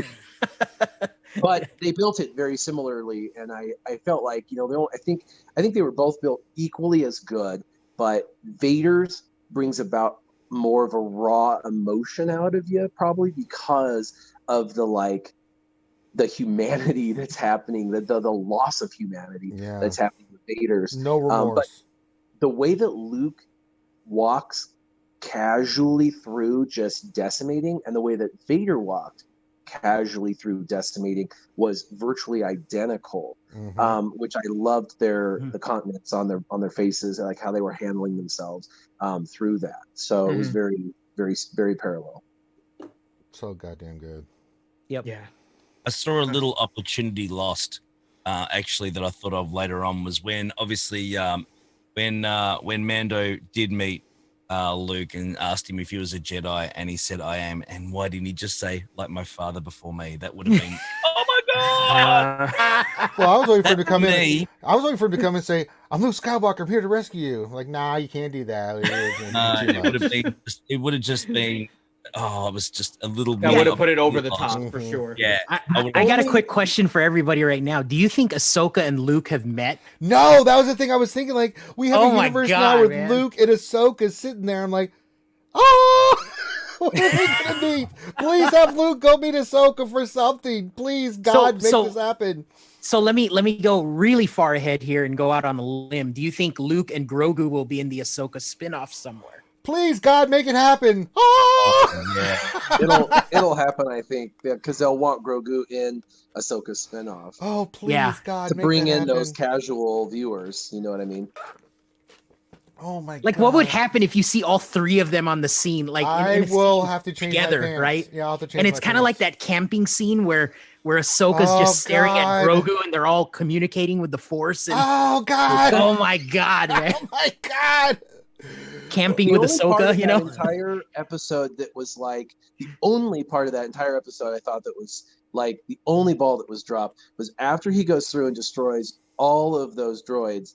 But they built it very similarly, and I felt like, you know, I think they were both built equally as good, but Vader's brings about more of a raw emotion out of you, probably because of the humanity that's happening, the loss of humanity that's happening with Vader's. No remorse. But the way that Luke walks casually through just decimating, and the way that Vader walked casually through decimating was virtually identical, which I loved the continents on their faces, like how they were handling themselves through that. So it was very, very, very parallel. So goddamn good. Yep. Yeah. I saw a little opportunity lost, actually, that I thought of later on, was when obviously when Mando did meet Luke and asked him if he was a Jedi, and he said, "I am." And why didn't he just say, "Like my father before me"? That would have been, oh my God! Well, I was waiting for him to come in. I was waiting for him to come and say, "I'm Luke Skywalker. I'm here to rescue you." Like, nah, you can't do that. It would have just been. Oh, it was just a little. That would have put it over the top for sure. Yeah. I got a quick question for everybody right now. Do you think Ahsoka and Luke have met? No, that was the thing I was thinking. Like, we have a universe now with Luke and Ahsoka sitting there. I'm like, oh, what are they gonna meet? Please have Luke go meet Ahsoka for something. Please, God, make this happen. So let me go really far ahead here and go out on a limb. Do you think Luke and Grogu will be in the Ahsoka spinoff somewhere? Please, God, make it happen. Oh! Yeah. It'll happen, I think, because they'll want Grogu in Ahsoka's spinoff. Oh, please, God, to bring in those casual viewers. You know what I mean? Oh my God! Like, what would happen if you see all three of them on the scene? Like, I will have to change together, my pants. right? Yeah, I'll have to change. And it's kind of like that camping scene where Ahsoka's just staring at Grogu and they're all communicating with the Force. And, oh God! Oh my God, man! Oh my God! Camping with Ahsoka, you know? Entire episode that was like the only part of that entire episode I thought that was like the only ball that was dropped was after he goes through and destroys all of those droids.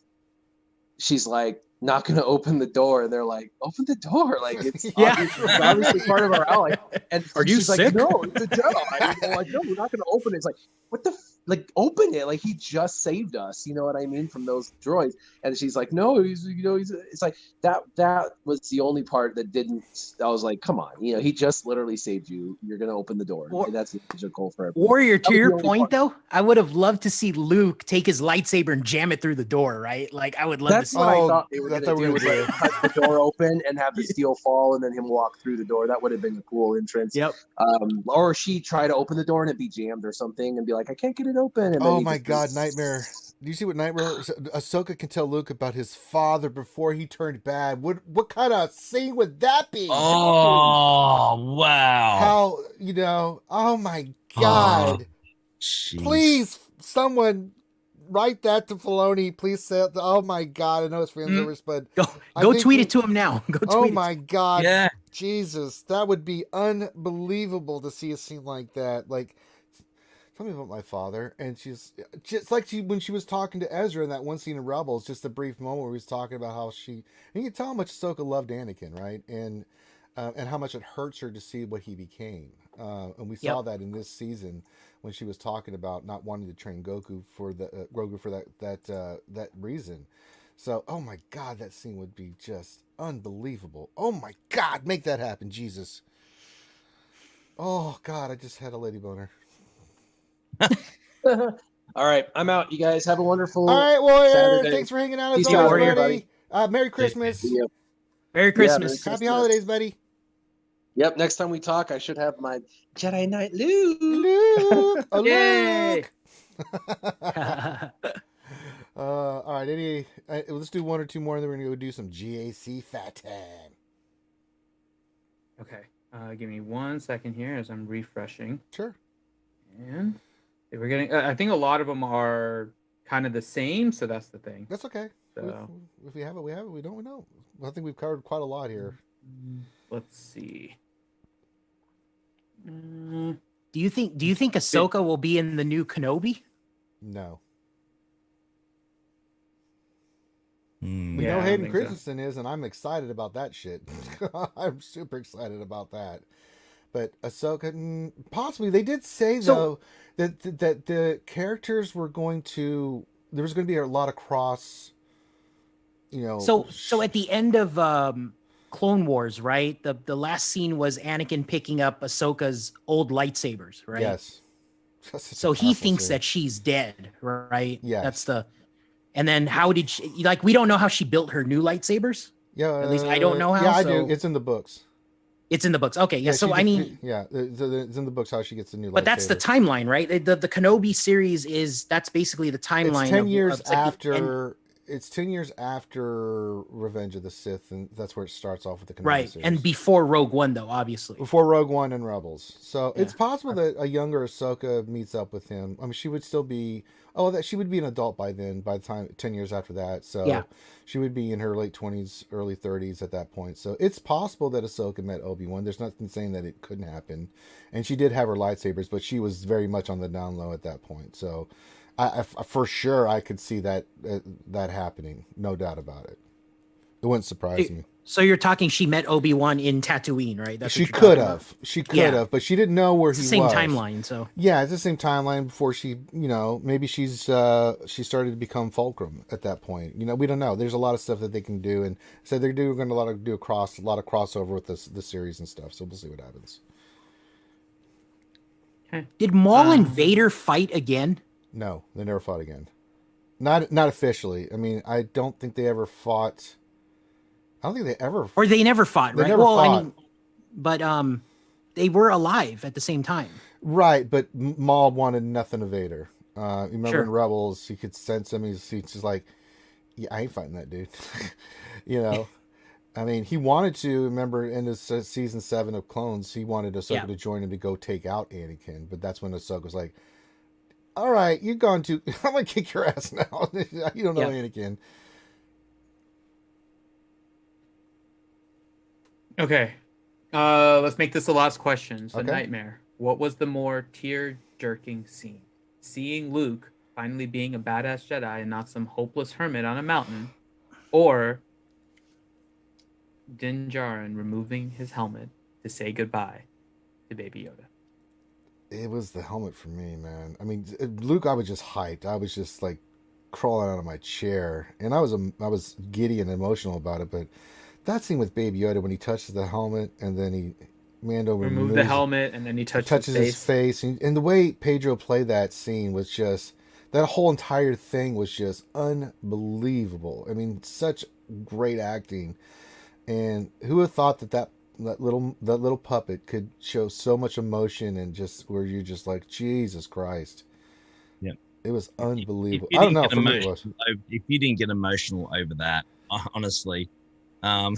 She's like, not going to open the door, and they're like, open the door, like it's obviously part of our ally. And are you she's sick? Like, no, it's a Jedi. Like, no, we're not going to open it. It's like, what the like open it, like he just saved us, you know what I mean, from those droids. And she's like, no, he's it's like that was the only part that didn't. I was like, come on, he just literally saved you, you're gonna open the door. And that's logical for everyone. Warrior, to your point part. though, I would have loved to see Luke take his lightsaber and jam it through the door, right? Like I would love That's to see what I Oh, thought they were that's gonna what we do, were was like cut the door open and have the steel fall and then him walk through the door. That would have been a cool entrance. Yep. Or she try to open the door and it'd be jammed or something and be like, I can't get it open. And then Oh my God, Nightmare! Do you see what Nightmare? Ahsoka can tell Luke about his father before he turned bad. What kind of scene would that be? Oh wow! How Oh my God! Please, someone write that to Filoni. Please say, oh my God! I know it's fan service, but go tweet it to him now. Go tweet oh it. my God! Yeah. Jesus, that would be unbelievable to see a scene like that. Like, tell me about my father. And she's just like when she was talking to Ezra in that one scene in Rebels, just a brief moment where he was talking about how and you can tell how much Ahsoka loved Anakin, right? And how much it hurts her to see what he became. And we saw that in this season when she was talking about not wanting to train Grogu for that reason. So, oh my God, that scene would be just unbelievable. Oh my God, make that happen, Jesus. Oh God, I just had a lady boner. All right, I'm out. You guys have a wonderful. All right, Warrior. Saturday. Thanks for hanging out as Peace always, out, buddy. Merry Christmas. Merry Christmas. Happy holidays, buddy. Yep. Next time we talk, I should have my Jedi Knight Luke. Luke. Oh, Yay. Luke. All right. Let's do one or two more, and then we're gonna go do some GAC fat time. Okay. Give me 1 second here as I'm refreshing. Sure. And we're getting. I think a lot of them are kind of the same, so that's the thing. That's okay. So if we have it, we have it. We don't, we don't. I think we've covered quite a lot here. let's see. Do you think Ahsoka will be in the new Kenobi? No. Hmm. We Yeah, know I Hayden think so. Christensen is, and I'm excited about that shit. I'm super excited about that. But Ahsoka, possibly. They did say, though, that the characters were going to... There was going to be a lot of cross, So at the end of Clone Wars, right? The last scene was Anakin picking up Ahsoka's old lightsabers, right? Yes. So he thinks that she's dead, right? Yes. That's the... And then how did she... Like, we don't know how she built her new lightsabers? Yeah. At least I don't know how. Yeah, I so... do. It's in the books. It's in the books. Okay, yeah. So I mean... Yeah, it's in the books how she gets the new lightsaber. But that's the timeline, right? The Kenobi series that's basically the timeline. It's 10 years of like after... It's 10 years after Revenge of the Sith, and that's where it starts off with the Kenobi right, series. and before Rogue One, though, obviously. Before Rogue One and Rebels. So it's possible that a younger Ahsoka meets up with him. I mean, she would still be... that she would be an adult by then, by the time 10 years after that. So she would be in her late 20s, early 30s at that point. So it's possible that Ahsoka met Obi-Wan. There's nothing saying that it couldn't happen. And she did have her lightsabers, but she was very much on the down low at that point. So I for sure I could see that happening. No doubt about it. It wouldn't surprise me. So you're talking she met Obi-Wan in Tatooine, right? That's she could have. She could have, but she didn't know where he was. Same timeline, so. Yeah, it's the same timeline before she, maybe she started to become Fulcrum at that point. We don't know. There's a lot of stuff that they can do, and so they're going to do a lot of crossover with the series and stuff. So we'll see what happens. Okay. Did Maul and Vader fight again? No, they never fought again. Not officially. I mean, I don't think they ever fought. I don't think they ever. Or they never fought, right? They never fought. I mean, but they were alive at the same time. Right, but Maul wanted nothing of Vader. You remember in Rebels, he could sense him. He's just like, yeah, I ain't fighting that dude. I mean, he wanted to. Remember in his season 7 of Clones, he wanted Ahsoka to join him to go take out Anakin. But that's when Ahsoka was like, "All right, you've gone too. I'm gonna kick your ass now. You don't know Anakin." Okay. Let's make this the last question. So, Okay. Nightmare, what was the more tear-jerking scene? Seeing Luke finally being a badass Jedi and not some hopeless hermit on a mountain, or Din Djarin removing his helmet to say goodbye to Baby Yoda? it was the helmet for me, man. I mean, Luke, I was just hyped. I was just like crawling out of my chair, and I was giddy and emotional about it. But that scene with Baby Yoda when he touches the helmet, and then Mando Remove the helmet, and then he touches his face, and the way Pedro played that scene was just, that whole entire thing was just unbelievable. I mean, such great acting, and who would have thought that little puppet could show so much emotion, and just where you're just like, Jesus Christ. Yeah, it was unbelievable. If I don't know for me it was. If you didn't get emotional over that, honestly, I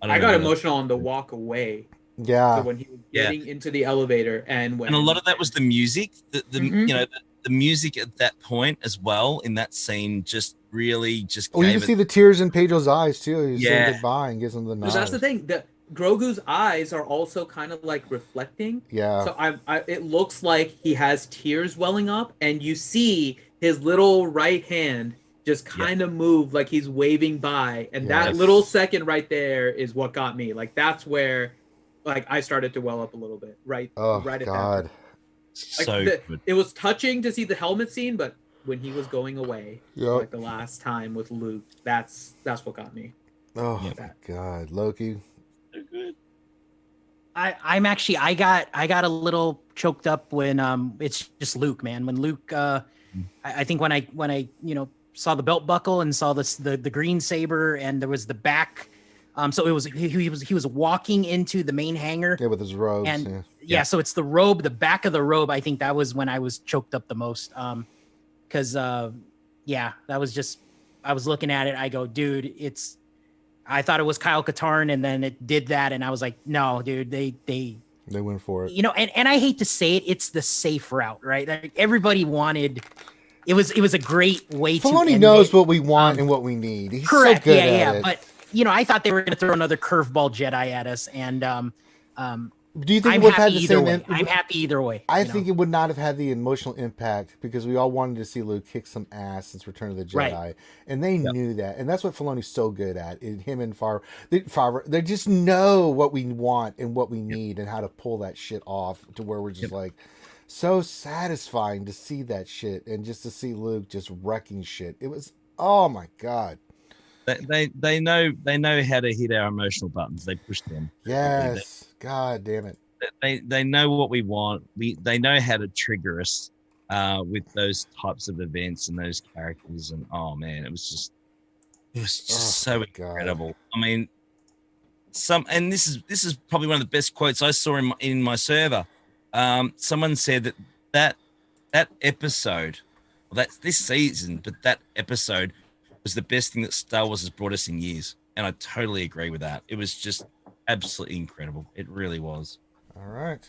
got emotional on the walk away. Yeah. So when he was getting into the elevator, and a lot of that was the music, the music at that point as well in that scene just really just. Oh, you can see the tears in Pedro's eyes too. He's saying goodbye and gives him the nod. So that's the thing. That Grogu's eyes are also kind of like reflecting. Yeah. So it looks like he has tears welling up, and you see his little right hand just kind of move like he's waving by, and that little second right there is what got me. Like that's where. Like I started to well up a little bit, right? Right at God. That. Like it was touching to see the helmet scene, but when he was going away, like the last time with Luke, that's what got me. Oh my God, Loki. They're good. I'm actually I got a little choked up when it's just Luke, man. When Luke, I think when I saw the belt buckle and saw the green saber, and there was the back. So it was he was walking into the main hangar. Yeah, with his robes. And so it's the robe, the back of the robe. I think that was when I was choked up the most. Because that was just, I was looking at it. I go, dude, I thought it was Kyle Katarn, and then it did that, and I was like, no, dude, they went for it. And I hate to say it, it's the safe route, right? Like everybody wanted. It was a great way to. Filoni knows what we want and what we need. He's correct. So good at it. But. I thought they were going to throw another curveball Jedi at us, and do you think it would have had the same? I'm happy either way. I think it would not have had the emotional impact because we all wanted to see Luke kick some ass since Return of the Jedi, and they knew that, and that's what Filoni's so good at. Him and Favreau, they just know what we want and what we need and how to pull that shit off to where we're just like so satisfying to see that shit and just to see Luke just wrecking shit. It was, oh my God. They know how to hit our emotional buttons. They push them. Yes. God damn it. They know what we want. They know how to trigger us with those types of events and those characters. And oh man, it was just so incredible. I mean, and this is probably one of the best quotes I saw in my server. Someone said that episode, well, that's this season, but that episode was the best thing that Star Wars has brought us in years. And I totally agree with that. It was just absolutely incredible. It really was. All right.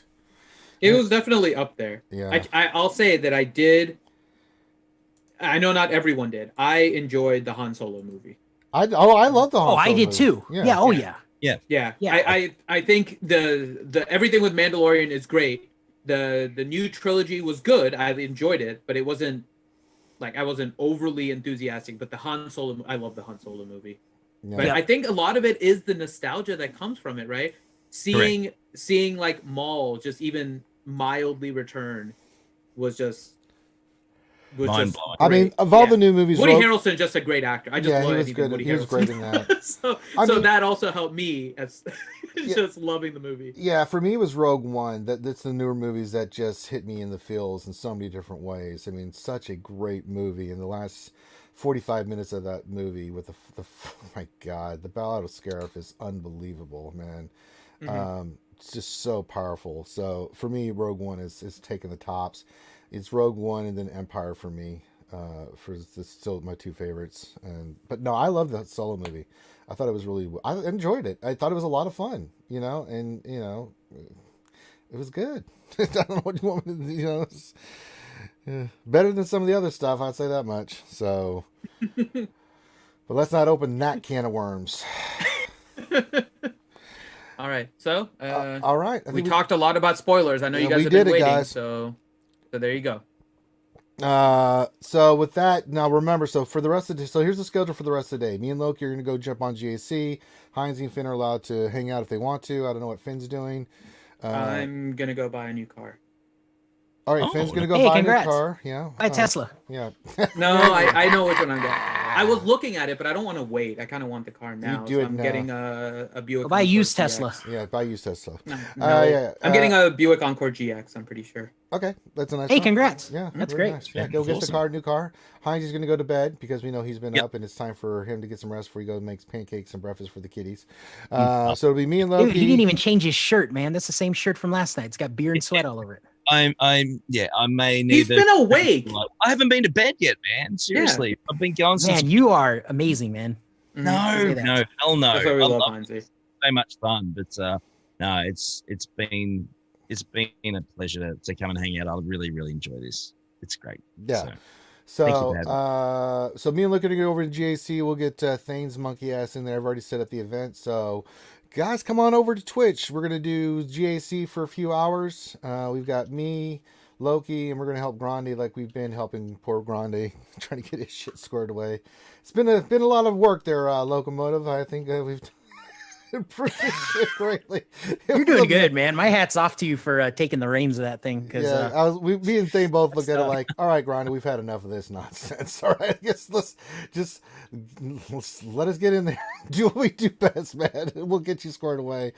It was definitely up there. Yeah. I'll say that I did. I know not everyone did. I enjoyed the Han Solo movie. I love the Han Solo I did movie. too. Yeah. I think the everything with Mandalorian is great. The new trilogy was good. I enjoyed it, but it wasn't. Like I wasn't overly enthusiastic, but I love the Han Solo movie. Yeah. But I think a lot of it is the nostalgia that comes from it, right? Seeing like Maul just even mildly return was just mind blowing. I mean, of all the new movies, Woody Harrelson just a great actor. I just love he was good. Woody He was great in that. so that also helped me as just loving the movie. Yeah, for me it was Rogue One. That's the newer movies that just hit me in the feels in so many different ways. I mean, such a great movie. In the last 45 minutes of that movie with the oh my God, the Ballad of Scarif is unbelievable, man. It's just so powerful. So for me, Rogue One is taking the tops. It's Rogue One and then Empire for me. For still my two favorites. But no, I love the Solo movie. I thought it was I enjoyed it. I thought it was a lot of fun, and it was good. I don't know what you want me to, better than some of the other stuff. I'd say that much. So, but let's not open that can of worms. All right. So, all right. We talked a lot about spoilers. I know you guys have been waiting. Guys. So there you go. So with that, now remember, so for the rest of the so here's the schedule for the rest of the day. Me and Loki are going to go jump on GAC. Heinz and Finn are allowed to hang out if they want to. I don't know what Finn's doing. I'm going to go buy a new car. All right, Finn's gonna go Hey, buy a new congrats. car. Yeah, Buy a Tesla. Yeah. No, I know which one I'm getting. I was looking at it, but I don't want to wait. I kind of want the car now. do So it I'm now. getting a Buick. Go buy a Encore used GX. Tesla. Yeah, buy used Tesla. No, Yeah. I'm getting a Buick Encore GX. I'm pretty sure. Okay, that's a nice. Hey, car. congrats. Yeah, That's very great. Nice. Yeah, Yeah, go that's get awesome. the car, new car. Heinz is going to go to bed because we know he's been Yep. up and it's time for him to get some rest before he goes and makes pancakes and breakfast for the kitties. Mm. So it'll be me and Dude, Loki. he didn't even change his shirt, man. That's the same shirt from last night. It's got beer and sweat all over it. I may need. He's been awake. I haven't been to bed yet, man. Seriously, I've been going since. Man, you are amazing, man. No, Say that. no, hell no. That's why we I love love Heinz. so much fun, but no, it's been a pleasure to come and hang out. I really enjoy this. It's great. Yeah. So, thank you for So me and Luke are gonna go over to GAC. We'll get Thane's monkey ass in there. I've already set up the event. So guys, come on over to Twitch. We're gonna do GAC for a few hours. We've got me, Loki, and we're gonna help Grande like we've been helping poor Grande trying to get his shit squared away. It's been a lot of work there, Locomotive. I think we've improved this shit greatly. You're doing good, man. My hat's off to you for taking the reins of that thing. Because me and Thane both looked at it like, all right, Grande, we've had enough of this nonsense. All right, I guess let's let us get in there, do what we do best, man. We'll get you squared away.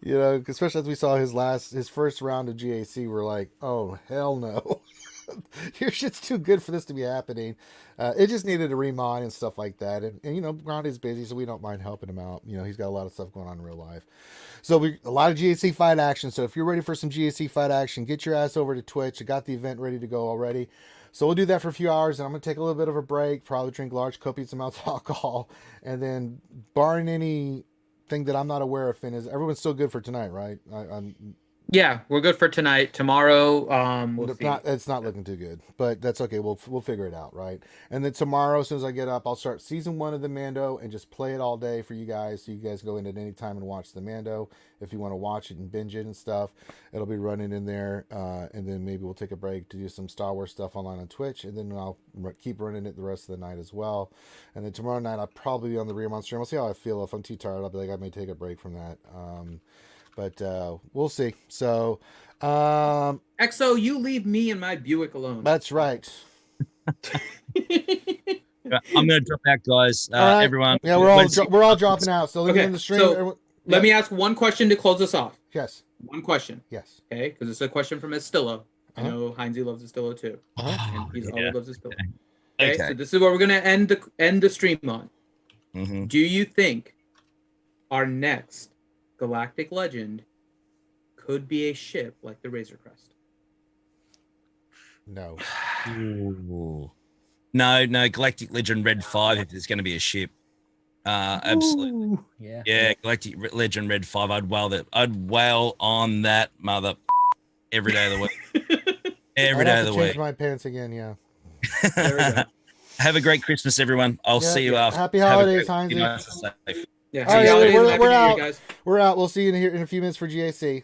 You know, especially as we saw his first round of GAC, we're like, oh hell no. Your shit's too good for this to be happening. It just needed a remod and stuff like that. And you know, Grande's busy, so we don't mind helping him out. You know, he's got a lot of stuff going on in real life. So a lot of GAC fight action. So if you're ready for some GAC fight action, get your ass over to Twitch. I got the event ready to go already. So we'll do that for a few hours, and I'm going to take a little bit of a break, probably drink large copious amounts of alcohol, and then barring anything that I'm not aware of, Finn, is everyone's still good for tonight, right? Yeah, we're good for tonight. Tomorrow, we'll see. It's not looking too good, but that's okay. We'll figure it out, right? And then tomorrow, as soon as I get up, I'll start season 1 of the Mando and just play it all day for you guys. So you guys go in at any time and watch the Mando if you want to watch it and binge it and stuff. It'll be running in there, and then maybe we'll take a break to do some Star Wars stuff online on Twitch, and then I'll keep running it the rest of the night as well. And then tomorrow night, I'll probably be on the Rearmont stream. I'll see how I feel. If I'm too tired, I'll be like, I may take a break from that. But we'll see. So, XO, you leave me and my Buick alone. that's right. I'm going to drop out, guys. All right. Everyone. Yeah, we're all dropping out. So let me Okay, in the stream. so everyone- Let me ask one question to close us off. Yes. One question, Yes. okay? Because it's a question from Estillo. I Uh-huh. know Heinzie loves Estillo too, and he's yeah. always loves Estillo. Okay, Okay. so this is what we're gonna end the stream on. Mhm. Do you think our next Galactic Legend could be a ship like the Razor Crest? No. Ooh. No, Galactic Legend Red 5 if there's going to be a ship. Absolutely. Ooh, yeah. Yeah, Galactic Legend Red 5. I'd whale on that mother every day of the week. Every I'd day have of to the change week. my pants again. Yeah. There we go. Have a great Christmas, everyone. I'll Yeah. see you after. Happy Have a holidays, great- Heinzie. be nice and safe. Yeah, All right, happy holidays, we're happy New Year, out. guys. We're out. We'll see you in a few minutes for GAC.